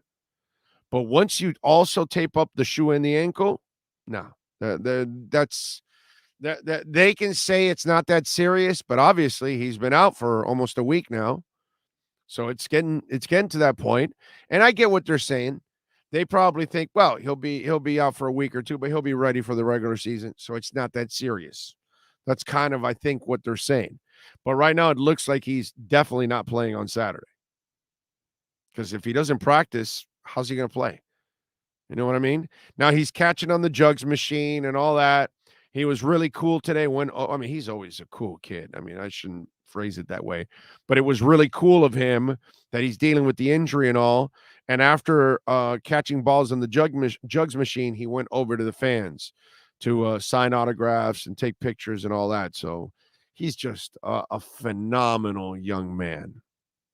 But once you also tape up the shoe and the ankle, no, they can say it's not that serious, but obviously he's been out for almost a week now. So it's getting to that point. And I get what they're saying. They probably think, well, he'll be out for a week or two, but he'll be ready for the regular season. So it's not that serious. That's kind of, I think, what they're saying. But right now it looks like he's definitely not playing on Saturday. Because if he doesn't practice, how's he going to play? You know what I mean? Now he's catching on the jugs machine and all that. He was really cool today he's always a cool kid. I mean, I shouldn't phrase it that way, but it was really cool of him that he's dealing with the injury and all. And after catching balls on the jugs machine, he went over to the fans to sign autographs and take pictures and all that. So he's just a phenomenal young man.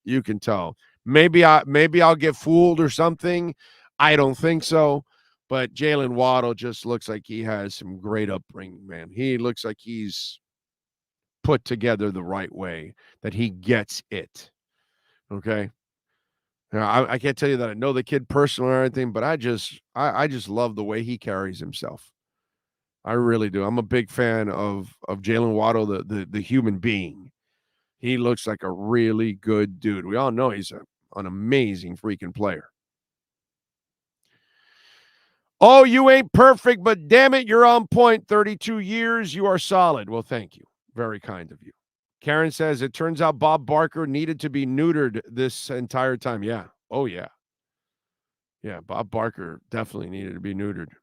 You can tell. Maybe I'll get fooled or something. I don't think so. But Jalen Waddle just looks like he has some great upbringing, man. He looks like he's put together the right way, that he gets it. Okay? Now, I can't tell you that I know the kid personally or anything, but I just love the way he carries himself. I really do. I'm a big fan of Jalen Waddle, the human being. He looks like a really good dude. We all know he's an amazing freaking player. Oh, you ain't perfect, but damn it, you're on point. 32 years, you are solid. Well, thank you. Very kind of you. Karen says, it turns out Bob Barker needed to be neutered this entire time. Yeah. Oh, yeah. Yeah, Bob Barker definitely needed to be neutered.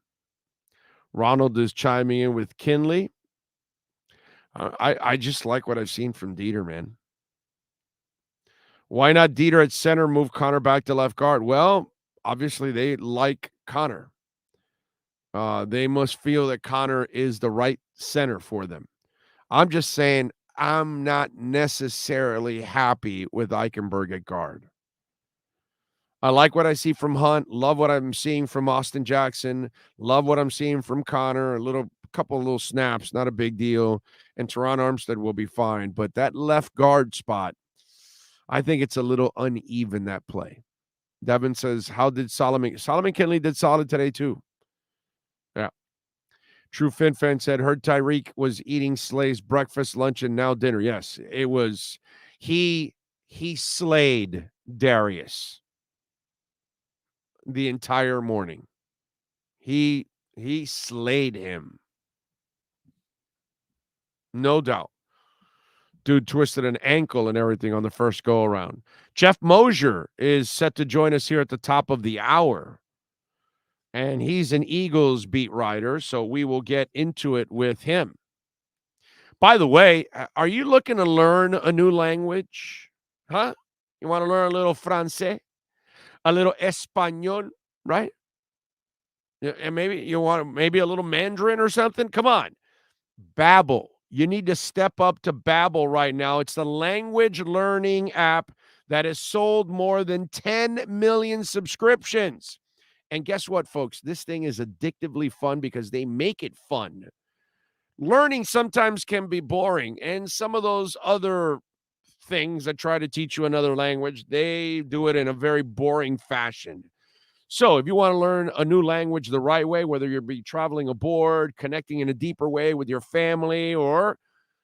Ronald is chiming in with Kinley. I just like what I've seen from Dieter, man. Why not Dieter at center, move Connor back to left guard? Well, obviously they like Connor. They must feel that Connor is the right center for them. I'm just saying I'm not necessarily happy with Eichenberg at guard. I like what I see from Hunt. Love what I'm seeing from Austin Jackson. Love what I'm seeing from Connor. Couple of little snaps, not a big deal. And Teron Armstead will be fine. But that left guard spot, I think it's a little uneven, that play. Devin says, how did Solomon Kinley did solid today too. Yeah. True FinFan said, heard Tyreek was eating Slay's breakfast, lunch, and now dinner. Yes, it was. He slayed Darius the entire morning. He slayed him. No doubt. Dude twisted an ankle and everything on the first go around. Jeff Mosier is set to join us here at the top of the hour. And he's an Eagles beat writer, so we will get into it with him. By the way, are you looking to learn a new language? Huh? You want to learn a little Francais? A little Espanol, right? And maybe you want a little Mandarin or something? Come on. Babbel. You need to step up to Babbel right now. It's the language learning app that has sold more than 10 million subscriptions. And guess what, folks? This thing is addictively fun because they make it fun. Learning sometimes can be boring, and some of those other things that try to teach you another language, they do it in a very boring fashion. So if you want to learn a new language the right way, whether you're traveling aboard, connecting in a deeper way with your family, or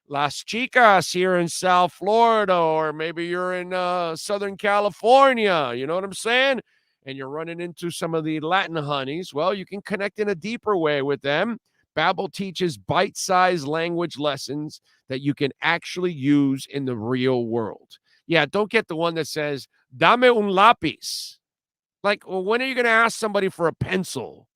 Las Chicas here in South Florida, or maybe you're in Southern California, you know what I'm saying? And you're running into some of the Latin honeys, well, you can connect in a deeper way with them. Babbel teaches bite-sized language lessons that you can actually use in the real world. Yeah, don't get the one that says, dame un lápiz. Like, well, when are you going to ask somebody for a pencil?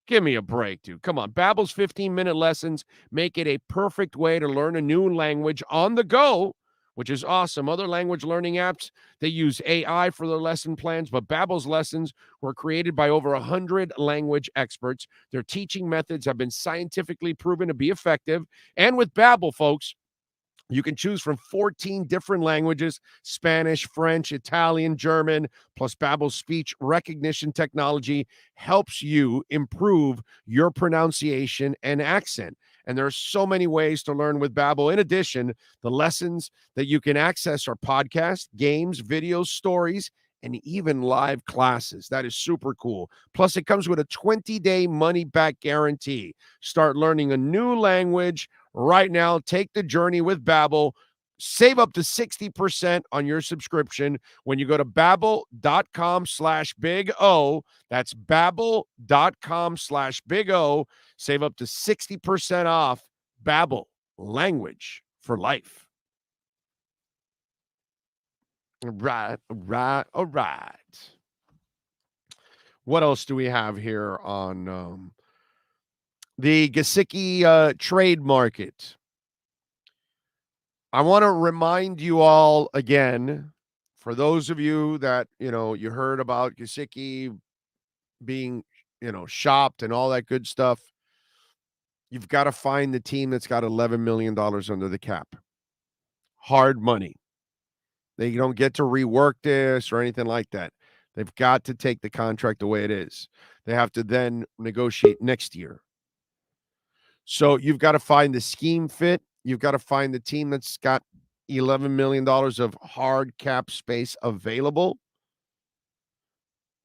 Give me a break, dude. Come on. Babbel's 15-minute lessons make it a perfect way to learn a new language on the go, which is awesome. Other language learning apps, they use AI for their lesson plans, but Babbel's lessons were created by over 100 language experts. Their teaching methods have been scientifically proven to be effective. And with Babbel, folks, you can choose from 14 different languages: Spanish, French, Italian, German, plus Babbel's speech recognition technology helps you improve your pronunciation and accent. And there are so many ways to learn with Babbel. In addition, the lessons that you can access are podcasts, games, videos, stories, and even live classes. That is super cool. Plus, it comes with a 20-day money-back guarantee. Start learning a new language right now. Take the journey with Babbel. Save up to 60% on your subscription when you go to babbel.com/Big O. That's babbel.com/Big O. Save up to 60% off. Babbel, language for life. All right. What else do we have here on the Gesicki trade market? I want to remind you all again, for those of you that, you heard about Gesicki being, shopped and all that good stuff, you've got to find the team that's got $11 million under the cap. Hard money. They don't get to rework this or anything like that. They've got to take the contract the way it is. They have to then negotiate next year. So you've got to find the scheme fit. You've got to find the team that's got $11 million of hard cap space available.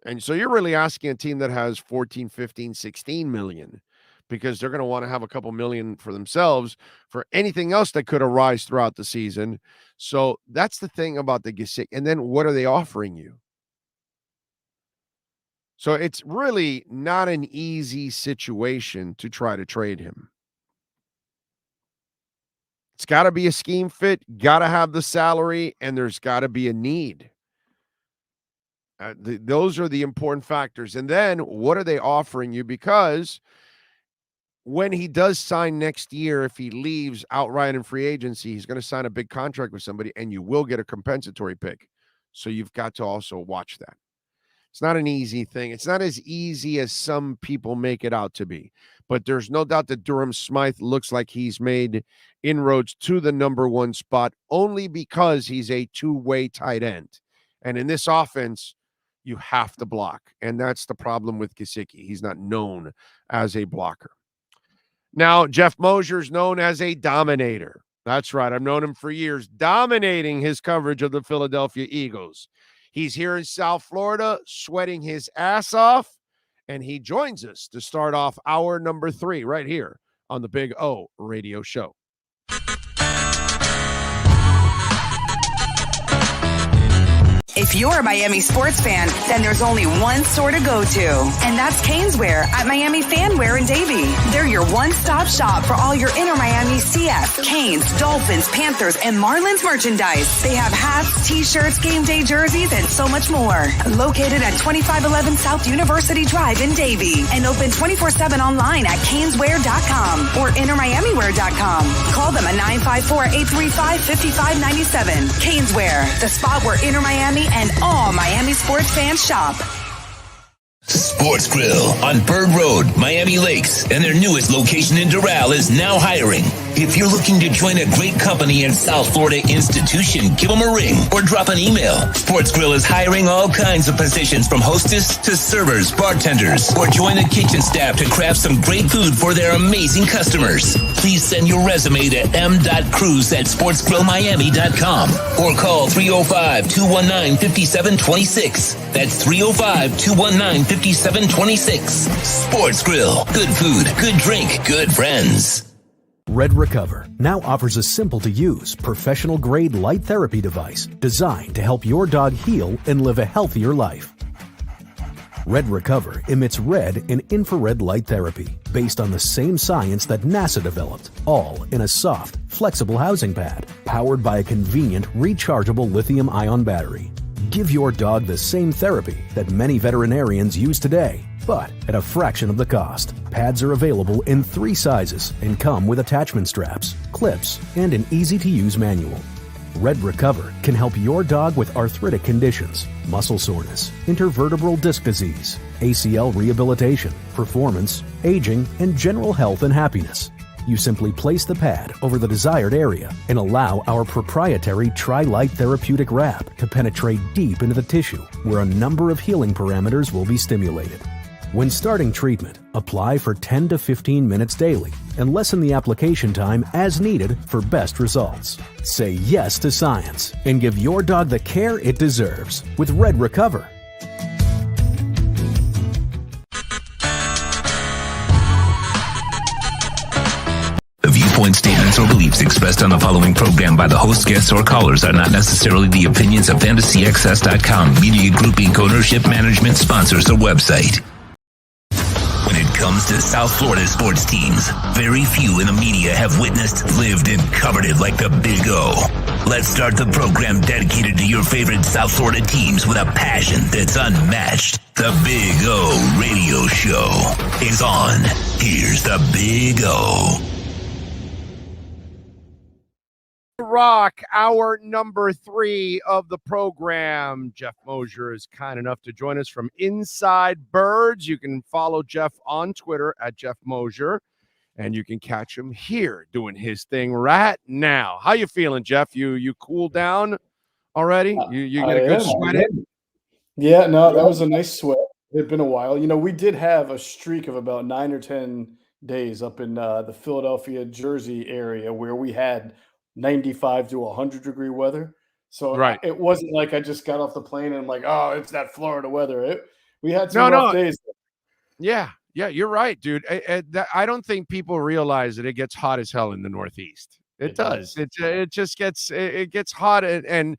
And so you're really asking a team that has 14, 15, 16 million, because they're going to want to have a couple million for themselves for anything else that could arise throughout the season. So that's the thing about the Gesicki. And then what are they offering you? So it's really not an easy situation to try to trade him. It's got to be a scheme fit, got to have the salary, and there's got to be a need. Those are the important factors. And then what are they offering you? Because when he does sign next year, if he leaves outright in free agency, he's going to sign a big contract with somebody, and you will get a compensatory pick. So you've got to also watch that. It's not an easy thing. It's not as easy as some people make it out to be. But there's no doubt that Durham Smythe looks like he's made inroads to the number one spot only because he's a two-way tight end. And in this offense, you have to block. And that's the problem with Gesicki. He's not known as a blocker. Now, Jeff Mosier's known as a dominator. That's right. I've known him for years, dominating his coverage of the Philadelphia Eagles. He's here in South Florida, sweating his ass off, and he joins us to start off hour number 3 right here on the Big O Radio Show. If you're a Miami sports fan, then there's only one store to go to, and that's Caneswear at Miami Fanwear in Davie. They're your one-stop shop for all your inner Miami CF, Canes, Dolphins, Panthers, and Marlins merchandise. They have hats, t-shirts, game day jerseys, and so much more. Located at 2511 South University Drive in Davie, and open 24/7 online at caneswear.com or innermiamiwear.com. Call them at 954-835-5597. Caneswear, the spot where inner Miami and all Miami sports fans shop. Sports Grill on Bird Road, Miami Lakes, and their newest location in Doral is now hiring. If you're looking to join a great company and South Florida institution, give them a ring or drop an email. Sports Grill is hiring all kinds of positions from hostess to servers, bartenders, or join the kitchen staff to craft some great food for their amazing customers. Please send your resume to m.cruz@sportsgrillmiami.com or call 305-219-5726. That's 305-219-5726. Sports Grill. Good food, good drink, good friends. Red Recover now offers a simple-to-use, professional-grade light therapy device designed to help your dog heal and live a healthier life. Red Recover emits red and infrared light therapy based on the same science that NASA developed, all in a soft, flexible housing pad powered by a convenient, rechargeable lithium-ion battery. Give your dog the same therapy that many veterinarians use today, but at a fraction of the cost. Pads are available in 3 sizes and come with attachment straps, clips, and an easy-to-use manual. Red Recover can help your dog with arthritic conditions, muscle soreness, intervertebral disc disease, ACL rehabilitation, performance, aging, and general health and happiness. You simply place the pad over the desired area and allow our proprietary Tri-Light therapeutic wrap to penetrate deep into the tissue where a number of healing parameters will be stimulated. When starting treatment, apply for 10 to 15 minutes daily and lessen the application time as needed for best results. Say yes to science and give your dog the care it deserves with Red Recover. The viewpoint statements or beliefs expressed on the following program by the host, guests, or callers are not necessarily the opinions of FantasyXS.com, Media Group Inc. ownership, management, sponsors, or website. When it comes to South Florida sports teams, very few in the media have witnessed, lived, and covered it like the Big O. Let's start the program dedicated to your favorite South Florida teams with a passion that's unmatched. The Big O Radio Show is on. Here's the Big O. Rock, hour number 3 of the program. Jeff Mosier is kind enough to join us from Inside Birds. You can follow Jeff on Twitter at Jeff Mosier, and you can catch him here doing his thing right now. How you feeling, Jeff? You cooled down already? You get a good sweat in? Yeah, no, that was a nice sweat. It had been a while. You know, we did have a streak of about 9 or 10 days up in the Philadelphia, Jersey area where we had 95 to 100 degree weather. So right. It wasn't like I just got off the plane and I'm like, oh, it's that Florida weather. We had some rough days. Yeah, you're right, dude. I don't think people realize that it gets hot as hell in the Northeast. It does. It just gets hot, and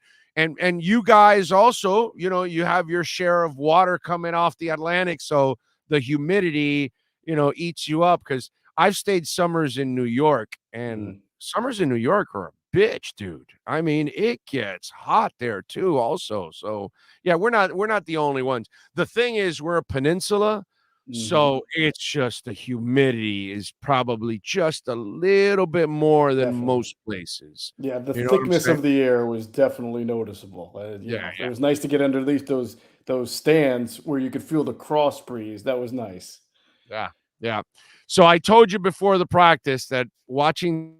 you guys also, you know, you have your share of water coming off the Atlantic, so the humidity, you know, eats you up. Because I've stayed summers in New York, and summers in New York are a bitch, dude. I mean, it gets hot there too also. So yeah, we're not the only ones. The thing is, we're a peninsula, so it's just the humidity is probably just a little bit more than most places. Yeah, the thickness of the air was definitely noticeable. It was nice to get underneath those stands where you could feel the cross breeze. That was nice. Yeah. So I told you before the practice that watching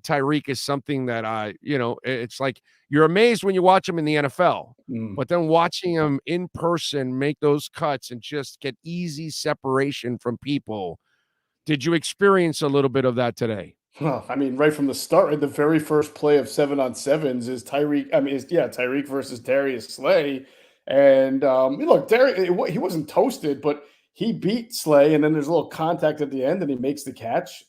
Tyreek is something that it's like you're amazed when you watch him in the NFL, but then watching him in person make those cuts and just get easy separation from people. Did you experience a little bit of that today? Well, I mean, right from the start, the very first play of 7-on-7s is Tyreek versus Darius Slay. And look, he wasn't toasted, but he beat Slay, and then there's a little contact at the end, and he makes the catch.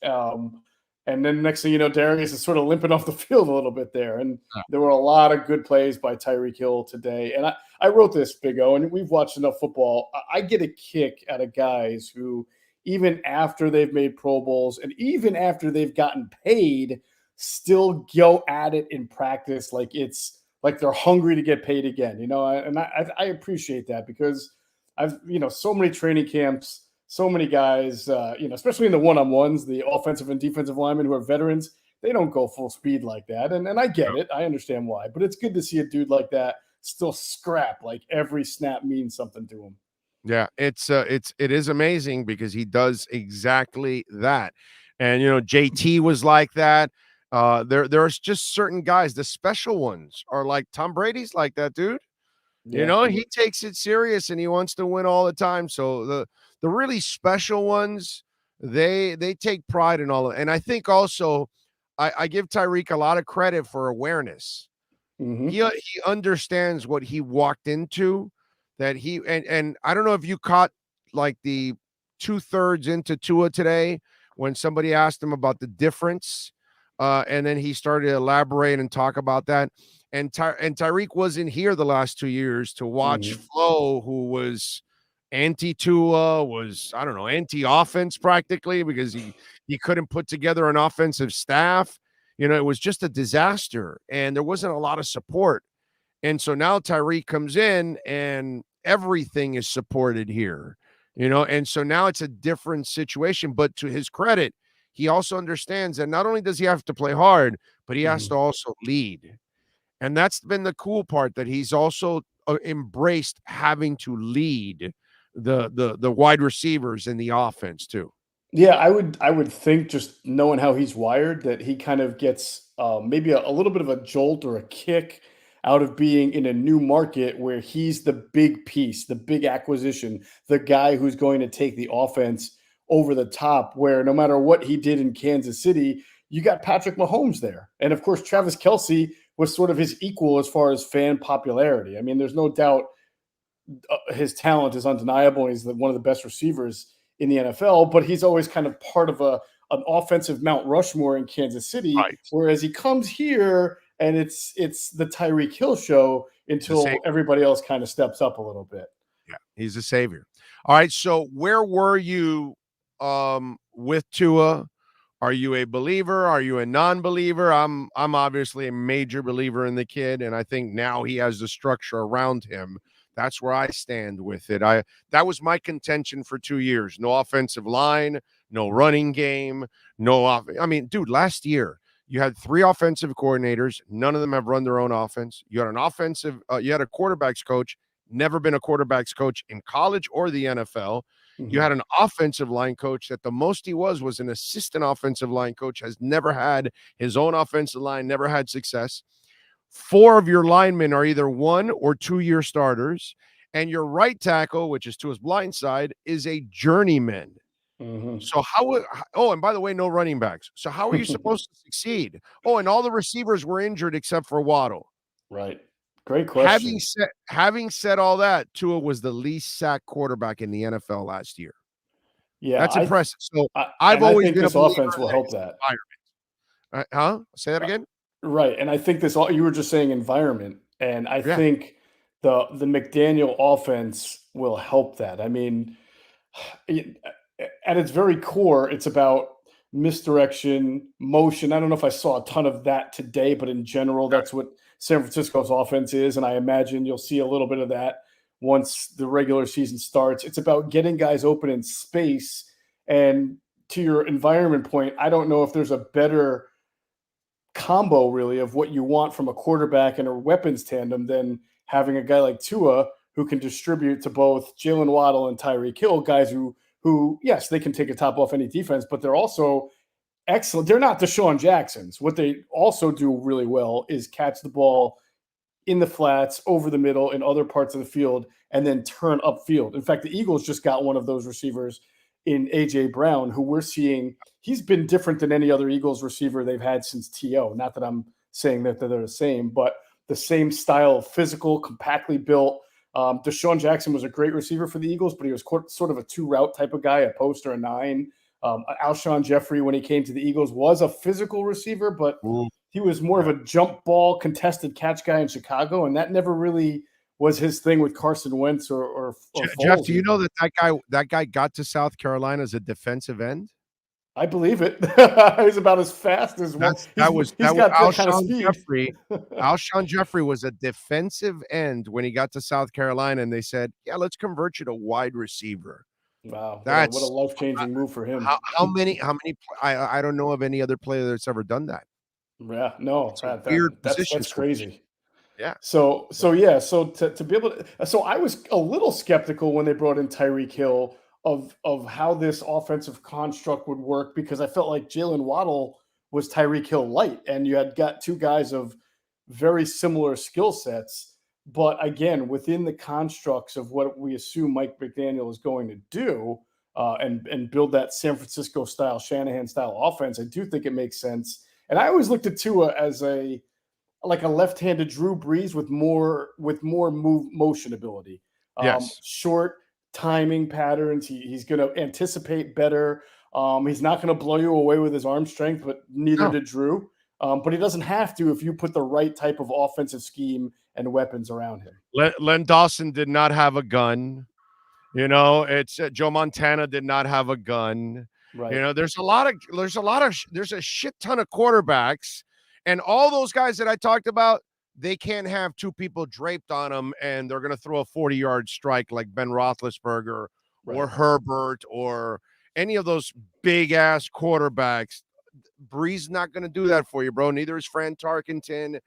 And then next thing you know, Darius is sort of limping off the field a little bit there. And there were a lot of good plays by Tyreek Hill today. And I wrote this, Big O, and we've watched enough football. I get a kick out of guys who, even after they've made Pro Bowls and even after they've gotten paid, still go at it in practice like it's like they're hungry to get paid again. You know, and I appreciate that because I've, so many training camps, so many guys, especially in the one-on-ones, the offensive and defensive linemen who are veterans, they don't go full speed like that. And I get it. I understand why. But it's good to see a dude like that still scrap, like every snap means something to him. Yeah, it is amazing because he does exactly that. And JT was like that. There's just certain guys, the special ones are like Tom Brady's like that, dude. Yeah. He takes it serious and he wants to win all the time. So the really special ones, they take pride in all of it. And I think also I give Tyreek a lot of credit for awareness. He understands what he walked into, that he and I don't know if you caught like the 2/3 into Tua today when somebody asked him about the difference, and then he started to elaborate and talk about that. And Tyreek wasn't here the last 2 years to watch Flo, who was anti-Tua, was, I don't know, anti-offense practically because he couldn't put together an offensive staff. It was just a disaster, and there wasn't a lot of support. And so now Tyreek comes in and everything is supported here, and so now it's a different situation. But to his credit, he also understands that not only does he have to play hard, but he has to also lead. And that's been the cool part, that he's also embraced having to lead the wide receivers in the offense too. Yeah, I would think, just knowing how he's wired, that he kind of gets maybe a little bit of a jolt or a kick out of being in a new market where he's the big piece, the big acquisition, the guy who's going to take the offense over the top, where no matter what he did in Kansas City, you got Patrick Mahomes there. And of course, Travis Kelce was sort of his equal as far as fan popularity. I mean, there's no doubt his talent is undeniable. He's one of the best receivers in the NFL, but he's always kind of part of an offensive Mount Rushmore in Kansas City. Right. Whereas he comes here and it's the Tyreek Hill show until everybody else kind of steps up a little bit. Yeah, he's a savior. All right, so where were you with Tua? Are you a believer? Are you a non-believer? I'm obviously a major believer in the kid, and I think now he has the structure around him. That's where I stand with it. That was my contention for 2 years. No offensive line, no running game, I mean, dude, last year you had 3 offensive coordinators. None of them have run their own offense. You had you had a quarterbacks coach, never been a quarterbacks coach in college or the NFL. You had an offensive line coach that the most he was an assistant offensive line coach, has never had his own offensive line, never had success. 4 of your linemen are either 1 or 2 year starters, and your right tackle, which is to his blind side, is a journeyman. So and by the way, no running backs. So how are you supposed to succeed? Oh, and all the receivers were injured except for Waddle. Right. Great question. Having said all that, Tua was the least sacked quarterback in the NFL last year. Yeah, that's impressive. So I always think this offense will help that. Say that again. Right, and I think you were just saying environment, and I think the McDaniel offense will help that. I mean, at its very core, it's about misdirection, motion. I don't know if I saw a ton of that today, but in general, that's what San Francisco's offense is, and I imagine you'll see a little bit of that once the regular season starts. It's about getting guys open in space, and to your environment point, I don't know if there's a better combo really of what you want from a quarterback and a weapons tandem than having a guy like Tua who can distribute to both Jalen Waddle and Tyreek Hill, guys who yes, they can take a top off any defense, but they're also excellent. They're not Deshaun Jacksons. What they also do really well is catch the ball in the flats, over the middle, in other parts of the field, and then turn upfield. In fact, the Eagles just got one of those receivers in A.J. Brown, who we're seeing. He's been different than any other Eagles receiver they've had since T.O. Not that I'm saying that they're the same, but the same style of physical, compactly built. Deshaun Jackson was a great receiver for the Eagles, but he was sort of a 2-route type of guy, a post or a 9. Alshon Jeffrey, when he came to the Eagles, was a physical receiver, but he was more of a jump ball, contested catch guy in Chicago, and that never really was his thing with Carson Wentz or Jeff, do you know that guy got to South Carolina as a defensive end? I believe it. He was about as fast as Alshon Jeffrey. Alshon Jeffrey was a defensive end when he got to South Carolina, and they said, "Yeah, let's convert you to wide receiver." Wow, what a life-changing move for him. How many? I don't know of any other player that's ever done that. Yeah, no, weird position. That's crazy. Yeah. So to be able to, so I was a little skeptical when they brought in Tyreek Hill of how this offensive construct would work, because I felt like Jalen Waddle was Tyreek Hill light, and you had got two guys of very similar skill sets. But again, within the constructs of what we assume Mike McDaniel is going to do, and build that San Francisco style, Shanahan style offense, I do think it makes sense. And I always looked at Tua as a left-handed Drew Brees with more motion ability. Yes. Short timing patterns. He's going to anticipate better. He's not going to blow you away with his arm strength, but neither did Drew. But he doesn't have to if you put the right type of offensive scheme and weapons around him. Len Dawson did not have a gun. It's Joe Montana did not have a gun. Right. There's a shit ton of quarterbacks, and all those guys that I talked about, they can't have two people draped on them and they're going to throw a 40-yard strike like Ben Roethlisberger or Herbert or any of those big ass quarterbacks. Breeze not going to do that for you, bro. Neither is Fran Tarkenton.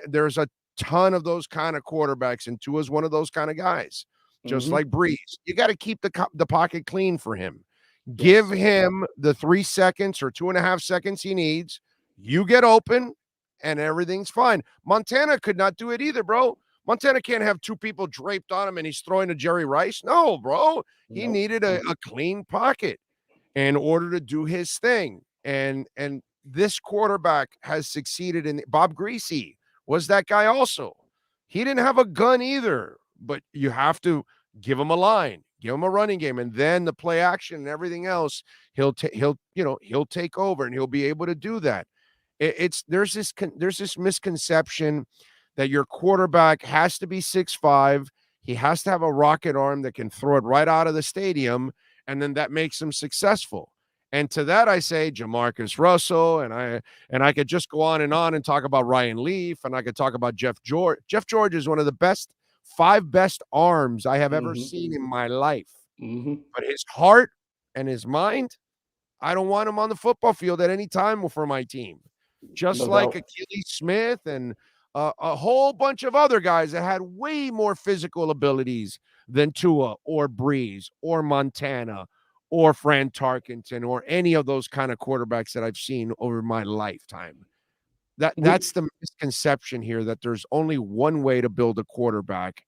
There's a ton of those kind of quarterbacks, and Tua's one of those kind of guys, just like Breeze. You got to keep the pocket clean for him. Give him the 3 seconds or 2.5 seconds he needs. You get open, and everything's fine. Montana could not do it either, bro. Montana can't have two people draped on him and he's throwing to Jerry Rice. No, bro. He needed a clean pocket in order to do his thing. And this quarterback has succeeded in Bob Greasy was that guy also. He didn't have a gun either, but you have to give him a line, give him a running game, and then the play action and everything else, he'll take over and he'll be able to do that. There's this misconception that your quarterback has to be 6'5", he has to have a rocket arm that can throw it right out of the stadium, and then that makes him successful. And to that I say Jamarcus Russell, and I could just go on and talk about Ryan Leaf, and I could talk about Jeff George. Jeff George is one of the five best arms I have ever seen in my life. But his heart and his mind, I don't want him on the football field at any time for my team. Just like Achilles Smith and a whole bunch of other guys that had way more physical abilities than Tua or Breeze or Montana or Fran Tarkenton or any of those kind of quarterbacks that I've seen over my lifetime. That's the misconception here, that there's only one way to build a quarterback,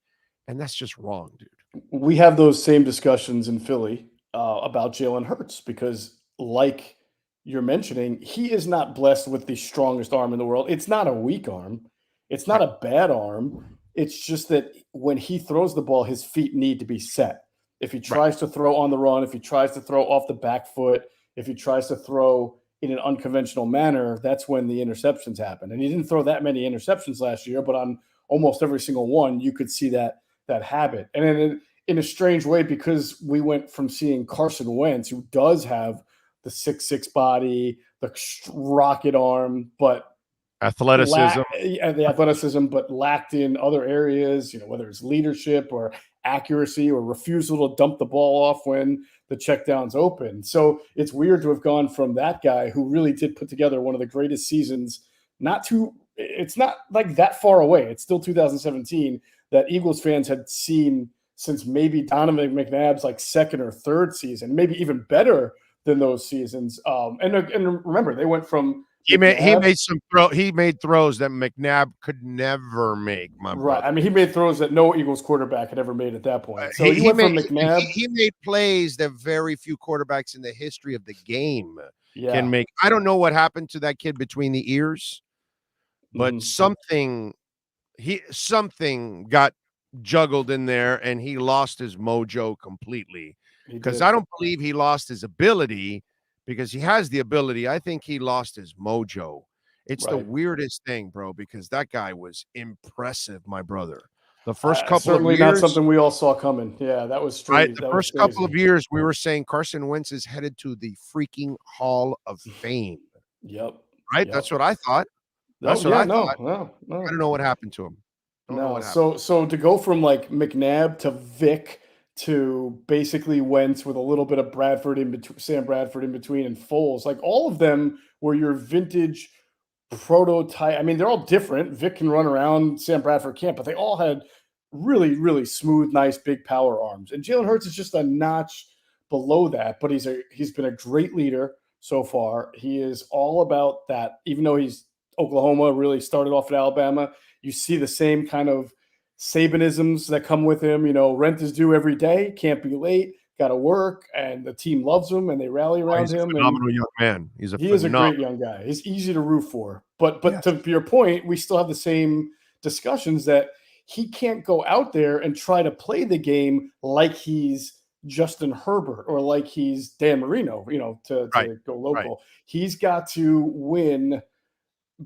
and that's just wrong, dude. We have those same discussions in Philly about Jalen Hurts, because like you're mentioning, he is not blessed with the strongest arm in the world. It's not a weak arm. It's not a bad arm. It's just that when he throws the ball, his feet need to be set. If he tries to throw on the run, if he tries to throw off the back foot, if he tries to throw in an unconventional manner, that's when the interceptions happen. And he didn't throw that many interceptions last year, but on almost every single one, you could see that habit. And in a strange way, because we went from seeing Carson Wentz, who does have the 6'6" body, the rocket arm, but athleticism, but lacked in other areas, whether it's leadership or accuracy or refusal to dump the ball off when the checkdown's open. So it's weird to have gone from that guy who really did put together one of the greatest seasons, it's not like that far away. It's still 2017 that Eagles fans had seen since maybe Donovan McNabb's like second or third season, maybe even better than those seasons. And remember, they went from he made throws that McNabb could never make. Right. I mean, he made throws that no Eagles quarterback had ever made at that point. So he went from McNabb. He made plays that very few quarterbacks in the history of the game can make. I don't know what happened to that kid between the ears, but something got juggled in there, and he lost his mojo completely. Because I don't believe he lost his ability, because he has the ability. I think he lost his mojo. It's the weirdest thing, bro, because that guy was impressive, my brother. The first couple certainly of years, not something we all saw coming. Yeah, that was strange. Right, the first couple of years, we were saying Carson Wentz is headed to the freaking Hall of Fame. Yep. Right? That's what I thought. That's what I thought. No. I don't know what happened to him. So to go from like McNabb to Vic to basically Wentz with a little bit of Bradford in between, Sam Bradford in between, and Foles, like all of them were your vintage prototype. I mean, they're all different. Vic can run around, Sam Bradford can't, but they all had really, really smooth, nice, big power arms. And Jalen Hurts is just a notch below that, but he's been a great leader so far. He is all about that. Even though he's Oklahoma, really started off at Alabama, you see the same kind of Sabanisms that come with him. Rent is due every day, can't be late, got to work, and the team loves him and they rally around him. He's a phenomenal young man. He is a great young guy. He's easy to root for. But yes. To your point, we still have the same discussions that he can't go out there and try to play the game like he's Justin Herbert or like he's Dan Marino, to go local. Right. He's got to win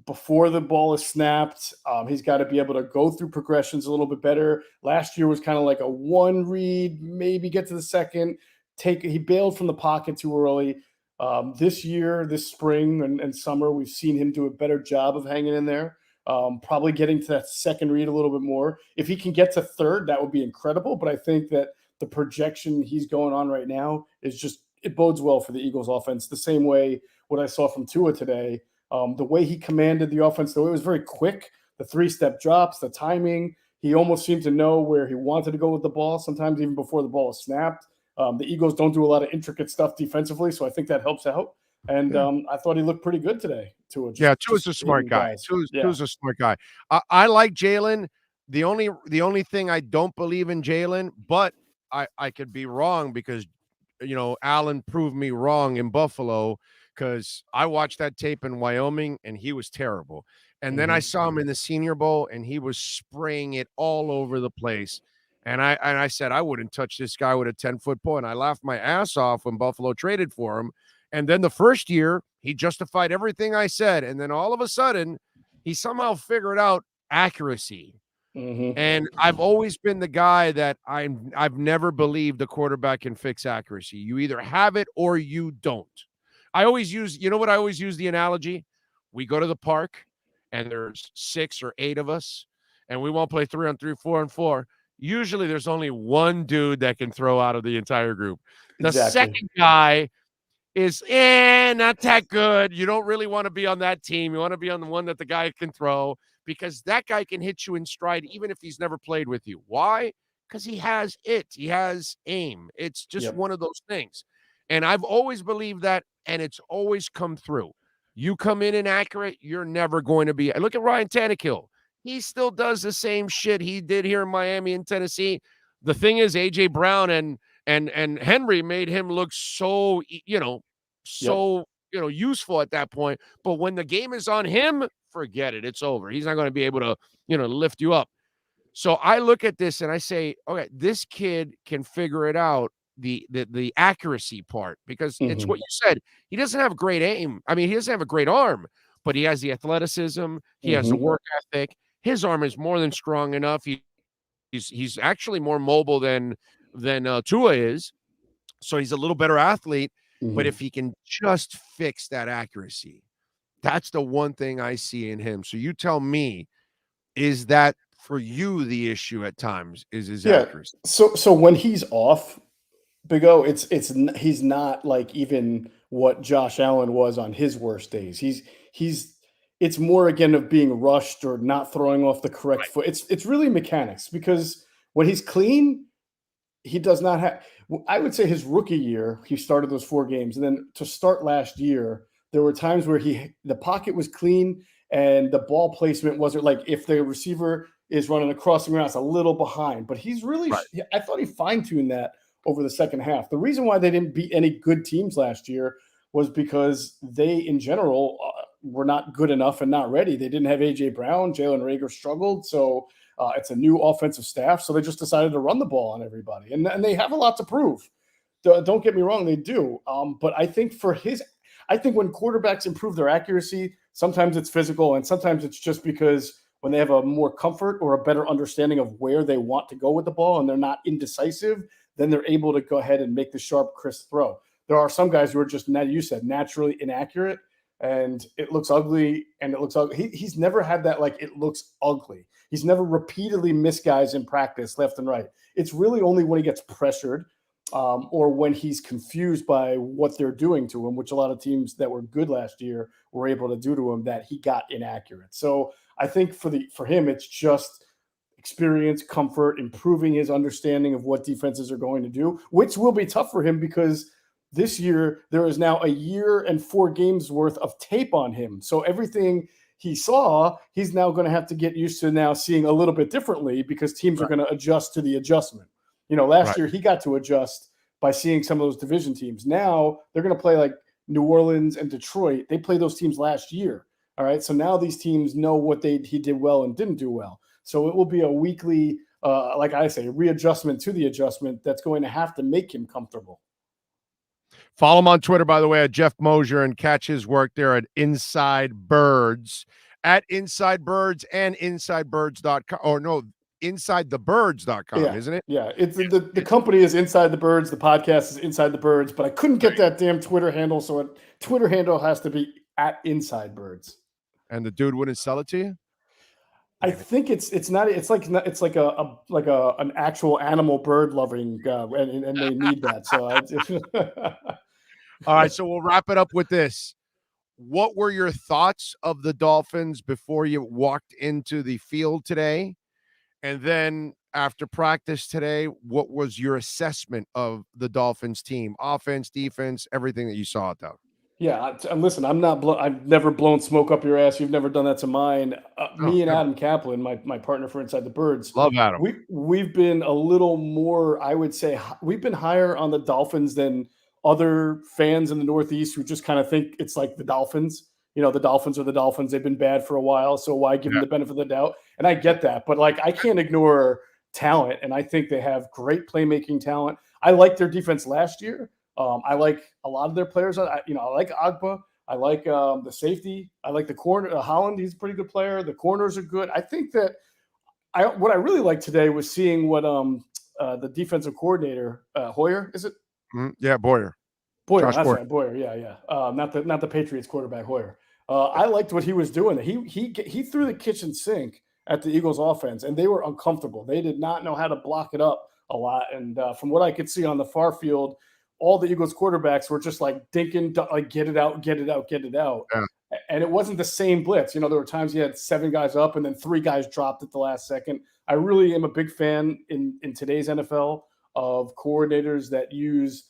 before the ball is snapped. He's got to be able to go through progressions a little bit better. Last year was kind of like a one read, maybe get to the second. He bailed from the pocket too early. This year, this spring and summer, we've seen him do a better job of hanging in there. Probably getting to that second read a little bit more. If he can get to third, that would be incredible. But I think that the projection he's going on right now is just, it bodes well for the Eagles offense. The same way what I saw from Tua today, the way he commanded the offense, the way it was very quick, the 3-step drops, the timing, he almost seemed to know where he wanted to go with the ball, sometimes even before the ball was snapped. The Eagles don't do a lot of intricate stuff defensively, so I think that helps out. And I thought he looked pretty good today. Tua's a smart guy. Tua's a smart guy. I like Jalen. The only thing I don't believe in Jalen, but I could be wrong because, Allen proved me wrong in Buffalo because I watched that tape in Wyoming and he was terrible. And then I saw him in the Senior Bowl and he was spraying it all over the place. And I said, I wouldn't touch this guy with a 10-foot pole. And I laughed my ass off when Buffalo traded for him. And then the first year, he justified everything I said. And then all of a sudden, he somehow figured out accuracy. And I've always been the guy that I've never believed a quarterback can fix accuracy. You either have it or you don't. I always use, what I always use the analogy? We go to the park, and there's 6 or 8 of us, and we won't play 3-on-3, 4-on-4. Usually there's only one dude that can throw out of the entire group. The second guy is not that good. You don't really want to be on that team. You want to be on the one that the guy can throw because that guy can hit you in stride even if he's never played with you. Why? Because he has it. He has aim. It's just one of those things. And I've always believed that, and it's always come through. You come in inaccurate, you're never going to be. Look at Ryan Tannehill. He still does the same shit he did here in Miami and Tennessee. The thing is, A.J. Brown and Henry made him look so, useful at that point. But when the game is on him, forget it. It's over. He's not going to be able to, lift you up. So I look at this and I say, okay, this kid can figure it out, the accuracy part, because it's what you said. He doesn't have great aim. I mean, he doesn't have a great arm, but he has the athleticism. He has the work ethic. His arm is more than strong enough. He's actually more mobile than Tua is. So he's a little better athlete. But if he can just fix that accuracy, that's the one thing I see in him. So you tell me, is that for you the issue at times? Is his accuracy? So when he's off, Big O, he's not like even what Josh Allen was on his worst days. It's more again of being rushed or not throwing off the correct foot. It's really mechanics because when he's clean, he does not have. I would say his rookie year, he started those 4 games, and then to start last year, there were times where the pocket was clean and the ball placement wasn't like if the receiver is running a crossing route, it's a little behind. But he's really, I thought he fine-tuned that over the second half. The reason why they didn't beat any good teams last year was because they, in general, were not good enough and not ready. They didn't have A.J. Brown. Jalen Reagor struggled. So it's a new offensive staff. So they just decided to run the ball on everybody. And they have a lot to prove. Don't get me wrong, they do. But I think when quarterbacks improve their accuracy, sometimes it's physical and sometimes it's just because when they have a more comfort or a better understanding of where they want to go with the ball and they're not indecisive, then they're able to go ahead and make the sharp, crisp throw. There are some guys who are just, you said, naturally inaccurate, and it looks ugly, and it looks ugly. He's never had that, like, it looks ugly. He's never repeatedly missed guys in practice left and right. It's really only when he gets pressured or when he's confused by what they're doing to him, which a lot of teams that were good last year were able to do to him, that he got inaccurate. So I think for him, it's just experience, comfort, improving his understanding of what defenses are going to do, which will be tough for him because this year there is now a year and 4 games worth of tape on him. So everything he saw, he's now going to have to get used to now seeing a little bit differently because teams are going to adjust to the adjustment. Last year he got to adjust by seeing some of those division teams. Now they're going to play like New Orleans and Detroit. They played those teams last year. All right. So now these teams know what he did well and didn't do well. So it will be a weekly, like I say, readjustment to the adjustment that's going to have to make him comfortable. Follow him on Twitter, by the way, at Jeff Mosier, and catch his work there at Inside Birds, at Inside Birds and InsideBirds.com. Or no, InsideTheBirds.com, isn't it? Yeah, it's the company is Inside the Birds. The podcast is Inside the Birds, but I couldn't get that damn Twitter handle, so Twitter handle has to be at Inside Birds. And the dude wouldn't sell it to you? I think it's like an actual animal bird loving and they need that. So all right, so we'll wrap it up with this. What were your thoughts of the Dolphins before you walked into the field today? And then after practice today, what was your assessment of the Dolphins team? Offense, defense, everything that you saw out there. Yeah, and listen, I've never blown smoke up your ass. You've never done that to mine. Me and Adam Kaplan, my partner for Inside the Birds. Love Adam. We've been a little more, I would say, we've been higher on the Dolphins than other fans in the Northeast who just kind of think it's like the Dolphins. The Dolphins are the Dolphins. They've been bad for a while, so why give them the benefit of the doubt? And I get that, but I can't ignore talent, and I think they have great playmaking talent. I liked their defense last year. I like a lot of their players. I like Agba. I like the safety. I like the corner. Holland, he's a pretty good player. The corners are good. I think that what I really liked today was seeing what the defensive coordinator, Hoyer, is it? Yeah, Boyer. Boyer, that's right, Boyer. Yeah. Not the Patriots quarterback, Hoyer. I liked what he was doing. He threw the kitchen sink at the Eagles offense, and they were uncomfortable. They did not know how to block it up a lot. And from what I could see on the far field, all the Eagles quarterbacks were just like dinking, like get it out. Yeah. And it wasn't the same blitz. There were times you had 7 guys up and then 3 guys dropped at the last second. I really am a big fan in today's NFL of coordinators that use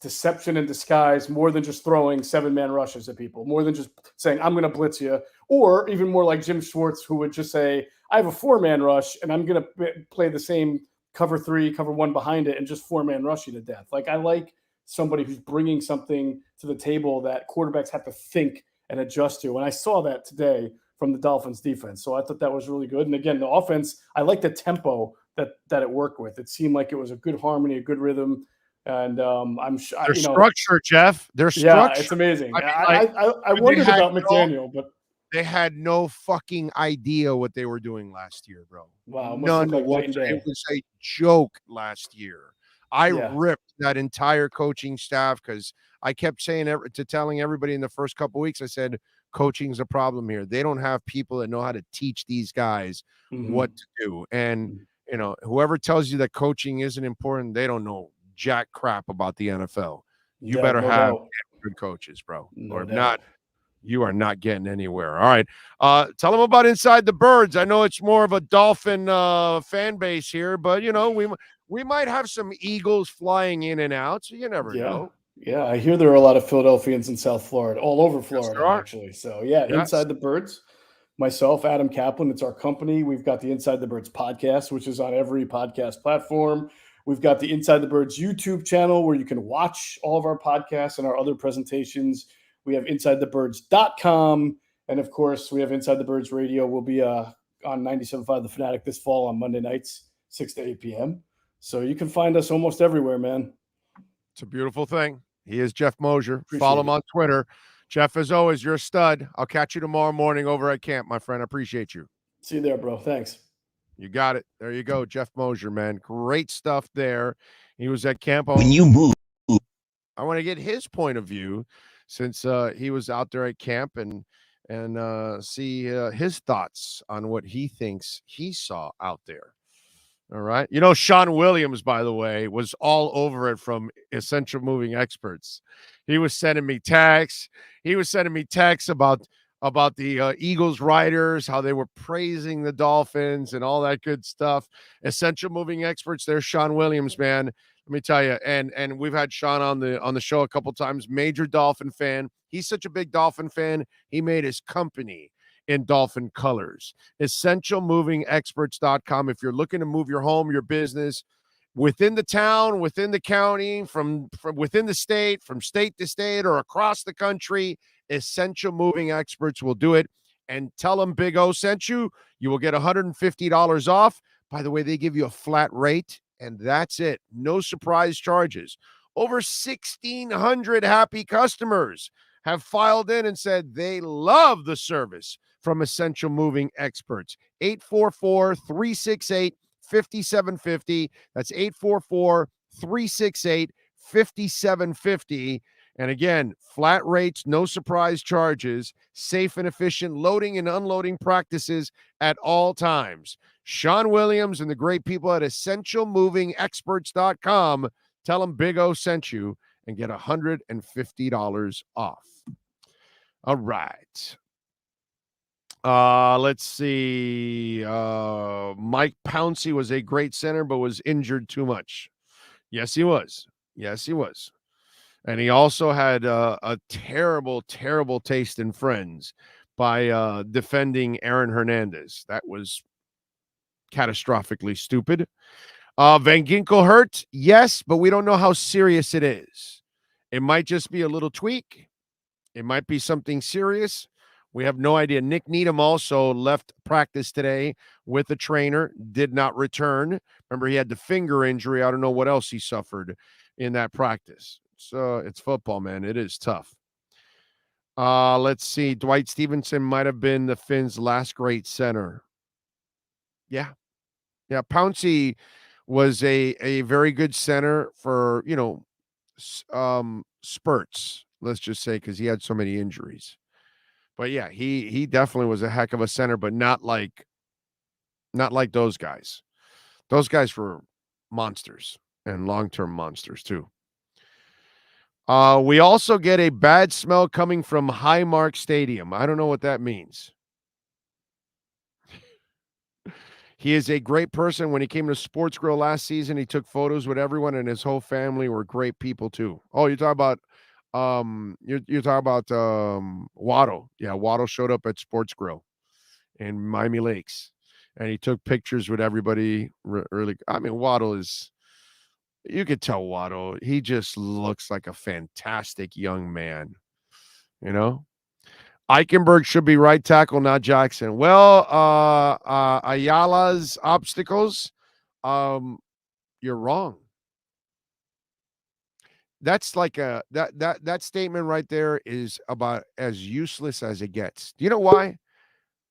deception and disguise more than just throwing 7-man rushes at people, more than just saying, I'm going to blitz you, or even more like Jim Schwartz, who would just say, I have a 4-man rush and I'm going to play the same cover 3, cover 1 behind it, and just 4-man rush you to death. I like somebody who's bringing something to the table that quarterbacks have to think and adjust to. And I saw that today from the Dolphins defense. So I thought that was really good. And again, the offense, I like the tempo that it worked with. It seemed like it was a good harmony, a good rhythm. And I'm sure their structure, Jeff. Their structure. Yeah, it's amazing. I wondered about McDaniel, but they had no fucking idea what they were doing last year, bro. Wow. None whatsoever. It was a joke last year. I ripped that entire coaching staff because I kept telling everybody in the first couple of weeks, I said, coaching's a problem here. They don't have people that know how to teach these guys what to do. And, whoever tells you that coaching isn't important, they don't know jack crap about the NFL. You better have good coaches, bro. Or if not, you are not getting anywhere. All right. Tell them about Inside the Birds. I know it's more of a Dolphin fan base here, but, we might have some Eagles flying in and out, so you never know. Yeah, I hear there are a lot of Philadelphians in South Florida, all over Florida, actually. So, Inside the Birds. Myself, Adam Kaplan, it's our company. We've got the Inside the Birds podcast, which is on every podcast platform. We've got the Inside the Birds YouTube channel where you can watch all of our podcasts and our other presentations. We have InsideTheBirds.com. And, of course, we have Inside the Birds Radio. We'll be on 97.5 The Fanatic this fall on Monday nights, 6 to 8 p.m. So you can find us almost everywhere, man. It's a beautiful thing. He is Jeff Mosier. Follow him on Twitter. Jeff, as always, you're a stud. I'll catch you tomorrow morning over at camp, my friend. I appreciate you. See you there, bro. Thanks. You got it. There you go, Jeff Mosier, man. Great stuff there. He was at camp. When you move, I want to get his point of view since he was out there at camp and see his thoughts on what he thinks he saw out there. All right. You know, Sean Williams, by the way, was all over it from Essential Moving Experts. He was sending me texts. About the Eagles writers, how they were praising the Dolphins and all that good stuff. Essential Moving Experts, there's Sean Williams, man. Let me tell you. And we've had Sean on the show a couple times. Major Dolphin fan. He's such a big Dolphin fan. He made his company in Dolphin colors. EssentialMovingExperts.com. If you're looking to move your home, your business within the town, within the county, from within the state, from state to state, or across the country, Essential Moving Experts will do it. And tell them Big O sent you. You will get $150 off. By the way, they give you a flat rate, and that's it. No surprise charges. Over 1,600 happy customers have filed in and said they love the service from Essential Moving Experts. 844-368-5750. That's 844-368-5750. And again, flat rates, no surprise charges, safe and efficient loading and unloading practices at all times. Sean Williams and the great people at EssentialMovingExperts.com. Tell them Big O sent you and get $150 off. All right. Let's see. Mike Pouncey was a great center, but was injured too much. Yes, he was. And he also had a terrible, terrible taste in Friends by defending Aaron Hernandez. That was catastrophically stupid. Van Ginkel hurt? Yes, but we don't know how serious it is. It might just be a little tweak. It might be something serious. We have no idea. Nick Needham also left practice today with a trainer, did not return. Remember, he had the finger injury. I don't know what else he suffered in that practice. So it's football, man. It is tough. Let's see. Dwight Stevenson might have been the Finns' last great center. Yeah. Pouncey was a very good center for, spurts, let's just say, because he had so many injuries. But yeah, he definitely was a heck of a center, but not like those guys. Those guys were monsters and long-term monsters too. We also get a bad smell coming from Highmark Stadium. I don't know what that means. He is a great person. When he came to Sports Grill last season, he took photos with everyone, and his whole family were great people too. Oh, you're talking about Waddle. Yeah, Waddle showed up at Sports Grill in Miami Lakes, and he took pictures with everybody. Really, I mean, Waddle is, you could tell Waddle, he just looks like a fantastic young man, Eichenberg should be right tackle, not Jackson. Well, Ayala's obstacles, you're wrong. That's like that statement right there is about as useless as it gets. Do you know why?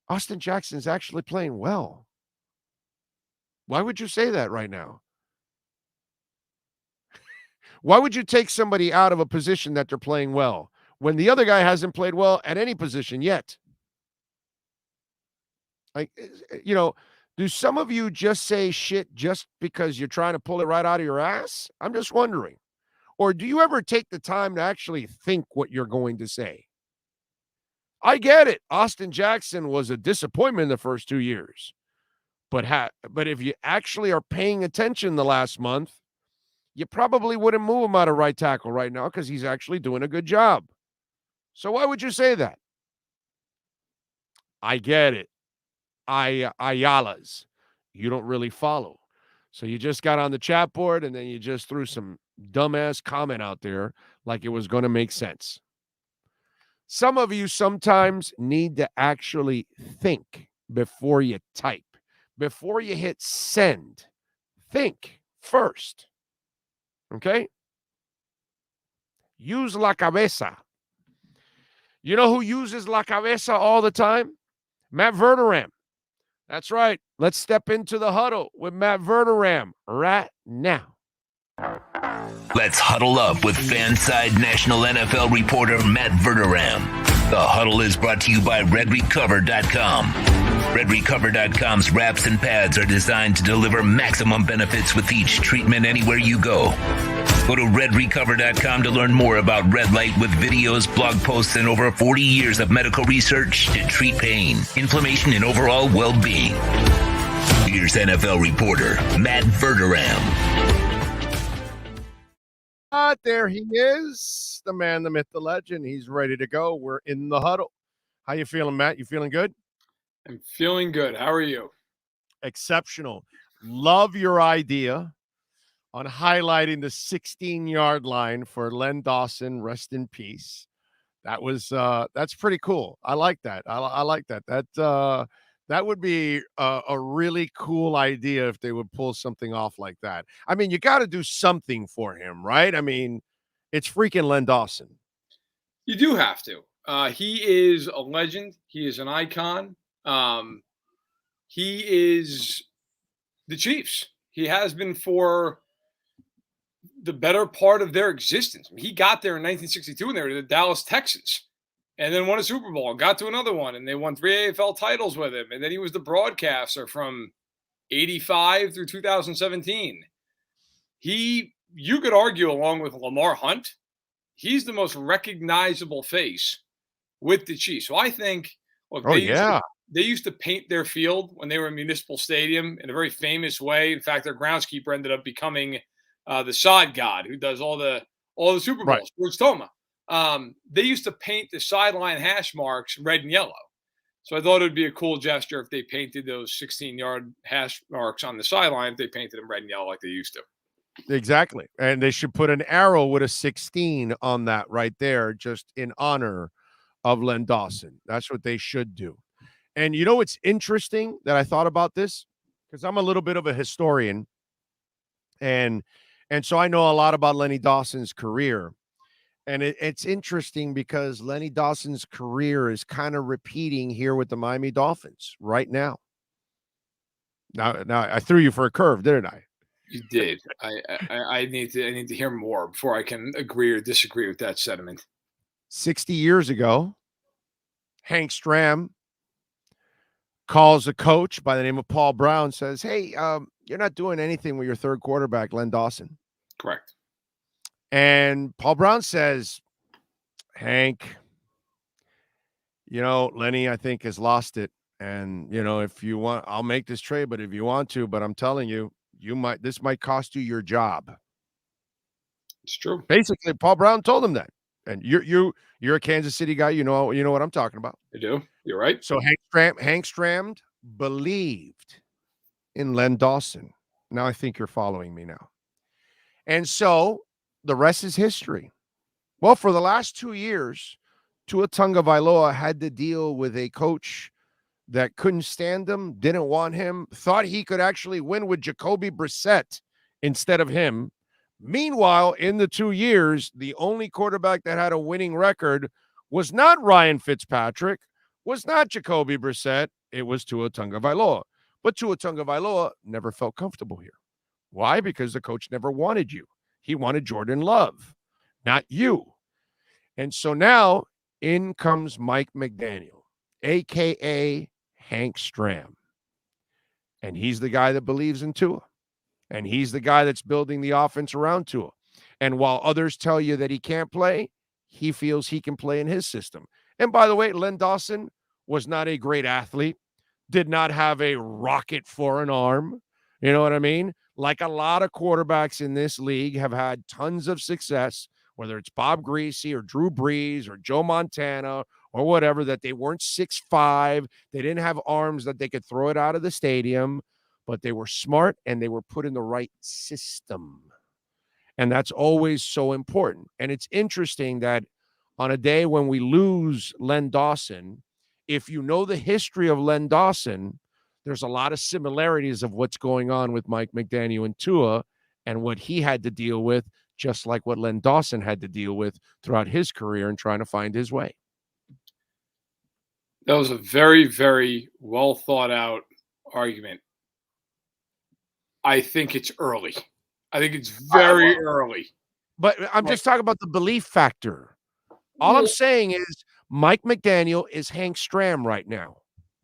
Austin Jackson's actually playing well. Why would you say that right now? Why would you take somebody out of a position that they're playing well when the other guy hasn't played well at any position yet? Like, do some of you just say shit just because you're trying to pull it right out of your ass? I'm just wondering. Or do you ever take the time to actually think what you're going to say? I get it. Austin Jackson was a disappointment in the first 2 years. But if you actually are paying attention the last month, you probably wouldn't move him out of right tackle right now because he's actually doing a good job. So why would you say that? I get it. Ayala's. You don't really follow. So you just got on the chat board and then you just threw some dumbass comment out there like it was going to make sense. Some of you sometimes need to actually think before you type. Before you hit send, think first. Okay? Use la cabeza. You know who uses la cabeza all the time? Matt Verderam. That's right. Let's step into the huddle with Matt Verderam right now. Let's huddle up with Fanside National NFL reporter Matt Verderam. The huddle is brought to you by RedRecover.com. RedRecover.com's wraps and pads are designed to deliver maximum benefits with each treatment anywhere you go. Go to RedRecover.com to learn more about red light with videos, blog posts, and over 40 years of medical research to treat pain, inflammation, and overall well-being. Here's NFL reporter Matt Verderam. There he is, the man, the myth, the legend. He's ready to go. We're in the huddle. How you feeling, Matt? You feeling good? I'm feeling good. How are you? Exceptional. Love your idea on highlighting the 16-yard line for Len Dawson. Rest in peace. That was that's pretty cool. I like that. I like that. That would be a really cool idea if they would pull something off like that. I mean, you got to do something for him, right? I mean, it's freaking Len Dawson. You do have to. He is a legend. He is an icon. He is the Chiefs. He has been for the better part of their existence. I mean, he got there in 1962 and they were the Dallas Texans. And then won a Super Bowl and got to another one. And they won 3 AFL titles with him. And then he was the broadcaster from 85 through 2017. You could argue, along with Lamar Hunt, he's the most recognizable face with the Chiefs. So I think, look, they used to paint their field when they were in Municipal Stadium in a very famous way. In fact, their groundskeeper ended up becoming the sod god who does all the Super Bowls, George Toma. They used to paint the sideline hash marks red and yellow. So I thought it would be a cool gesture if they painted those 16-yard hash marks on the sideline, if they painted them red and yellow like they used to. Exactly. And they should put an arrow with a 16 on that right there, just in honor of Len Dawson. That's what they should do. And you know what's interesting that I thought about this? Because I'm a little bit of a historian. And so I know a lot about Lenny Dawson's career. And it's interesting because Lenny Dawson's career is kind of repeating here with the Miami Dolphins right now. Now I threw you for a curve, didn't I? You did. I need to hear more before I can agree or disagree with that sentiment. 60 years ago, Hank Stram calls a coach by the name of Paul Brown, says, "Hey, you're not doing anything with your third quarterback, Len Dawson." Correct. And Paul Brown says, "Hank, Lenny, I think, has lost it. And, if you want, I'll make this trade, but if you want to, but I'm telling you, this might cost you your job." It's true. Basically, Paul Brown told him that. And you're a Kansas City guy. You know what I'm talking about. I do. You're right. So Hank Stram believed in Len Dawson. Now I think you're following me now. And so the rest is history. Well, for the last 2 years, Tua Tagovailoa had to deal with a coach that couldn't stand him, didn't want him, thought he could actually win with Jacoby Brissett instead of him. Meanwhile, in the 2 years, the only quarterback that had a winning record was not Ryan Fitzpatrick, was not Jacoby Brissett, it was Tua Tagovailoa. But Tua Tagovailoa never felt comfortable here. Why? Because the coach never wanted you. He wanted Jordan Love, not you. And so now in comes Mike McDaniel, a.k.a. Hank Stram. And he's the guy that believes in Tua. And he's the guy that's building the offense around Tua. And while others tell you that he can't play, he feels he can play in his system. And by the way, Len Dawson was not a great athlete, did not have a rocket for an arm. You know what I mean? Like a lot of quarterbacks in this league have had tons of success, whether it's Bob Greasy or Drew Brees or Joe Montana or whatever, that they weren't 6'5". They didn't have arms that they could throw it out of the stadium, but they were smart and they were put in the right system. And that's always so important. And it's interesting that on a day when we lose Len Dawson, if you know the history of Len Dawson, there's a lot of similarities of what's going on with Mike McDaniel and Tua and what he had to deal with, just like what Len Dawson had to deal with throughout his career and trying to find his way. That was a very, very well thought out argument. I think it's early. I think it's very early. But I'm just talking about the belief factor. All I'm saying is Mike McDaniel is Hank Stram right now.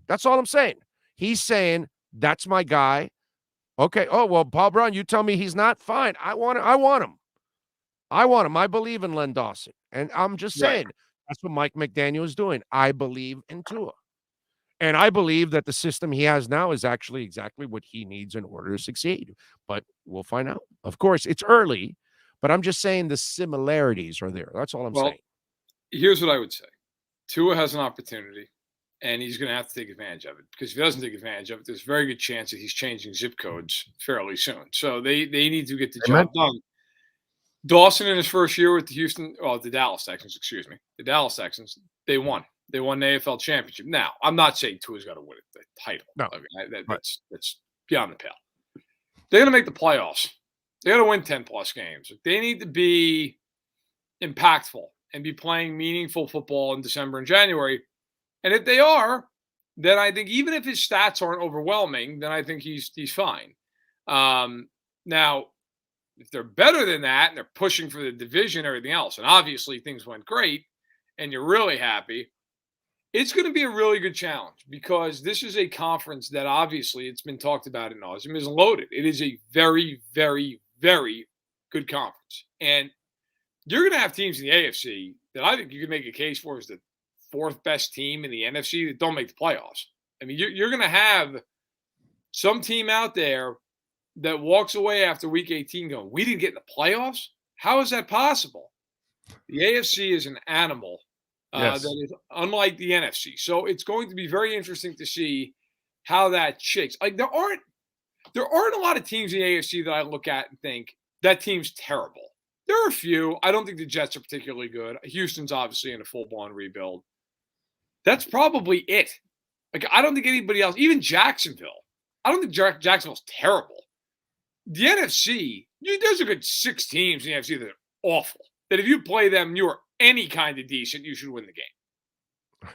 That's all I'm saying. He's saying, that's my guy. Okay. Oh, well, Paul Brown, you tell me he's not? Fine. I want him. I believe in Len Dawson. And I'm just saying, that's what Mike McDaniel is doing. I believe in Tua. And I believe that the system he has now is actually exactly what he needs in order to succeed. But we'll find out. Of course, it's early, but I'm just saying the similarities are there. That's all I'm saying. Here's what I would say. Tua has an opportunity, and he's going to have to take advantage of it. Because if he doesn't take advantage of it, there's a very good chance that he's changing zip codes fairly soon. So they need to get the job done. Dawson in his first year with the Dallas Texans, they won. They won the AFL championship. Now, I'm not saying Tua's got to win the title. No. Okay, that's beyond the pale. They're going to make the playoffs. They got to win 10-plus games. They need to be impactful and be playing meaningful football in December and January. And if they are, then I think even if his stats aren't overwhelming, then I think he's fine. Now, if they're better than that and they're pushing for the division and everything else, and obviously things went great and you're really happy, it's going to be a really good challenge because this is a conference that obviously it's been talked about ad nauseum is loaded. It is a very, very, very good conference. And you're going to have teams in the AFC that I think you can make a case for as the fourth best team in the NFC that don't make the playoffs. I mean, you're going to have some team out there that walks away after week 18 going, we didn't get in the playoffs? How is that possible? The AFC is an animal. That is unlike the NFC. So it's going to be very interesting to see how that shakes. Like there aren't a lot of teams in the AFC that I look at and think that team's terrible. There are a few. I don't think the Jets are particularly good. Houston's obviously in a full-blown rebuild. That's probably it. Like I don't think anybody else, even Jacksonville. I don't think Jacksonville's terrible. The NFC, there's a good 6 teams in the NFC that are awful. That if you play them, you are any kind of decent, you should win the game.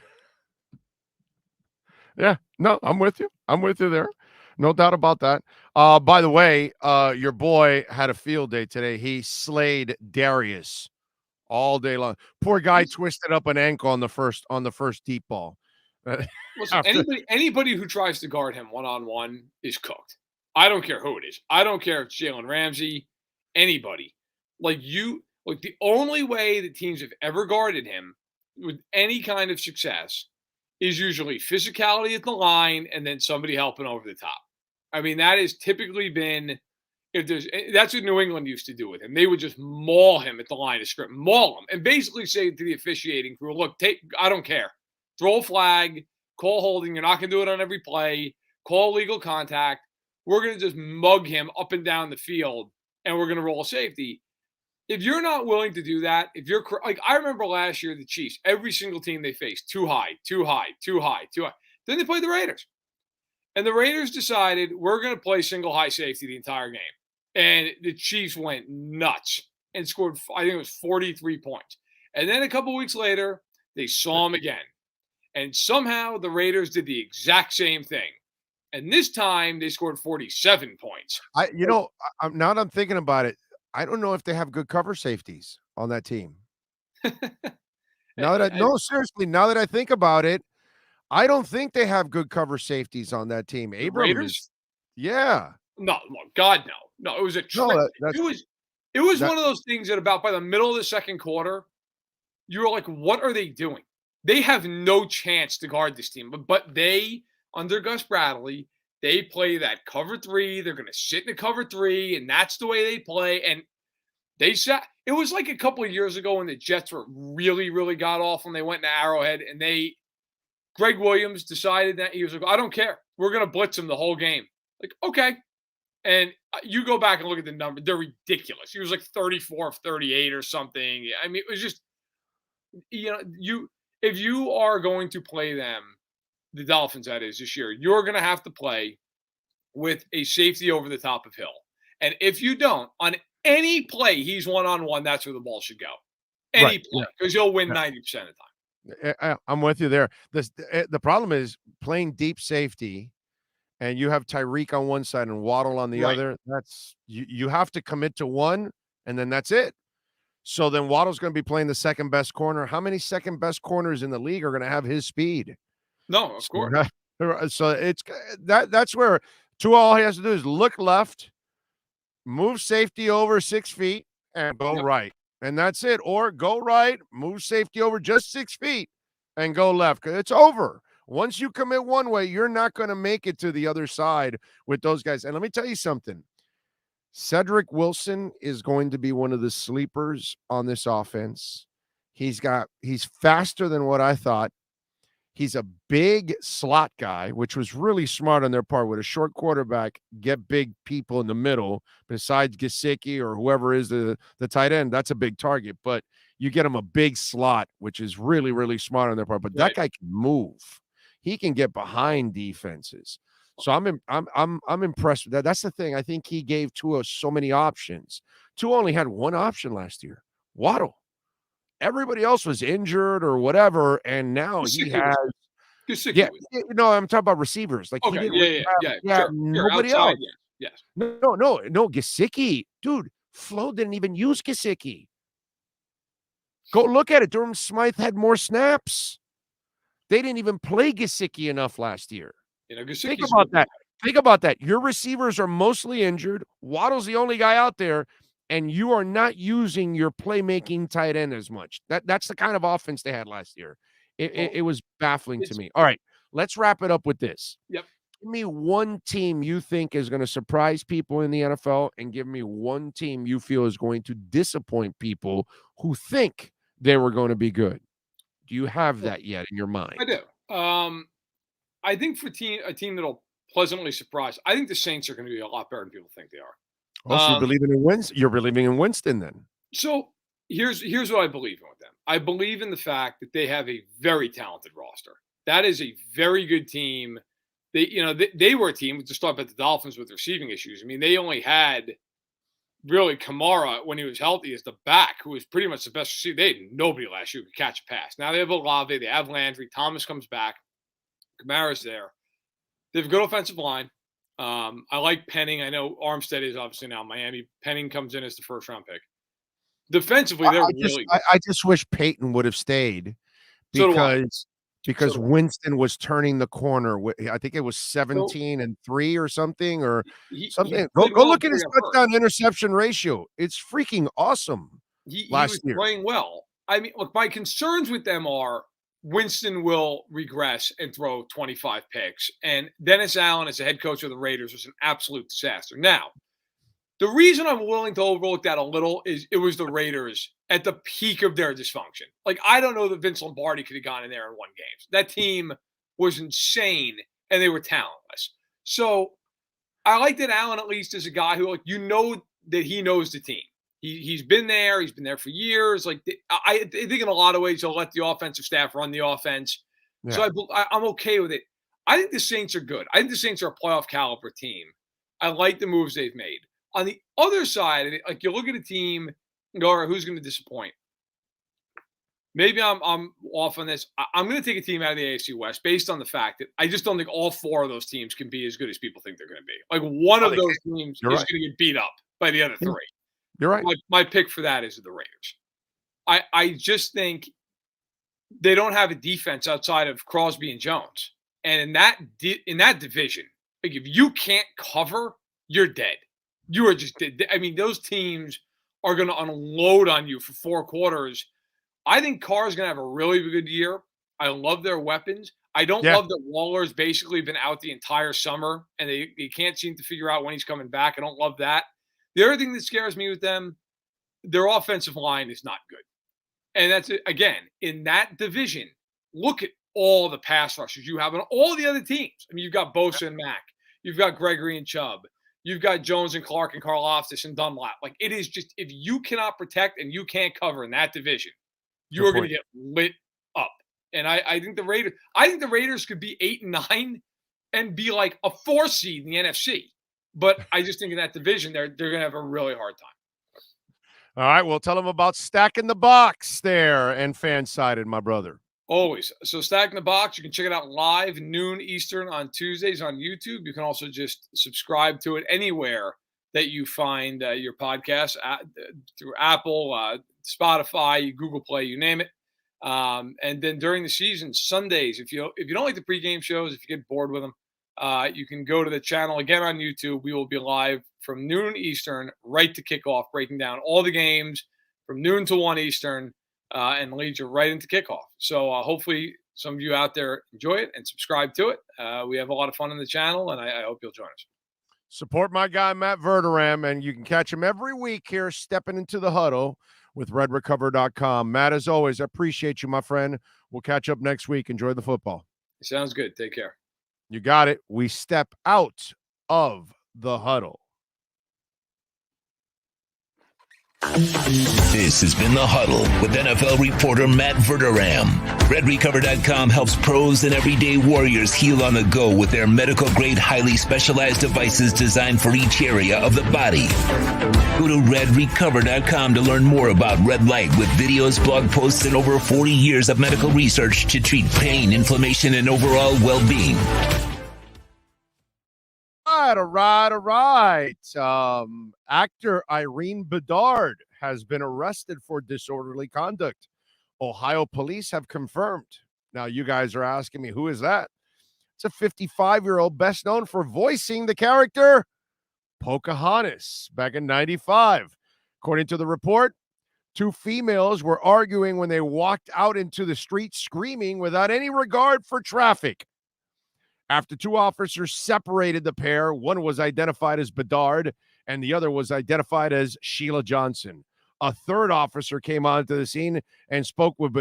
Yeah, no, I'm with you. I'm with you there. No doubt about that. By the way, your boy had a field day today. He slayed Darius all day long. Poor guy twisted up an ankle on the first deep ball. Listen, anybody who tries to guard him one-on-one is cooked. I don't care who it is. I don't care if it's Jalen Ramsey, anybody. Like the only way that teams have ever guarded him with any kind of success is usually physicality at the line and then somebody helping over the top. I mean, that has typically been that's what New England used to do with him. They would just maul him at the line of scrimmage, maul him, and basically say to the officiating crew, look, I don't care. Throw a flag, call holding. You're not going to do it on every play. Call legal contact. We're going to just mug him up and down the field, and we're going to roll safety. If you're not willing to do that, if you're like, I remember last year, the Chiefs, every single team they faced, too high. Then they played the Raiders. And the Raiders decided we're going to play single high safety the entire game. And the Chiefs went nuts and scored, I think it was 43 points. And then a couple weeks later, they saw him again. And somehow the Raiders did the exact same thing. And this time they scored 47 points. Now that I'm thinking about it, I don't know if they have good cover safeties on that team. Seriously, now that I think about it, I don't think they have good cover safeties on that team. Abrams, yeah. No, God, no. No, it was a trick. It was one of those things that about by the middle of the second quarter, you were like, what are they doing? They have no chance to guard this team. But they, under Gus Bradley, they play that cover 3. They're going to sit in the cover 3, and that's the way they play. And they sat. It was like a couple of years ago when the Jets were really, really got off when they went to Arrowhead, and Greg Williams decided that he was like, I don't care. We're going to blitz him the whole game. Like, okay. And you go back and look at the number. They're ridiculous. He was like 34 of 38 or something. I mean, it was just, if you are going to play them, the Dolphins, that is, this year, you're going to have to play with a safety over the top of Hill. And if you don't, on any play he's one-on-one, that's where the ball should go. Any play, because he'll win 90% of the time. I'm with you there. The problem is playing deep safety, and you have Tyreek on one side and Waddle on the other. That's you have to commit to one, and then that's it. So then Waddle's going to be playing the second best corner. How many second best corners in the league are going to have his speed? No, of course. So it's that's where all he has to do is look left, move safety over 6 feet, and go right. And that's it. Or go right, move safety over just 6 feet, and go left. It's over. Once you commit one way, you're not going to make it to the other side with those guys. And let me tell you something. Cedric Wilson is going to be one of the sleepers on this offense. He's faster than what I thought. He's a big slot guy, which was really smart on their part. With a short quarterback, get big people in the middle besides Gesicki or whoever is the tight end. That's a big target, but you get him a big slot, which is really, really smart on their part. But that guy can move. He can get behind defenses. So I'm impressed with that. That's the thing. I think he gave Tua so many options. Tua only had one option last year, Waddle. Everybody else was injured or whatever, and now he has. Yeah, I'm talking about receivers. Like, okay, sure. Nobody outside, else. Yes. No. Gesicki, dude. Flo didn't even use Gesicki. Go look at it. Durham Smythe had more snaps. They didn't even play Gesicki enough last year. Think about that. Think about that. Your receivers are mostly injured. Waddle's the only guy out there, and you are not using your playmaking tight end as much. That's the kind of offense they had last year. It was baffling to me. All right, let's wrap it up with this. Yep. Give me one team you think is going to surprise people in the NFL, and give me one team you feel is going to disappoint people who think they were going to be good. Do you have that yet in your mind? I do. I think for a team that'll pleasantly surprise, I think the Saints are going to be a lot better than people think they are. Also, you're believing in Winston then. So here's what I believe in with them. I believe in the fact that they have a very talented roster. That is a very good team. They were a team to start at the Dolphins with receiving issues. I mean, they only had really Kamara when he was healthy as the back, who was pretty much the best receiver. They had nobody last year who could catch a pass. Now they have Olave, they have Landry, Thomas comes back, Kamara's there. They have a good offensive line. I like Penning. I know Armstead is obviously now Miami. Penning comes in as the first-round pick. Defensively, they're really good. I just wish Peyton would have stayed because Winston was turning the corner. I think it was 17-3 or something something. Go look at his touchdown interception ratio. It's freaking awesome. He was playing well. I mean, look, my concerns with them are Winston will regress and throw 25 picks. And Dennis Allen, as the head coach of the Raiders, was an absolute disaster. Now, the reason I'm willing to overlook that a little is it was the Raiders at the peak of their dysfunction. Like, I don't know that Vince Lombardi could have gone in there and won games. That team was insane, and they were talentless. So I like that Allen at least is a guy who, like, that he knows the team. He's been there. He's been there for years. Like, I think in a lot of ways he'll let the offensive staff run the offense. Yeah. So I'm okay with it. I think the Saints are good. I think the Saints are a playoff caliber team. I like the moves they've made. On the other side, like, you look at a team and go, all right, who's going to disappoint? Maybe I'm off on this. I'm going to take a team out of the AFC West based on the fact that I just don't think all four of those teams can be as good as people think they're going to be. Like, one of those teams is going to get beat up by the other three. You're right. My pick for that is the Raiders. I just think they don't have a defense outside of Crosby and Jones. And in that division, like, if you can't cover, you're dead. You are just dead. I mean, those teams are going to unload on you for 4 quarters. I think Carr is going to have a really good year. I love their weapons. I don't love that Waller's basically been out the entire summer, and they can't seem to figure out when he's coming back. I don't love that. The other thing that scares me with them, their offensive line is not good. And that's it. Again, in that division, look at all the pass rushers you have on all the other teams. I mean, you've got Bosa and Mack. You've got Gregory and Chubb. You've got Jones and Clark and Karlaftis and Dunlap. Like, it is just, if you cannot protect and you can't cover in that division, you are going to get lit up. And I think the Raiders could be 8-9 and be like a 4 seed in the NFC. But I just think in that division, they're going to have a really hard time. All right, well, tell them about Stacking the Box there and Fansided, my brother. Always. So Stacking the Box, you can check it out live, noon Eastern on Tuesdays on YouTube. You can also just subscribe to it anywhere that you find your podcast, through Apple, Spotify, Google Play, you name it. And then during the season, Sundays, if you don't like the pregame shows, if you get bored with them, you can go to the channel again on YouTube. We will be live from noon Eastern right to kickoff, breaking down all the games from noon to 1 Eastern, and lead you right into kickoff. So hopefully some of you out there enjoy it and subscribe to it. We have a lot of fun on the channel, and I hope you'll join us. Support my guy, Matt Verderam, and you can catch him every week here stepping into the huddle with redrecover.com. Matt, as always, I appreciate you, my friend. We'll catch up next week. Enjoy the football. Sounds good. Take care. You got it. We step out of the huddle. This has been The Huddle with NFL reporter Matt Verderam. RedRecover.com helps pros and everyday warriors heal on the go with their medical-grade, highly specialized devices designed for each area of the body. Go to RedRecover.com to learn more about red light with videos, blog posts, and over 40 years of medical research to treat pain, inflammation, and overall well-being. All right. Actor Irene Bedard has been arrested for disorderly conduct. Ohio police have confirmed. Now, you guys are asking me, who is that? It's a 55-year-old best known for voicing the character Pocahontas back in 95. According to the report, two females were arguing when they walked out into the street screaming without any regard for traffic. After two officers separated the pair, one was identified as Bedard and the other was identified as Sheila Johnson. A third officer came onto the scene and spoke with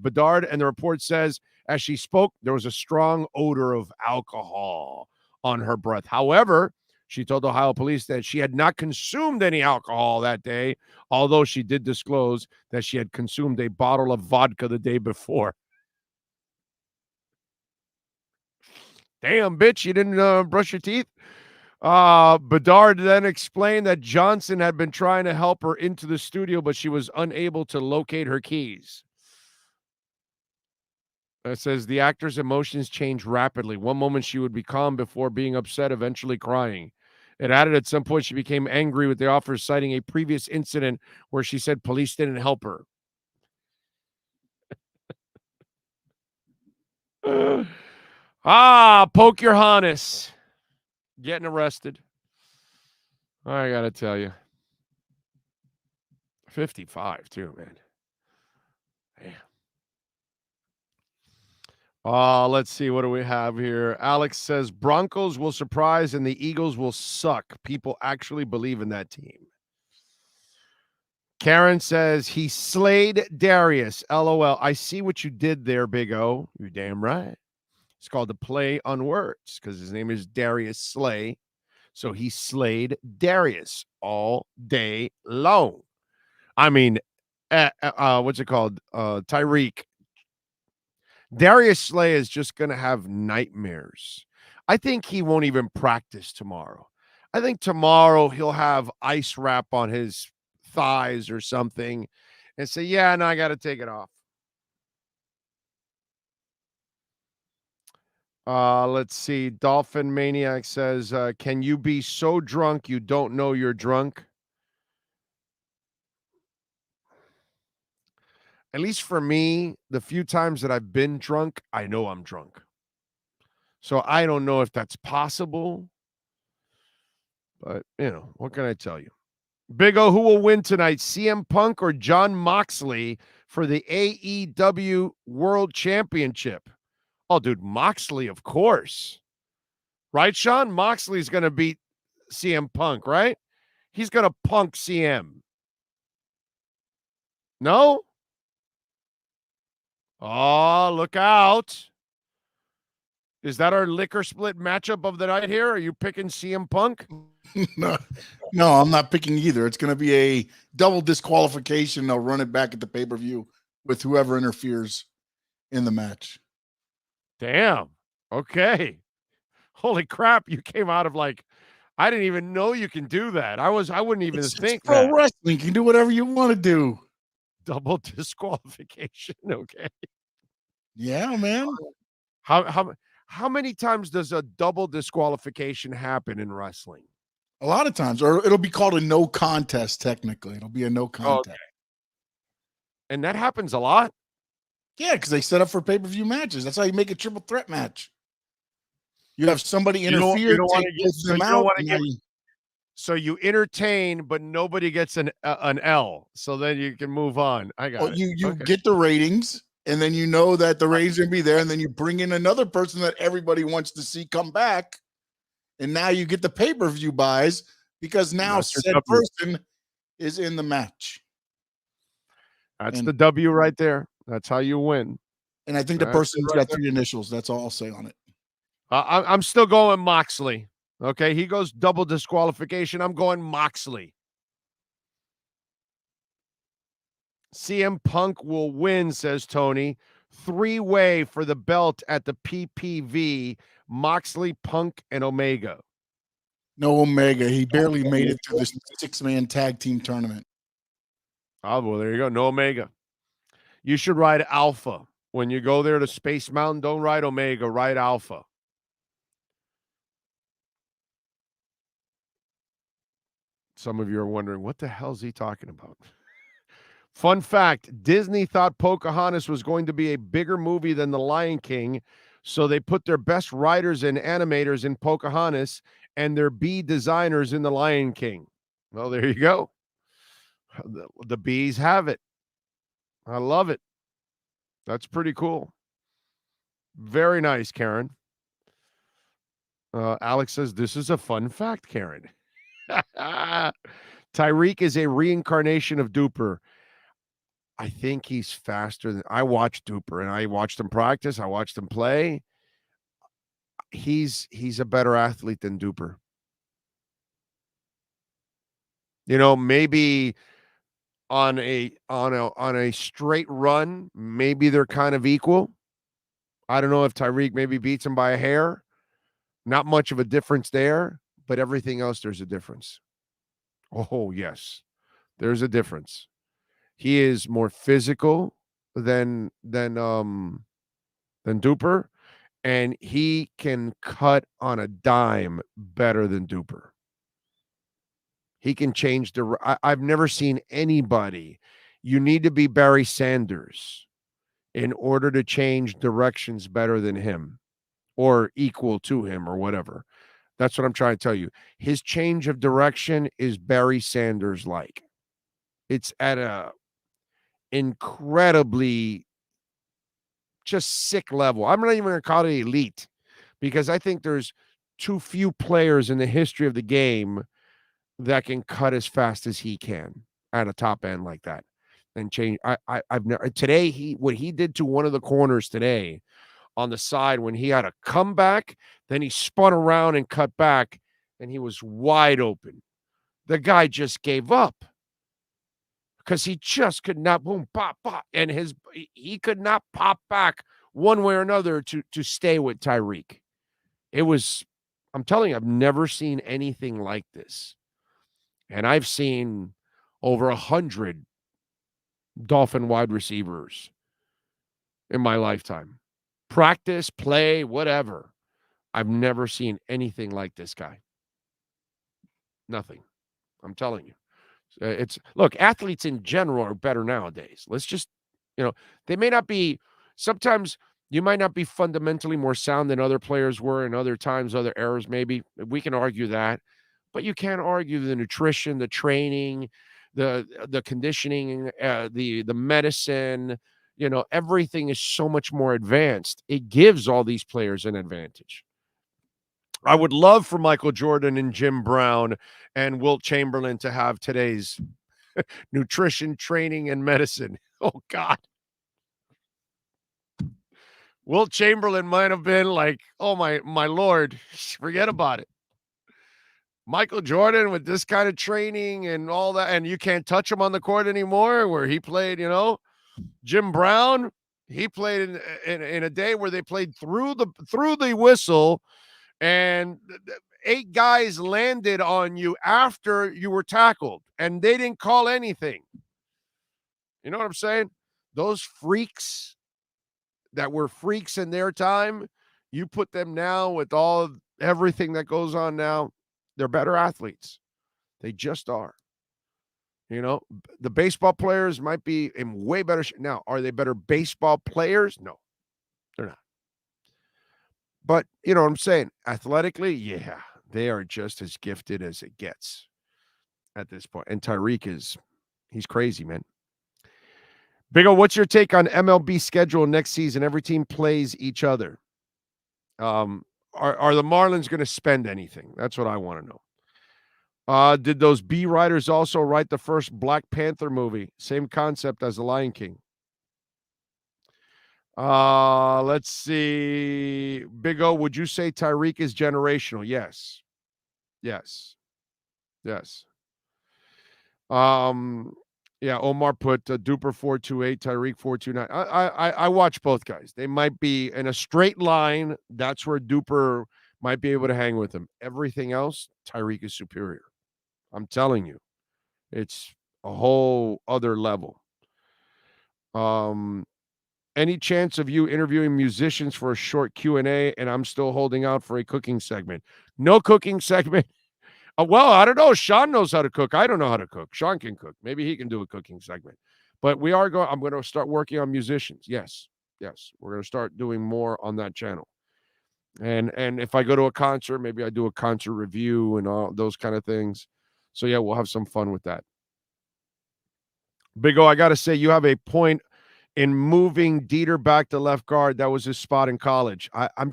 Bedard, and the report says as she spoke, there was a strong odor of alcohol on her breath. However, she told Ohio police that she had not consumed any alcohol that day, although she did disclose that she had consumed a bottle of vodka the day before. Damn, bitch, you didn't brush your teeth? Bedard then explained that Johnson had been trying to help her into the studio, but she was unable to locate her keys. It says the actor's emotions changed rapidly. One moment she would be calm before being upset, eventually crying. It added at some point she became angry with the officers, citing a previous incident where she said police didn't help her. Poke your harness. Getting arrested. I got to tell you. 55 too, man. Damn. Let's see. What do we have here? Alex says Broncos will surprise and the Eagles will suck. People actually believe in that team. Karen says he slayed Darius. LOL. I see what you did there, Big O. You're damn right. It's called the play on words because his name is Darius Slay. So he slayed Darius all day long. I mean, what's it called? Tyreek. Darius Slay is just going to have nightmares. I think he won't even practice tomorrow. I think tomorrow he'll have ice wrap on his thighs or something and say, yeah, no, I got to take it off. Let's see. Dolphin Maniac says, can you be so drunk you don't know you're drunk? At least for me, the few times that I've been drunk, I know I'm drunk. So I don't know if that's possible. But, what can I tell you? Big O, who will win tonight, CM Punk or Jon Moxley for the AEW World Championship? Oh, dude, Moxley, of course. Right, Sean? Moxley's going to beat CM Punk, right? He's going to punk CM. No? Oh, look out. Is that our liquor split matchup of the night here? Are you picking CM Punk? No, I'm not picking either. It's going to be a double disqualification. They'll run it back at the pay-per-view with whoever interferes in the match. Damn. Okay. Holy crap. You came out of I didn't even know you can do that. I wouldn't even think pro that. wrestling. You can do whatever you want to do. Double disqualification. Okay. Yeah, man. How many times does a double disqualification happen in wrestling? A lot of times, or it'll be called a no contest. Technically, it'll be a no contest. Okay. And that happens a lot. Yeah, because they set up for pay-per-view matches. That's how you make a triple threat match. You have somebody interfere, take both them out. So you entertain, but nobody gets an L. So then you can move on. I got it. You get the ratings, and then you know that the ratings are going to be there, and then you bring in another person that everybody wants to see come back, and now you get the pay-per-view buys because now said person is in the match. That's the W right there. That's how you win. And I think the person's got 3 initials. That's all I'll say on it. I'm still going Moxley. Okay, he goes double disqualification. I'm going Moxley. CM Punk will win, says Tony. 3-way for the belt at the PPV. Moxley, Punk, and Omega. No Omega. He barely made it through this 6-man tag team tournament. Oh, well, there you go. No Omega. You should ride Alpha. When you go there to Space Mountain, don't ride Omega, ride Alpha. Some of you are wondering, what the hell is he talking about? Fun fact, Disney thought Pocahontas was going to be a bigger movie than The Lion King, so they put their best writers and animators in Pocahontas and their B designers in The Lion King. Well, there you go. The bees have it. I love it. That's pretty cool. Very nice, Karen. Alex says, this is a fun fact, Karen. Tyreek is a reincarnation of Duper. I think he's faster than I watched Duper, and I watched him practice. I watched him play. He's a better athlete than Duper. You know, maybe on a straight run, maybe they're kind of equal. I don't know if Tyreek maybe beats him by a hair. Not much of a difference there, but everything else there's a difference. Oh, yes. There's a difference. He is more physical than Duper, and he can cut on a dime better than Duper. He can change I've never seen anybody. You need to be Barry Sanders in order to change directions better than him or equal to him or whatever. That's what I'm trying to tell you. His change of direction is Barry Sanders like. It's at a incredibly just sick level. I'm not even going to call it elite because I think there's too few players in the history of the game that can cut as fast as he can at a top end like that and change. I've never today what he did to one of the corners today on the side when he had a comeback, then he spun around and cut back and he was wide open. The guy just gave up because he just could not boom, pop, pop. And he could not pop back one way or another to stay with Tyreek. It was, I'm telling you, I've never seen anything like this. And I've seen over 100 Dolphin wide receivers in my lifetime. Practice, play, whatever. I've never seen anything like this guy. Nothing. I'm telling you. Look, athletes in general are better nowadays. Let's just, they may not be, sometimes you might not be fundamentally more sound than other players were in other times, other eras maybe. We can argue that. But you can't argue the nutrition, the training, the conditioning, the medicine. Everything is so much more advanced. It gives all these players an advantage. I would love for Michael Jordan and Jim Brown and Wilt Chamberlain to have today's nutrition, training, and medicine. Oh, God. Wilt Chamberlain might have been like, oh, my Lord, forget about it. Michael Jordan with this kind of training and all that, and you can't touch him on the court anymore where he played, Jim Brown, he played in a day where they played through the whistle and 8 guys landed on you after you were tackled and they didn't call anything. You know what I'm saying? Those freaks that were freaks in their time, you put them now with everything that goes on now, they're better athletes. They just are. You know, the baseball players might be in way better shape. Now, are they better baseball players? No, they're not. But you know what I'm saying? Athletically, yeah, they are just as gifted as it gets at this point. And he's crazy, man. Big O, what's your take on MLB schedule next season? Every team plays each other. Are the Marlins going to spend anything? That's what I want to know. Did those B writers also write the first Black Panther movie? Same concept as The Lion King. Let's see. Big O, would you say Tyreek is generational? Yes. Yes. Yes. Yeah, Omar put Duper 428, Tyreek 429. I watch both guys. They might be in a straight line. That's where Duper might be able to hang with him. Everything else, Tyreek is superior. I'm telling you. It's a whole other level. Any chance of you interviewing musicians for a short Q&A, and I'm still holding out for a cooking segment? No cooking segment. Well, I don't know. Sean knows how to cook. I don't know how to cook. Sean can cook. Maybe he can do a cooking segment. But I'm going to start working on musicians. Yes. Yes. We're going to start doing more on that channel. And if I go to a concert, maybe I do a concert review and all those kind of things. So, yeah, we'll have some fun with that. Big O, I got to say, you have a point in moving Dieter back to left guard. That was his spot in college. I'm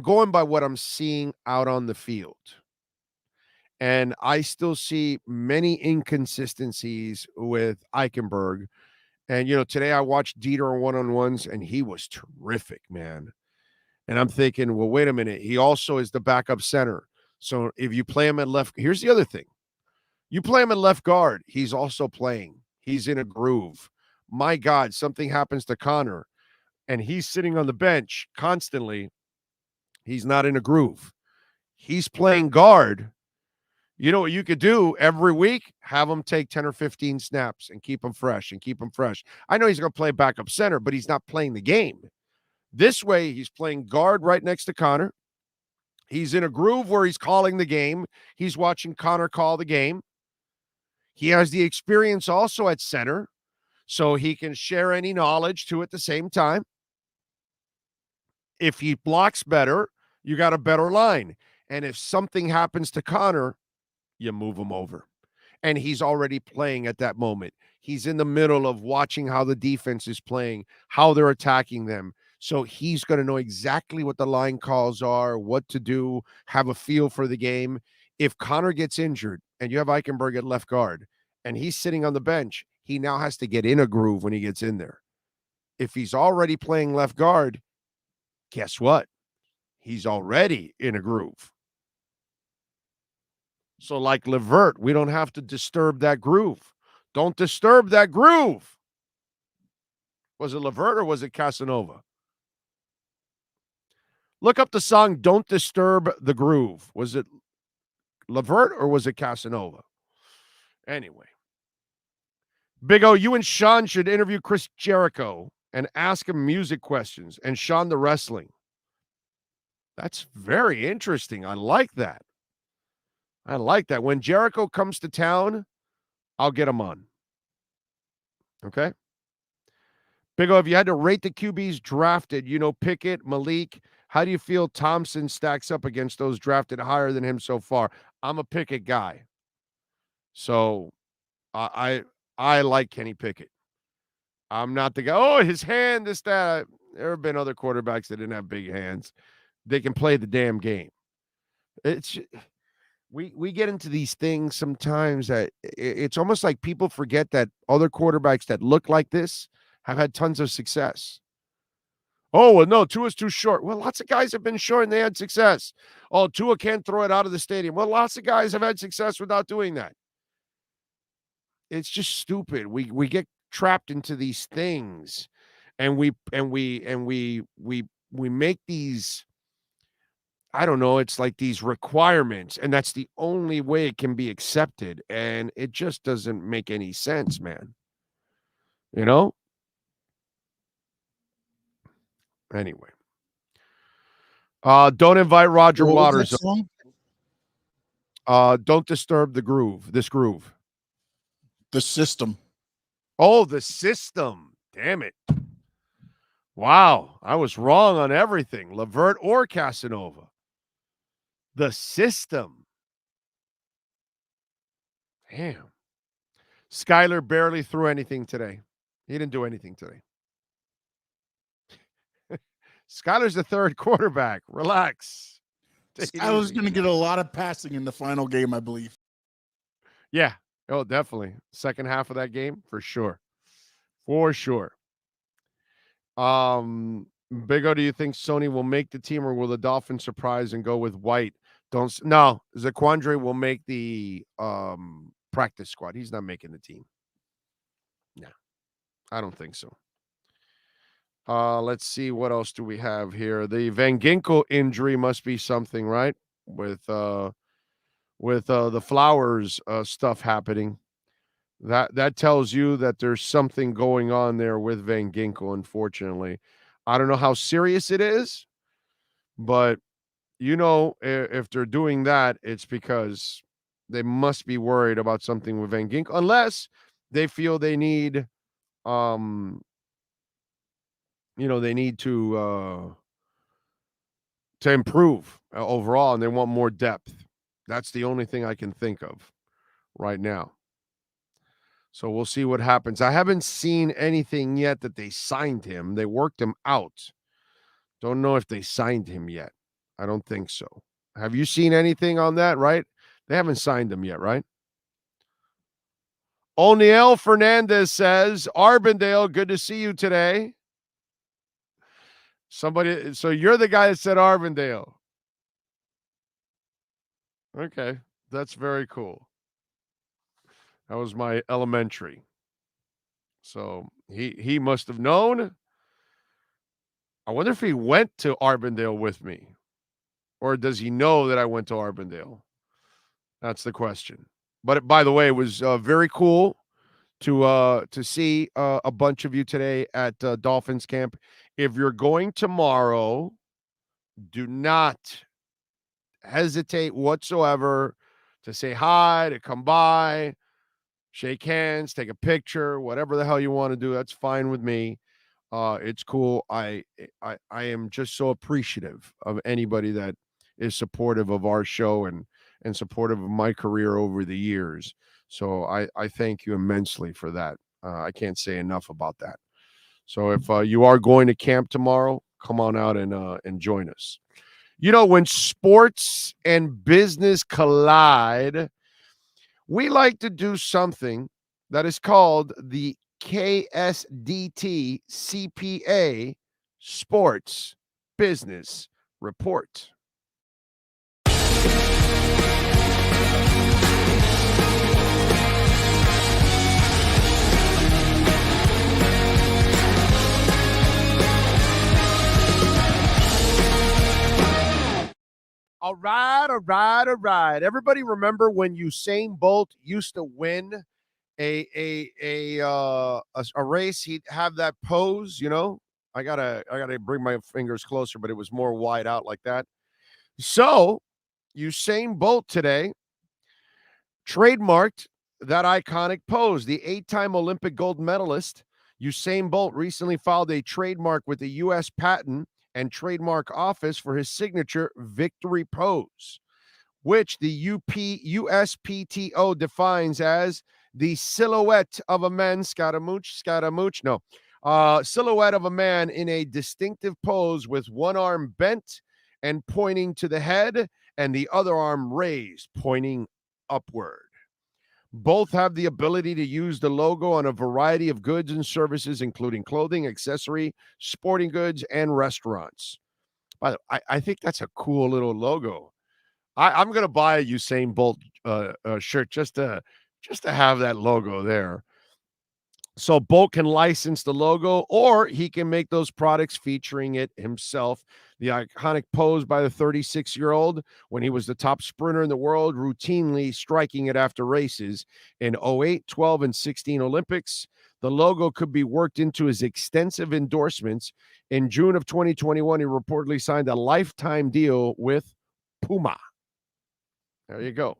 going by what I'm seeing out on the field. And I still see many inconsistencies with Eichenberg. And, you know, today I watched Dieter on one-on-ones, and he was terrific, man. And I'm thinking, well, wait a minute. He also is the backup center. So if you play him at left, here's the other thing. You play him at left guard, he's also playing. He's in a groove. My God, something happens to Connor, and he's sitting on the bench constantly. He's not in a groove. He's playing guard. You know what you could do every week? Have him take 10 or 15 snaps and keep him fresh and keep him fresh. I know he's going to play backup center, but he's not playing the game. This way, he's playing guard right next to Connor. He's in a groove where he's calling the game. He's watching Connor call the game. He has the experience also at center, so he can share any knowledge too at the same time. If he blocks better, you got a better line. And if something happens to Connor, you move him over. And he's already playing at that moment. He's in the middle of watching how the defense is playing, how they're attacking them. So he's going to know exactly what the line calls are, what to do, have a feel for the game. If Connor gets injured and you have Eichenberg at left guard and he's sitting on the bench, he now has to get in a groove when he gets in there. If he's already playing left guard, guess what? He's already in a groove. So like Levert, we don't have to disturb that groove. Don't disturb that groove. Was it Levert or was it Casanova? Look up the song Don't Disturb the Groove. Was it Levert or was it Casanova? Anyway. Big O, you and Sean should interview Chris Jericho and ask him music questions and Sean the wrestling. That's very interesting. I like that. I like that. When Jericho comes to town, I'll get him on. Okay? Big O, if you had to rate the QBs drafted, you know, Pickett, Malik, how do you feel Thompson stacks up against those drafted higher than him so far? I'm a Pickett guy. So I like Kenny Pickett. I'm not the guy, oh, his hand, this, that. There have been other quarterbacks that didn't have big hands. They can play the damn game. It's we get into these things sometimes that it's almost like people forget that other quarterbacks that look like this have had tons of success. Oh, well, no, Tua's too short. Well, lots of guys have been short and they had success. Oh, Tua can't throw it out of the stadium. Well, lots of guys have had success without doing that. It's just stupid. We get trapped into these things, and we make these, I don't know, it's like these requirements, and that's the only way it can be accepted, and it just doesn't make any sense, man. You know? Anyway. Don't invite Roger Waters. Don't disturb this groove. The system. Oh, the system. Damn it. Wow, I was wrong on everything. Levert or Casanova. The system. Damn. Skyler barely threw anything today. He didn't do anything today. Skyler's the third quarterback. Relax. Skyler's going to get a lot of passing in the final game, I believe. Yeah. Oh, definitely. Second half of that game, for sure. For sure. Big O, do you think Sony will make the team, or will the Dolphins surprise and go with White? No. Zaquandre will make the practice squad. He's not making the team. No, I don't think so. Let's see, what else do we have here? The Van Ginkel injury must be something, right? With the Flowers stuff happening. That tells you that there's something going on there with Van Ginkel, unfortunately. I don't know how serious it is, but if they're doing that, it's because they must be worried about something with Van Ginkel, unless they feel they need they need to improve overall, and they want more depth. That's the only thing I can think of right now. So we'll see what happens. I haven't seen anything yet that they signed him. They worked him out. Don't know if they signed him yet. I don't think so. Have you seen anything on that, right? They haven't signed him yet, right? O'Neal Fernandez says, Arbandale, good to see you today. So you're the guy that said Arbandale. Okay, that's very cool. That was my elementary. So he must have known. I wonder if he went to Arbandale with me, or does he know that I went to Arbandale? That's the question. But by the way, it was very cool to see a bunch of you today at Dolphins camp. If you're going tomorrow, do not hesitate whatsoever to say hi, to come by, shake hands, take a picture, whatever the hell you want to do. That's fine with me. It's cool. I am just so appreciative of anybody that is supportive of our show and supportive of my career over the years. So I thank you immensely for that. I can't say enough about that. So if you are going to camp tomorrow, come on out and join us. When sports and business collide, we like to do something that is called the KSDT CPA Sports Business Report. All right. Everybody remember when Usain Bolt used to win a race? He'd have that pose, I gotta bring my fingers closer, but it was more wide out like that. So Usain Bolt today trademarked that iconic pose. The 8-time Olympic gold medalist Usain Bolt recently filed a trademark with the U.S. Patent and Trademark Office for his signature victory pose, which the USPTO defines as the silhouette of a man, silhouette of a man in a distinctive pose with one arm bent and pointing to the head and the other arm raised, pointing upward. Both have the ability to use the logo on a variety of goods and services, including clothing, accessory, sporting goods, and restaurants. By the way, I think that's a cool little logo. I'm going to buy a Usain Bolt shirt just to have that logo there. So Bolt can license the logo, or he can make those products featuring it himself. The iconic pose by the 36-year-old when he was the top sprinter in the world, routinely striking it after races in 08, 12, and 16 Olympics. The logo could be worked into his extensive endorsements. In June of 2021, he reportedly signed a lifetime deal with Puma. There you go.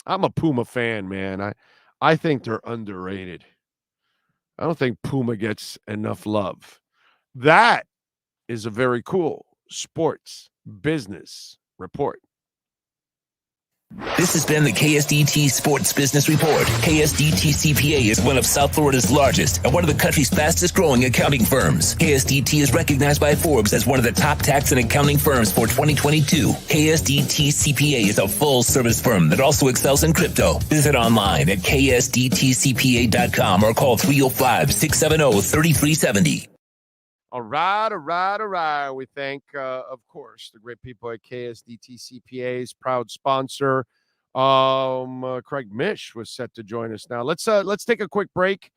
I'm a Puma fan, man. I think they're underrated. I don't think Puma gets enough love. That is a very cool sports business report. This has been the KSDT Sports Business Report. KSDT CPA is one of South Florida's largest and one of the country's fastest growing accounting firms. KSDT is recognized by Forbes as one of the top tax and accounting firms for 2022. KSDT CPA is a full service firm that also excels in crypto. Visit online at ksdtcpa.com or call 305-670-3370. All right. We thank, of course, the great people at KSDT CPA's proud sponsor. Craig Mish was set to join us now. Let's take a quick break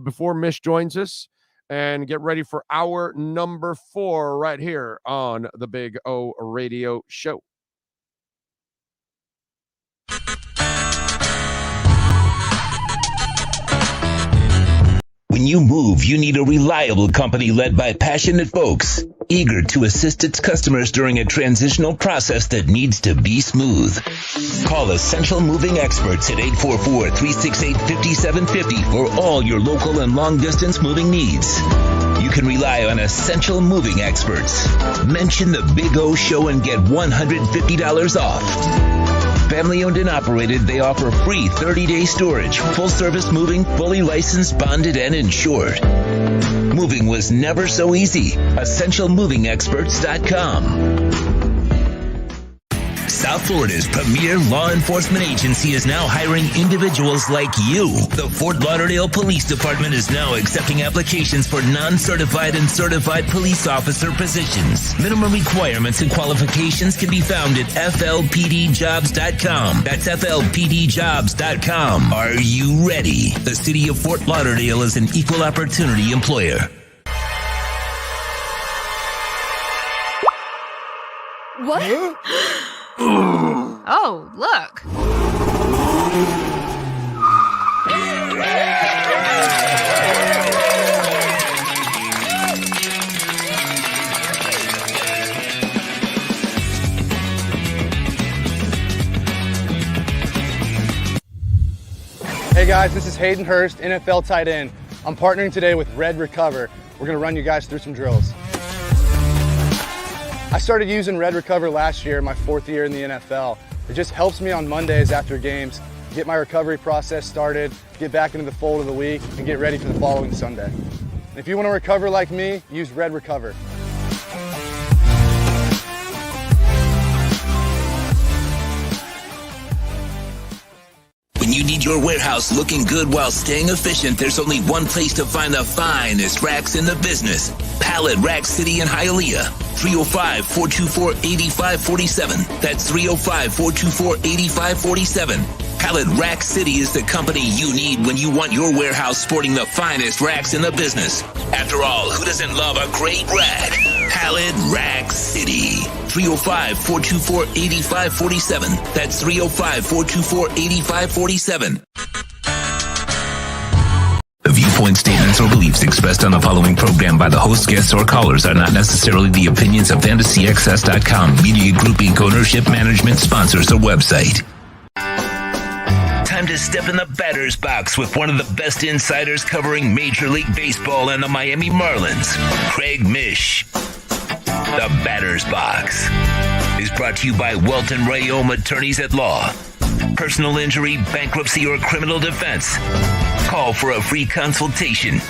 before Mish joins us and get ready for hour number 4 right here on the Big O Radio Show. When you move, you need a reliable company led by passionate folks, eager to assist its customers during a transitional process that needs to be smooth. Call Essential Moving Experts at 844-368-5750 for all your local and long-distance moving needs. You can rely on Essential Moving Experts. Mention the Big O Show and get $150 off. Family owned and operated, they offer free 30-day storage, full service moving, fully licensed, bonded, and insured. Moving was never so easy. EssentialMovingExperts.com. South Florida's premier law enforcement agency is now hiring individuals like you. The Fort Lauderdale Police Department is now accepting applications for non-certified and certified police officer positions. Minimum requirements and qualifications can be found at FLPDjobs.com. That's FLPDjobs.com. Are you ready? The city of Fort Lauderdale is an equal opportunity employer. What? Oh, look. Hey guys, this is Hayden Hurst, NFL tight end. I'm partnering today with Red Recover. We're going to run you guys through some drills. I started using Red Recover last year, my 4th year in the NFL. It just helps me on Mondays after games, get my recovery process started, get back into the fold of the week, and get ready for the following Sunday. And if you want to recover like me, use Red Recover. When you need your warehouse looking good while staying efficient, there's only one place to find the finest racks in the business. Pallet Rack City in Hialeah. 305-424-8547. That's 305-424-8547. Pallet Rack City is the company you need when you want your warehouse sporting the finest racks in the business. After all, who doesn't love a great rack? Pallet Rack City. 305-424-8547. That's 305-424-8547. The viewpoint, statements, or beliefs expressed on the following program by the host, guests, or callers are not necessarily the opinions of FantasyXS.com, Media Group Inc., ownership, management, sponsors, or website. Time to step in the batter's box with one of the best insiders covering Major League Baseball and the Miami Marlins, Craig Mish. The Batter's Box is brought to you by Welton Rayom Attorneys at Law. Personal injury, bankruptcy, or criminal defense. Call for a free consultation.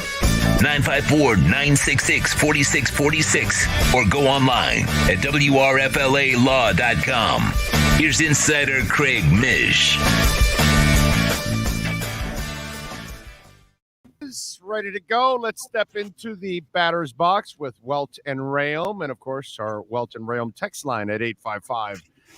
954-966-4646 or go online at WRFLAlaw.com. Here's insider Craig Mish. Ready to go. Let's step into the batter's box with Welt and Rayom, and of course our Welt and Rayom text line at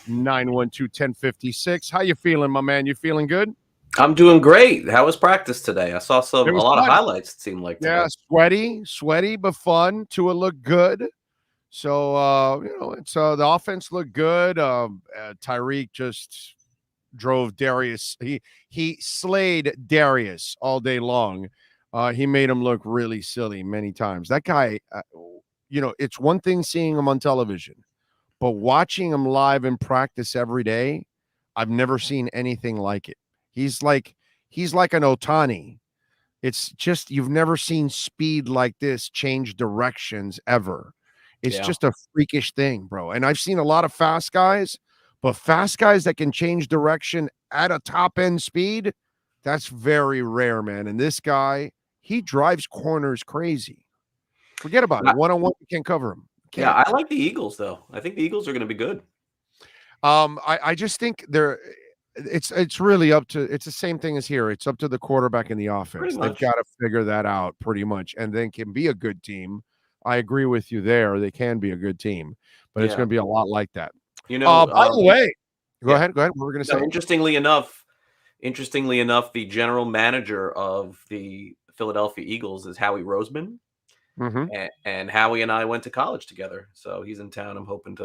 855-912-1056. How you feeling, my man? You feeling good? I'm doing great. How was practice today? I saw a lot of highlights, it seemed like. Yeah, sweaty but fun. Tua looked good. So it's the offense looked good. Tyreek just drove Darius. He slayed Darius all day long. He made him look really silly many times. That guy, it's one thing seeing him on television, but watching him live in practice every day, I've never seen anything like it. He's like an Ohtani. It's just you've never seen speed like this change directions ever. It's Yeah. just a freakish thing, bro. And I've seen a lot of fast guys, but fast guys that can change direction at a top end speed, that's very rare, man. And this guy, he drives corners crazy. Forget about it. One-on-one, you can't cover him. Yeah, I like the Eagles, though. I think the Eagles are going to be good. I just think it's really up to, it's the same thing as here. It's up to the quarterback and the offense. They've got to figure that out pretty much, and then can be a good team. I agree with you there. They can be a good team, but it's going to be a lot like that. You know, by the way, go ahead. What were we going to say? Interestingly enough, the general manager of the Philadelphia Eagles is Howie Roseman. And Howie and I went to college together, so he's in town. I'm hoping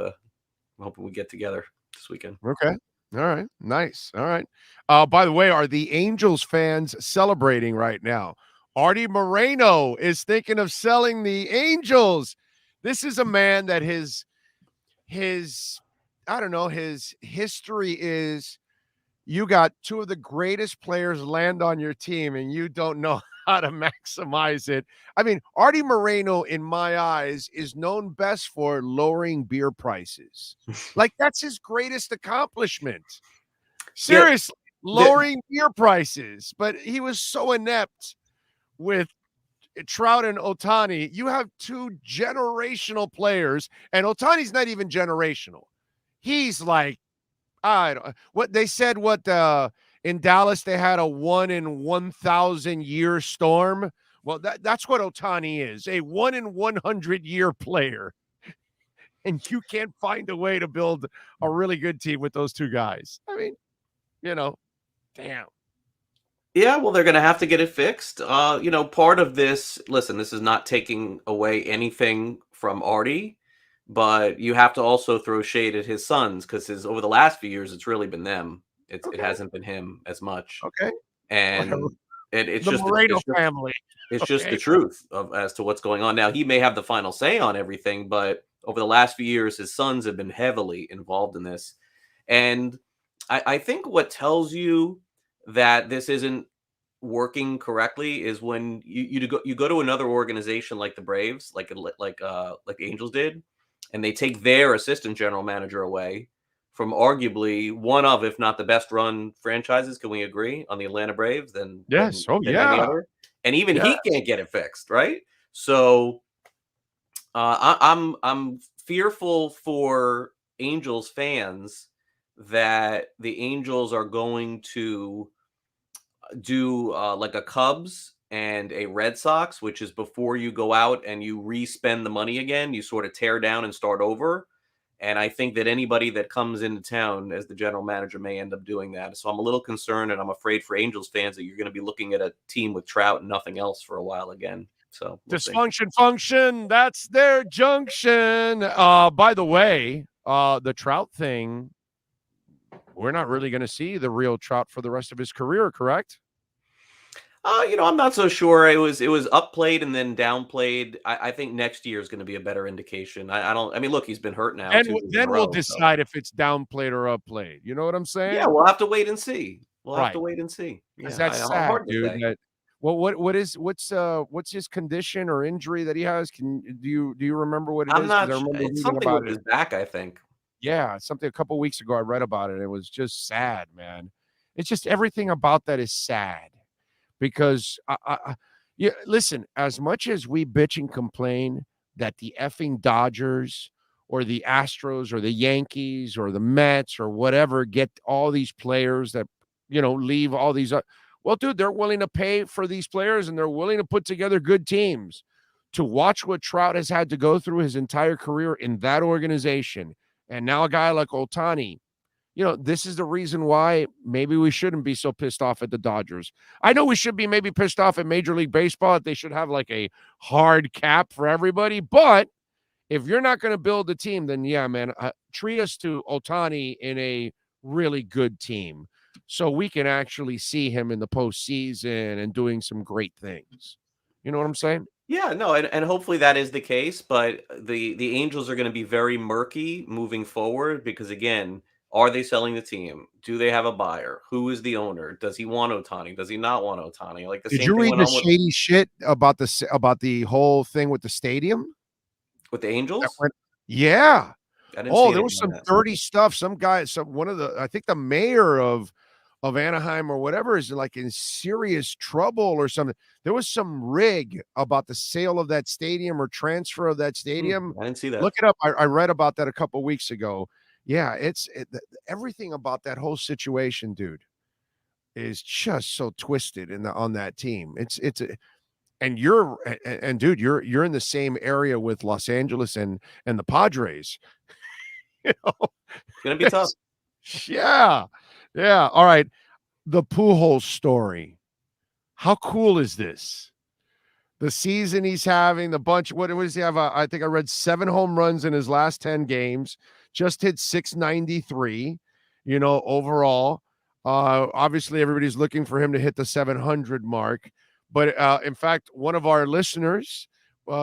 we get together this weekend. Okay. All right. Nice. All right. By the way, are the Angels fans celebrating right now? Artie Moreno is thinking of selling the Angels. This is a man that his history is, you got two of the greatest players land on your team and you don't know how to maximize it. I mean, Artie Moreno, in my eyes, is known best for lowering beer prices. Like, that's his greatest accomplishment. Seriously, lowering beer prices. But he was so inept with Trout and Ohtani. You have two generational players, and Ohtani's not even generational. He's like, what they said, in Dallas, they had a 1 in 1,000 year storm. Well, that's what Ohtani is, a 1 in 100 year player. And you can't find a way to build a really good team with those two guys. I mean, damn. Yeah, well, they're going to have to get it fixed. Part of this, listen, this is not taking away anything from Artie, but you have to also throw shade at his sons, because over the last few years, it's really been them. It hasn't been him as much. Okay. And it's the just Moreno family. It's just the truth as to what's going on. Now, he may have the final say on everything, but over the last few years, his sons have been heavily involved in this. And I think what tells you that this isn't working correctly is when you go to another organization like the Braves, like the Angels did, and they take their assistant general manager away from arguably one of, if not the best run franchises. Can we agree on the Atlanta Braves? Than any other? And even he can't get it fixed, right? So I'm fearful for Angels fans that the Angels are going to do like a Cubs and a Red Sox, which is before you go out and you re-spend the money again, you sort of tear down and start over. And I think that anybody that comes into town as the general manager may end up doing that. So I'm a little concerned, and I'm afraid for Angels fans that you're going to be looking at a team with Trout and nothing else for a while again. So dysfunction function, that's their junction. By the way, the Trout thing, we're not really going to see the real Trout for the rest of his career, correct? I'm not so sure. It was upplayed and then downplayed. I think next year is going to be a better indication. I mean, look, he's been hurt now. And then we'll decide if it's downplayed or upplayed. You know what I'm saying? Yeah, we'll have to wait and see. Have to wait and see. Yeah, that's sad, dude. What's his condition or injury that he has? Do you remember what it is? Not sure. It's something with his back, I think. Yeah, something a couple weeks ago I read about it. It was just sad, man. It's just everything about that is sad. Because, listen, as much as we bitch and complain that the effing Dodgers or the Astros or the Yankees or the Mets or whatever get all these players that, leave all these. Well, dude, they're willing to pay for these players and they're willing to put together good teams. To watch what Trout has had to go through his entire career in that organization. And now a guy like Ohtani. This is the reason why maybe we shouldn't be so pissed off at the Dodgers. I know we should be maybe pissed off at Major League Baseball. They should have like a hard cap for everybody. But if you're not going to build a team, then yeah, man, treat us to Ohtani in a really good team so we can actually see him in the postseason and doing some great things. You know what I'm saying? Yeah, no, and hopefully that is the case. But the Angels are going to be very murky moving forward because, again, Are they selling the team? Do they have a buyer? Who is the owner? Does he want Ohtani? Does he not want Ohtani? Like the Did same you thing read went the on shady shit about the whole thing with the stadium? with the Angels. Yeah. I didn't see Oh, there anything was on some that. dirty stuff. Some guy, I think the mayor of Anaheim or whatever is like in serious trouble or something. There was some rig about the sale of that stadium or transfer of that stadium. I didn't see that. Look it up. I read about that a couple weeks ago. Yeah, everything about that whole situation, dude, is just so twisted on that team. And dude, you're in the same area with Los Angeles and the Padres. You know, It's gonna be tough. Yeah. All right. The Pujols story. How cool is this? The season he's having, the bunch. What does he have? I think I read 7 home runs in his last 10 games. Just hit 693. Overall. Obviously, everybody's looking for him to hit the 700 mark. But in fact, one of our listeners,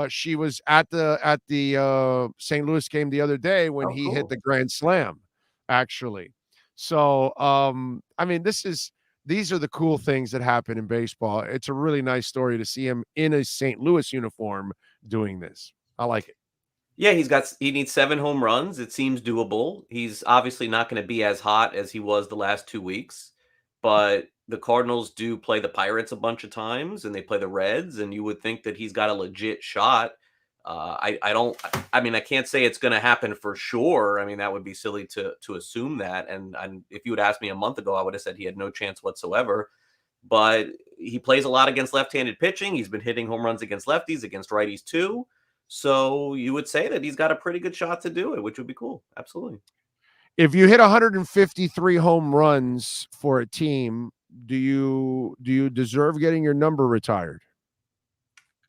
she was at the St. Louis game the other day when he hit the grand slam, actually. So, I mean, these are the cool things that happen in baseball. It's a really nice story to see him in a St. Louis uniform doing this. I like it. Yeah, he needs 7 home runs. It seems doable. He's obviously not going to be as hot as he was the last 2 weeks, but the Cardinals do play the Pirates a bunch of times and they play the Reds, and you would think that he's got a legit shot. I can't say it's going to happen for sure. I mean, that would be silly to assume that. And if you had asked me a month ago, I would have said he had no chance whatsoever. But he plays a lot against left-handed pitching. He's been hitting home runs against lefties, against righties too. So you would say that he's got a pretty good shot to do it, which would be cool. Absolutely. If you hit 153 home runs for a team, do you deserve getting your number retired?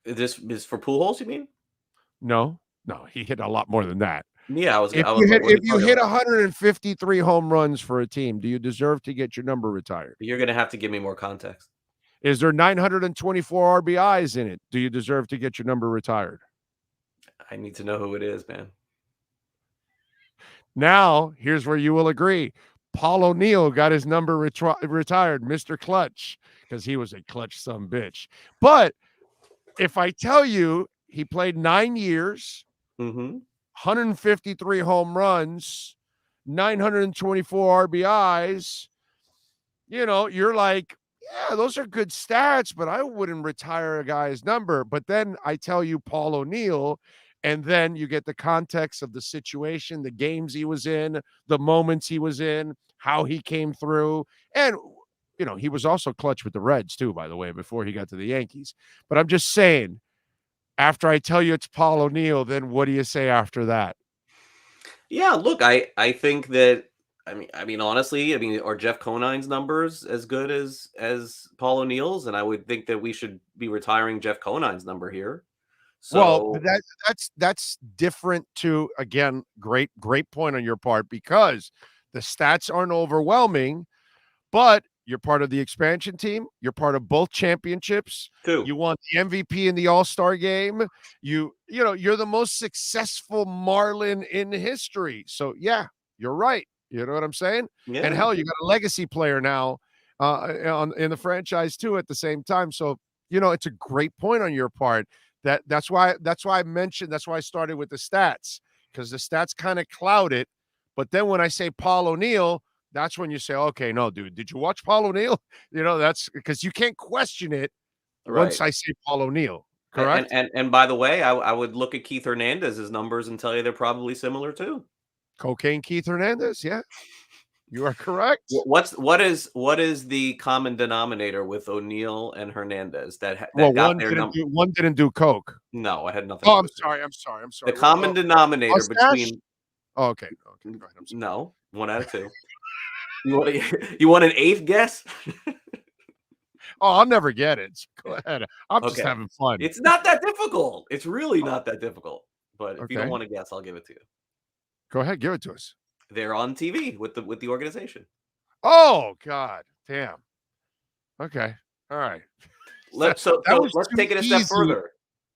This is for Pujols, you mean? No, he hit a lot more than that. Yeah, If you hit 153 home runs for a team, do you deserve to get your number retired? You're going to have to give me more context. Is there 924 RBIs in it? Do you deserve to get your number retired? I need to know who it is, man. Now, here's where you will agree. Paul O'Neill got his number retired, Mr. Clutch, because he was a clutch bitch. But if I tell you he played 9 years, 153 home runs, 924 RBIs, you're like, yeah, those are good stats, but I wouldn't retire a guy's number. But then I tell you Paul O'Neill, and then you get the context of the situation, the games he was in, the moments he was in, how he came through. And, he was also clutch with the Reds too, by the way, before he got to the Yankees. But I'm just saying, after I tell you it's Paul O'Neill, then what do you say after that? Yeah, look, I think that, I mean, honestly, are Jeff Conine's numbers as good as Paul O'Neill's? And I would think that we should be retiring Jeff Conine's number here. So, well, that's different too. Again, great point on your part, because the stats aren't overwhelming, but you're part of the expansion team. You're part of both championships. You won the MVP in the All-Star game. You're the most successful Marlin in history. So yeah, you're right. You know what I'm saying? Yeah. And hell, you got a legacy player now in the franchise too at the same time. So, it's a great point on your part. That's why I mentioned, that's why I started with the stats, because the stats kind of cloud it. But then when I say Paul O'Neill, that's when you say, okay, no, dude, did you watch Paul O'Neill? That's because you can't question it once I say Paul O'Neill. Correct. And by the way, I would look at Keith Hernandez's numbers and tell you they're probably similar too. Cocaine Keith Hernandez, yeah, you are correct. What is the common denominator with O'Neill and Hernandez one didn't do coke. No, I had nothing. Oh, I'm sorry. The common denominator between. Oh, okay. Go ahead. No, 1 out of 2. You want an 8th guess? Oh, I'll never get it. Go ahead. I'm just having fun. It's not that difficult. It's really not that difficult. But if you don't want to guess, I'll give it to you. Go ahead, give it to us. They're on TV with the organization. Oh God, damn. Okay, all right. Let's take it a step further.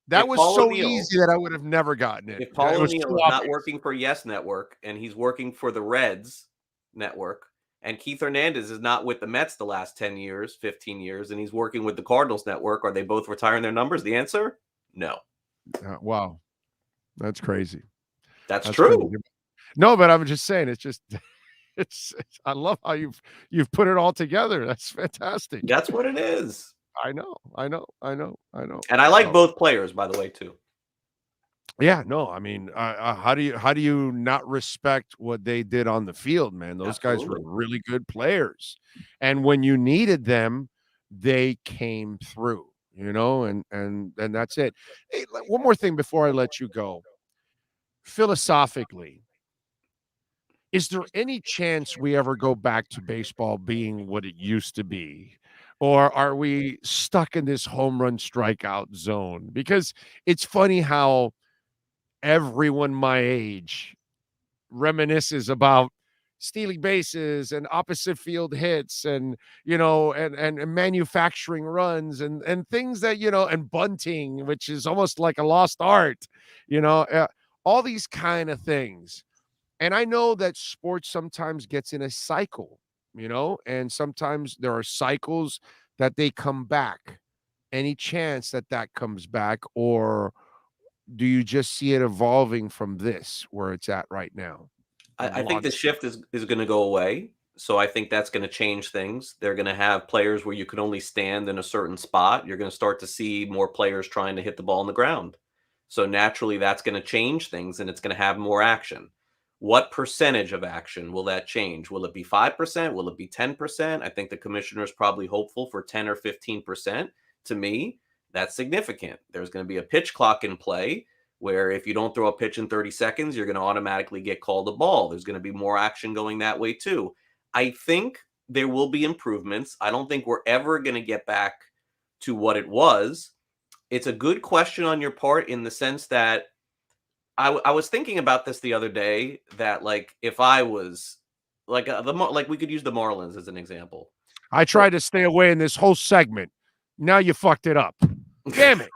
That was so easy that I would have never gotten it. If Paul O'Neill is not working for Yes Network and he's working for the Reds, network, and Keith Hernandez is not with the Mets the last 10 years, 15 years, and he's working with the Cardinals network, are they both retiring their numbers? The answer, no. Wow. That's crazy. That's true. Crazy. No, but I'm just saying, it's just, it's I love how you've put it all together. That's fantastic. That's what it is. I know. And I like both players, by the way, too. Yeah, no, I mean, how do you not respect what they did on the field, man? Those guys were really good players, and when you needed them, they came through. And that's it. Hey, one more thing before I let you go. Philosophically, is there any chance we ever go back to baseball being what it used to be? Or are we stuck in this home run strikeout zone? Because it's funny how everyone my age reminisces about stealing bases and opposite field hits and and manufacturing runs and things that and bunting, which is almost like a lost art, all these kind of things. And I know that sports sometimes gets in a cycle, and sometimes there are cycles that they come back. Any chance that comes back, or do you just see it evolving from this where it's at right now? I think the shift is going to go away. So I think that's going to change things. They're going to have players where you can only stand in a certain spot. You're going to start to see more players trying to hit the ball on the ground. So naturally, that's going to change things, and it's going to have more action. What percentage of action will that change? Will it be 5%? Will it be 10%? I think the commissioner is probably hopeful for 10 or 15%. To me, that's significant. There's going to be a pitch clock in play where if you don't throw a pitch in 30 seconds, you're going to automatically get called a ball. There's going to be more action going that way too. I think there will be improvements. I don't think we're ever going to get back to what it was. It's a good question on your part in the sense that I was thinking about this the other day, that like if I was like we could use the Marlins as an example. I tried to stay away in this whole segment. Now you fucked it up. Damn it.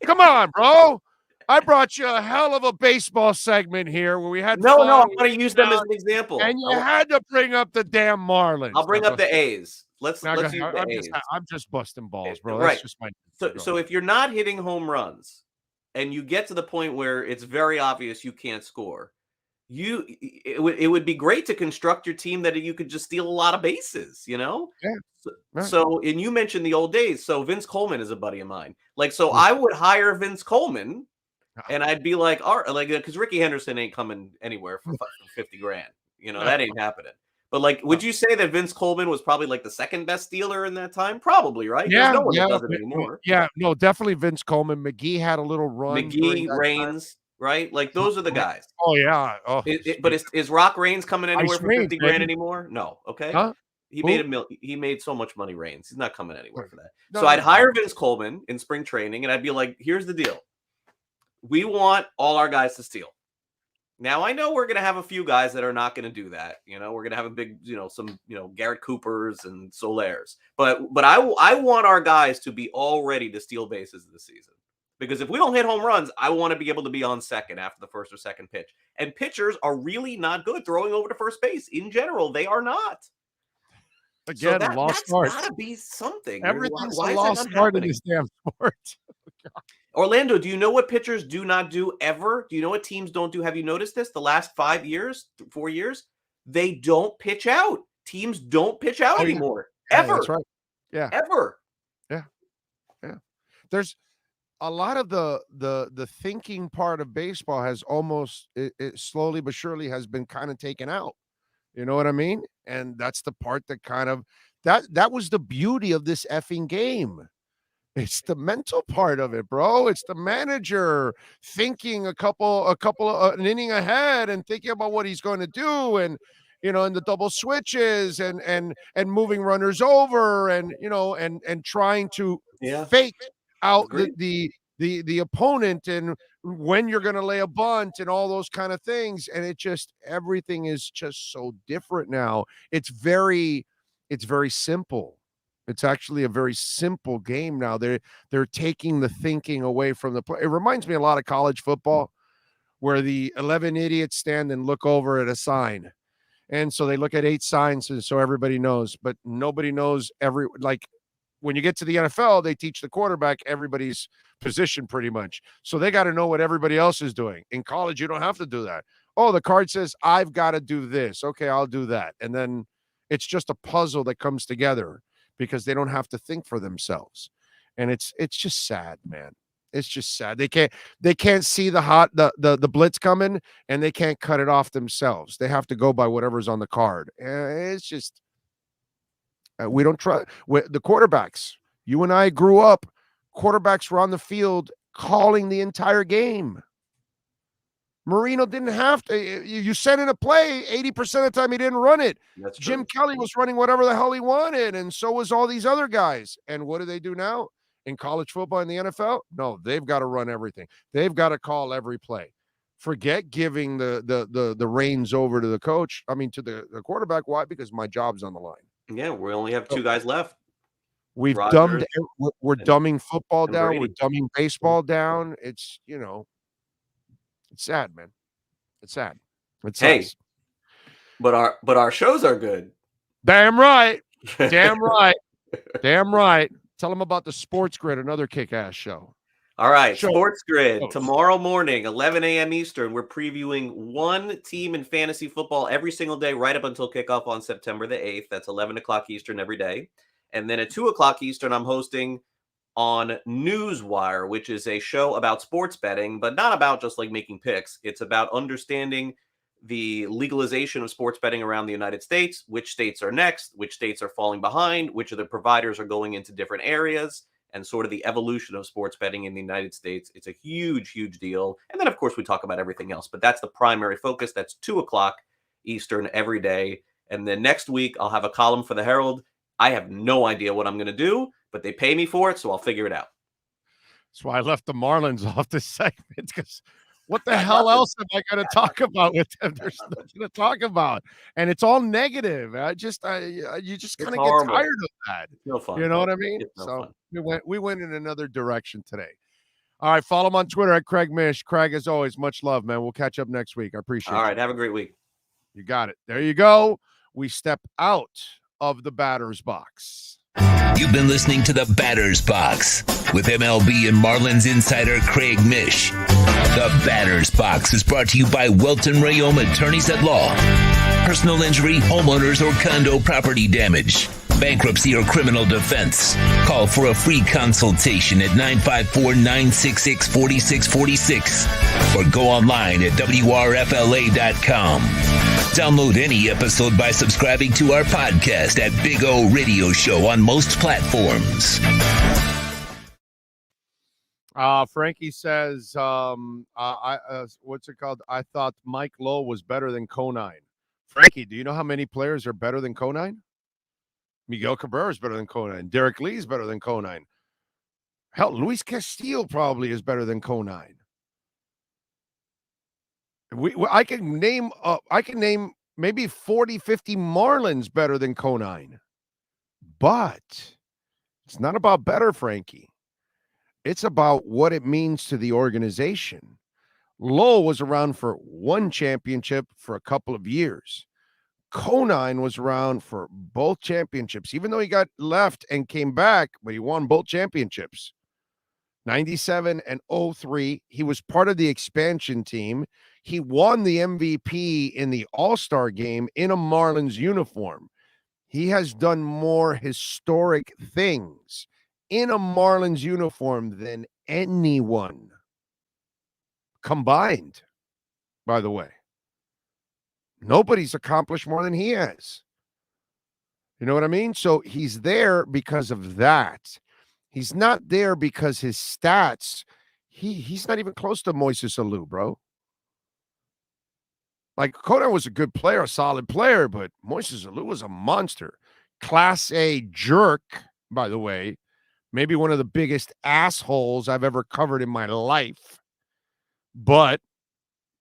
Come on, bro. I brought you a hell of a baseball segment here where we had No, I want to use them as an example. And you had to bring up the damn Marlins. I'll bring up the A's. Let's use the A's. I'm just busting balls, bro. Right. That's just my So if you're not hitting home runs and you get to the point where it's very obvious you can't score, it would be great to construct your team that you could just steal a lot of bases, Yeah. So, and you mentioned the old days. So Vince Coleman is a buddy of mine. I would hire Vince Coleman, and I'd be like, all right, because Ricky Henderson ain't coming anywhere for $50,000. That ain't happening. But would you say that Vince Coleman was probably the second best stealer in that time? Probably, right? Yeah, no one that does it anymore. Yeah, no, definitely Vince Coleman. McGee had a little run. McGee, Raines, right? Those are the guys. Oh yeah. Oh, but is Rock Raines coming anywhere for $50,000 anymore? No. Okay. Huh? He made so much money, Raines. He's not coming anywhere for that. So I'd hire Vince Coleman in spring training, and I'd be like, here's the deal. We want all our guys to steal. Now I know we're going to have a few guys that are not going to do that. We're going to have a big, some Garrett Coopers and Solairs. But I want our guys to be all ready to steal bases this season. Because if we don't hit home runs, I want to be able to be on second after the first or second pitch. And pitchers are really not good throwing over to first base. In general, they are not. Again, so lost art. That's got to be something. Everything's a lost art in this damn sport. Orlando, do you know what pitchers do not do ever? Do you know what teams don't do? Have you noticed this? The last 4 years, they don't pitch out. Teams don't pitch out anymore. Ever. That's right. Yeah. Ever. Yeah. There's a lot of the thinking part of baseball has almost it slowly but surely has been kind of taken out. You know what I mean? And that's the part that kind of that was the beauty of this effing game. It's the mental part of it, bro. It's the manager thinking an inning ahead and thinking about what he's going to do, and and the double switches and moving runners over, and and trying to fake out the opponent, and when you're going to lay a bunt and all those kind of things. And everything is just so different now. It's very simple. It's actually a very simple game now. They're taking the thinking away from the play. It reminds me a lot of college football, where the 11 idiots stand and look over at a sign, And so they look at 8 signs so everybody knows, but nobody knows like when you get to the NFL, they teach the quarterback everybody's position pretty much. So they got to know what everybody else is doing. In college, you don't have to do that. Oh, the card says, I've got to do this. Okay, I'll do that. And then it's just a puzzle that comes together because they don't have to think for themselves. And it's just sad, man. It's just sad. They can't see the blitz coming, and they can't cut it off themselves. They have to go by whatever's on the card. It's just we don't trust the quarterbacks. You and I grew up. Quarterbacks were on the field calling the entire game. Marino didn't have to. You sent in a play 80% of the time. He didn't run it. That's Jim Kelly was running whatever the hell he wanted, and so was all these other guys. And what do they do now? In college football in the NFL? No, they've got to run everything. They've got to call every play. Forget giving the reins over to the coach. I mean, to the quarterback. Why? Because my job's on the line. Yeah, we only have 2 guys left. We're dumbing football down. Brady. We're dumbing baseball down. It's, it's sad, man. It's sad. It's hey, but our shows are good. Damn right. Damn right. Damn right. Tell them about the Sports Grid, another kick-ass show. All right, Sports Grid. Tomorrow morning, 11 a.m. Eastern, we're previewing one team in fantasy football every single day right up until kickoff on September the 8th. That's 11 o'clock Eastern every day. And then at 2 o'clock Eastern, I'm hosting on Newswire, which is a show about sports betting, but not about just like making picks. It's about understanding the legalization of sports betting around the United States, which states are next, which states are falling behind, which of the providers are going into different areas, and sort of the evolution of sports betting in the United States. It's a huge, huge deal. And then, of course, we talk about everything else, but that's the primary focus. That's 2 o'clock Eastern every day. And then next week, I'll have a column for the Herald. I have no idea what I'm going to do, but they pay me for it, so I'll figure it out. That's why I left the Marlins off this segment, because what the hell else am I going to talk about with them? There's nothing to talk about, and it's all negative. You just kind of get tired of that. It's no fun. You know what I mean? So we went in another direction today. All right, follow him on Twitter at Craig Mish. Craig, as always, much love, man. We'll catch up next week. I appreciate it. All right, have a great week. You got it. There you go. We step out of the batter's box. You've been listening to the Batter's Box with MLB and Marlins insider Craig Mish. The Batter's Box is brought to you by Welton Rayom Attorneys at Law. Personal injury, homeowners, or condo property damage, bankruptcy, or criminal defense. Call for a free consultation at 954-966-4646 or go online at WRFLA.com. Download any episode by subscribing to our podcast at Big O Radio Show on most platforms. Frankie says, what's it called? I thought Mike Lowe was better than Conine. Frankie, do you know how many players are better than Conine? Miguel Cabrera is better than Conine. Derek Lee is better than Conine. Hell, Luis Castillo probably is better than Conine. I can name maybe 40, 50 Marlins better than Conine. But it's not about better, Frankie. It's about what it means to the organization. Lowe was around for one championship for a couple of years. Conine was around for both championships, even though he got left and came back, but he won both championships. 97 and 03. He was part of the expansion team. He won the MVP in the All-Star game in a Marlins uniform. He has done more historic things in a Marlins uniform than anyone combined, by the way. Nobody's accomplished more than he has. You know what I mean? So he's there because of that. He's not there because his stats, he's not even close to Moises Alou, bro. Like, Conine was a good player, a solid player, but Moises Alou was a monster. Class A jerk, by the way. Maybe one of the biggest assholes I've ever covered in my life. But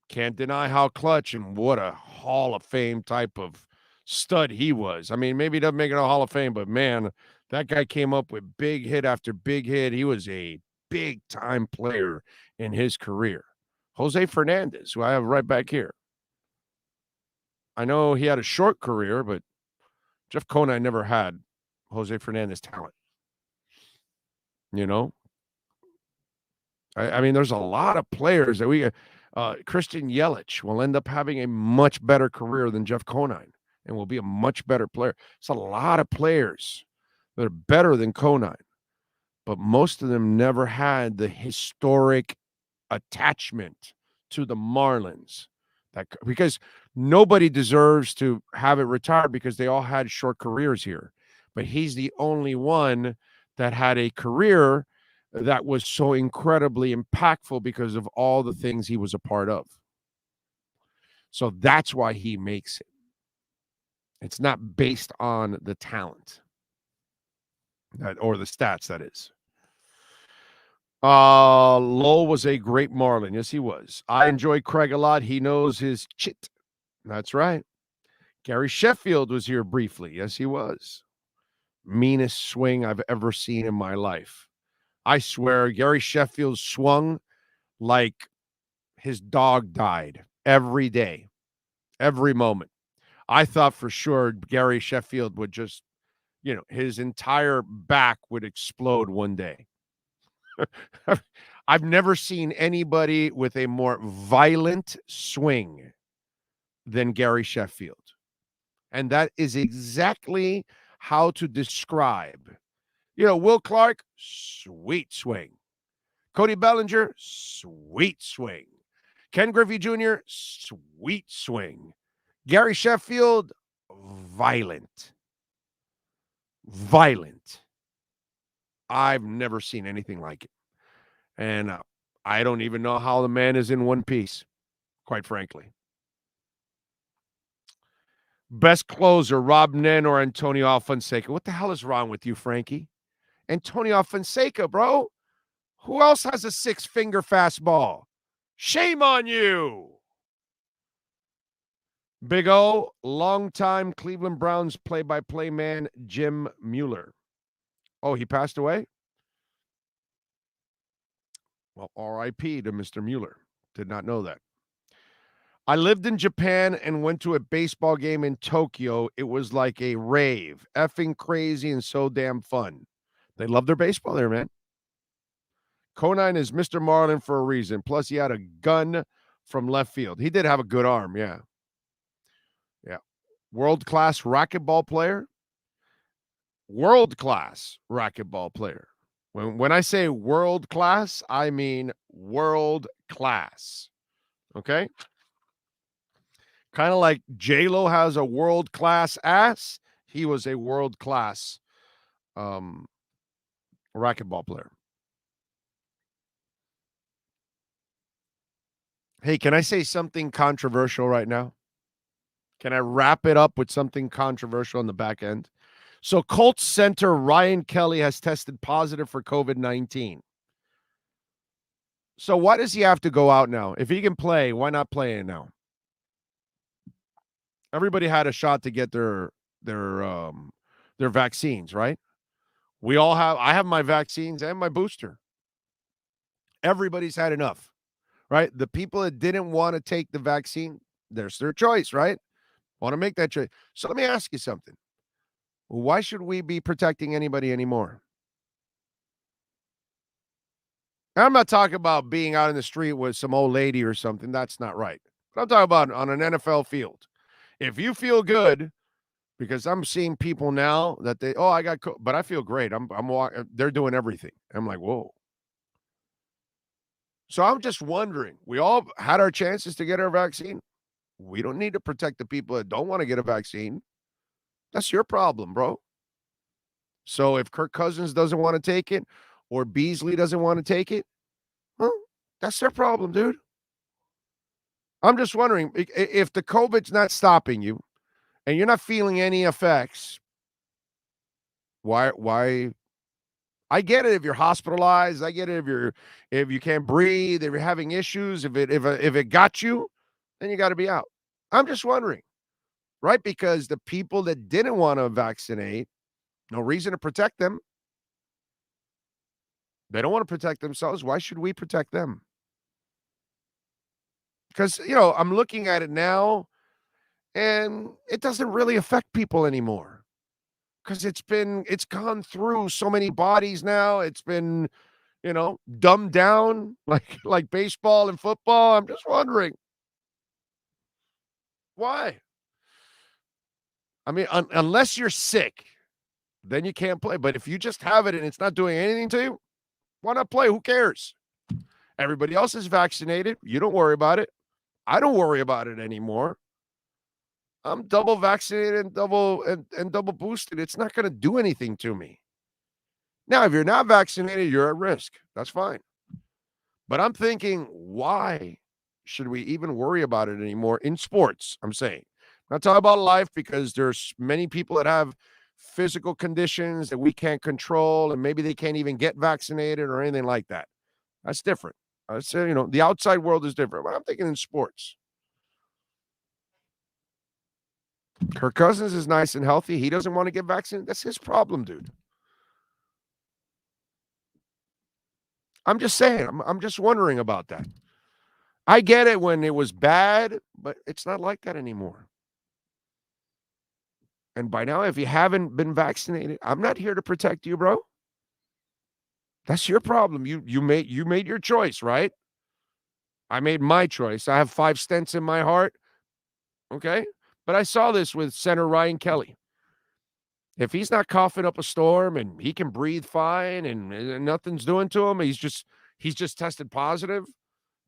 can't deny how clutch and what a Hall of Fame type of stud he was. I mean, maybe he doesn't make it a Hall of Fame, but man, that guy came up with big hit after big hit. He was a big-time player in his career. Jose Fernandez, who I have right back here. I know he had a short career, but Jeff Conine never had Jose Fernandez talent. You know? I mean, there's a lot of players that Christian Yelich will end up having a much better career than Jeff Conine and will be a much better player. It's a lot of players that are better than Conine, but most of them never had the historic attachment to the Marlins. Because nobody deserves to have it retired because they all had short careers here. But he's the only one that had a career that was so incredibly impactful because of all the things he was a part of. So that's why he makes it. It's not based on the talent or the stats, that is. Lowell was a great Marlin. Yes, he was. I enjoy Craig a lot. He knows his chit. That's right. Gary Sheffield was here briefly. Yes, he was. Meanest swing I've ever seen in my life. I swear, Gary Sheffield swung like his dog died every day, every moment. I thought for sure Gary Sheffield would just, his entire back would explode one day. I've never seen anybody with a more violent swing than Gary Sheffield. And that is exactly how to describe. Will Clark, sweet swing. Cody Bellinger, sweet swing. Ken Griffey Jr., sweet swing. Gary Sheffield, violent. Violent. I've never seen anything like it. And I don't even know how the man is in one piece, quite frankly. Best closer, Rob Nen or Antonio Alfonseca. What the hell is wrong with you, Frankie? Antonio Alfonseca, bro. Who else has a six-finger fastball? Shame on you. Big O, longtime Cleveland Browns play-by-play man, Jim Mueller. Oh, he passed away? Well, R.I.P. to Mr. Mueller. Did not know that. I lived in Japan and went to a baseball game in Tokyo. It was like a rave. Effing crazy and so damn fun. They love their baseball there, man. Conine is Mr. Marlin for a reason. Plus, he had a gun from left field. He did have a good arm, yeah. Yeah. World-class racquetball player. World-class racquetball player. When I say world-class, I mean world-class. Okay? Kind of like J-Lo has a world-class ass. He was a world-class racquetball player. Hey, can I say something controversial right now? Can I wrap it up with something controversial on the back end? So Colts center Ryan Kelly has tested positive for COVID-19. So why does he have to go out now? If he can play, why not play it now? Everybody had a shot to get their vaccines, right? I have my vaccines and my booster. Everybody's had enough, right? The people that didn't want to take the vaccine, there's their choice, right? Want to make that choice. So let me ask you something. Why should we be protecting anybody anymore? I'm not talking about being out in the street with some old lady or something. That's not right. But I'm talking about on an NFL field. If you feel good, because I'm seeing people now that but I feel great. I'm walking. They're doing everything. I'm like, whoa. So I'm just wondering. We all had our chances to get our vaccine. We don't need to protect the people that don't want to get a vaccine. That's your problem, bro. So if Kirk Cousins doesn't want to take it or Beasley doesn't want to take it, well, that's their problem, dude. I'm just wondering if the COVID's not stopping you and you're not feeling any effects, why? I get it if you're hospitalized. I get it if you can't breathe, if you're having issues, if it got you, then you got to be out. I'm just wondering. Right? Because the people that didn't want to vaccinate, no reason to protect them. They don't want to protect themselves. Why should we protect them? Because, I'm looking at it now, And it doesn't really affect people anymore because it's gone through so many bodies now. It's been, dumbed down like baseball and football. I'm just wondering why. I mean, unless you're sick, then you can't play. But if you just have it and it's not doing anything to you, why not play? Who cares? Everybody else is vaccinated. You don't worry about it. I don't worry about it anymore. I'm double vaccinated and double boosted. It's not going to do anything to me. Now, if you're not vaccinated, you're at risk. That's fine. But I'm thinking, why should we even worry about it anymore in sports? I'm saying. I'm not talking about life because there's many people that have physical conditions that we can't control, and maybe they can't even get vaccinated or anything like that. That's different. I say, the outside world is different, but I'm thinking in sports. Kirk Cousins is nice and healthy. He doesn't want to get vaccinated. That's his problem, dude. I'm just saying. I'm just wondering about that. I get it when it was bad, but it's not like that anymore. And by now, if you haven't been vaccinated, I'm not here to protect you, bro. That's your problem. You made your choice, right? I made my choice. I have 5 stents in my heart. Okay? But I saw this with center Ryan Kelly. If he's not coughing up a storm and he can breathe fine and nothing's doing to him, he's just tested positive,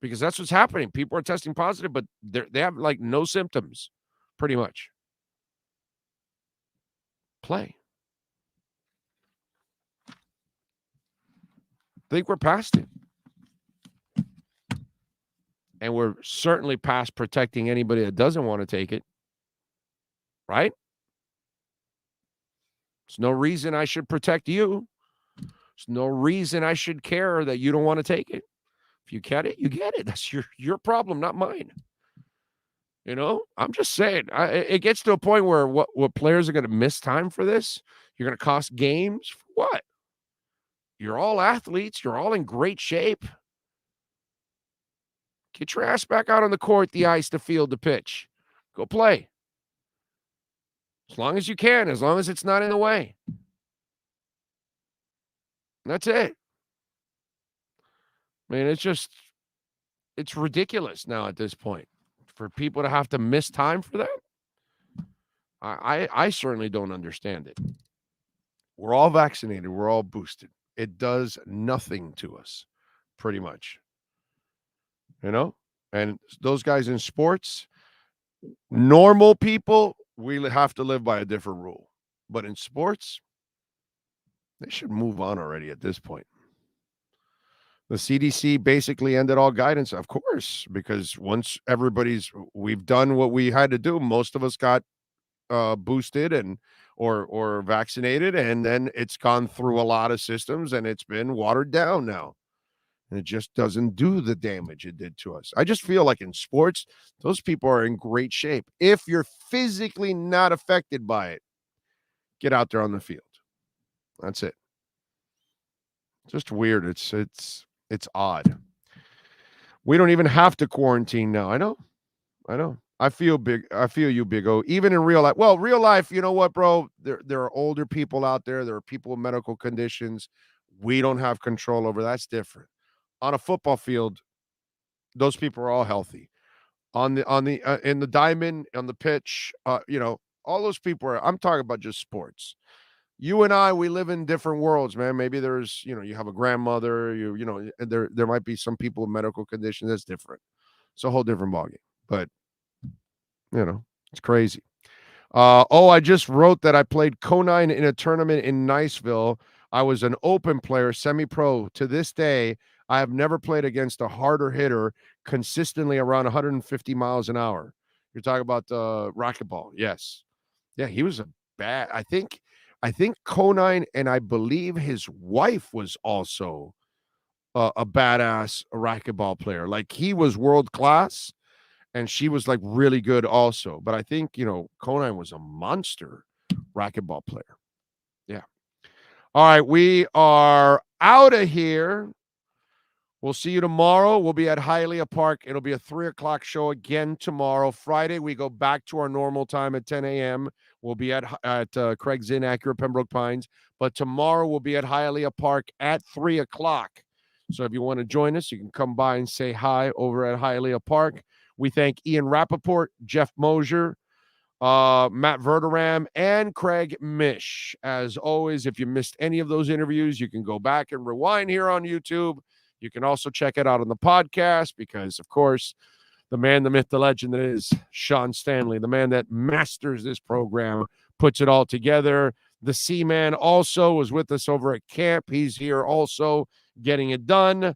because that's what's happening. People are testing positive, but they have like no symptoms, pretty much. Play. I think we're past it. And we're certainly past protecting anybody that doesn't want to take it. Right? There's no reason I should protect you. There's no reason I should care that you don't want to take it. If you get it, you get it. That's your problem, not mine. I'm just saying. It gets to a point where what players are going to miss time for this? You're going to cost games? For what? You're all athletes. You're all in great shape. Get your ass back out on the court, the ice, the field, the pitch. Go play. As long as you can, as long as it's not in the way. That's it. I mean, it's ridiculous now at this point for people to have to miss time for that. I certainly don't understand it. We're all vaccinated. We're all boosted. It does nothing to us, pretty much. And those guys in sports, normal people, we have to live by a different rule. But in sports, they should move on already at this point. The CDC basically ended all guidance, of course, because once we've done what we had to do, most of us got boosted or vaccinated, and then it's gone through a lot of systems and it's been watered down now. And it just doesn't do the damage it did to us. I just feel like in sports, those people are in great shape. If you're physically not affected by it, get out there on the field. That's it. Just weird. It's odd. We don't even have to quarantine now. I know. I feel you, Big O. Even in real life. Well, real life, you know what, bro? There are older people out there. There are people with medical conditions. We don't have control over. That's different. On a football field, those people are all healthy. In the diamond, on the pitch, all those people are. I'm talking about just sports. You and I, we live in different worlds, man. Maybe there's, you have a grandmother. There might be some people with medical conditions. That's different. It's a whole different ballgame. But it's crazy. I just wrote that I played Conine in a tournament in Niceville. I was an open player, semi-pro. To this day, I have never played against a harder hitter consistently around 150 miles an hour. You're talking about racquetball. Yes. Yeah, he was a bad. I think Conine, and I believe his wife was also a badass racquetball player. Like, he was world class, and she was like really good also. But I think, Conine was a monster racquetball player. Yeah. All right, we are out of here. We'll see you tomorrow. We'll be at Hialeah Park. It'll be a 3 o'clock show again tomorrow. Friday, we go back to our normal time at 10 a.m. We'll be at Craig's Inn, Acura, Pembroke Pines. But tomorrow, we'll be at Hialeah Park at 3 o'clock. So if you want to join us, you can come by and say hi over at Hialeah Park. We thank Ian Rappaport, Jeff Mosier, Matt Verderam, and Craig Mish. As always, if you missed any of those interviews, you can go back and rewind here on YouTube. You can also check it out on the podcast because, of course, the man, the myth, the legend that is Sean Stanley, the man that masters this program, puts it all together. The C-Man also was with us over at camp. He's here also getting it done.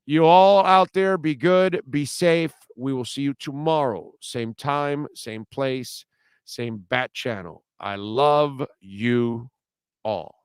You all out there, be good, be safe. We will see you tomorrow. Same time, same place, same bat channel. I love you all.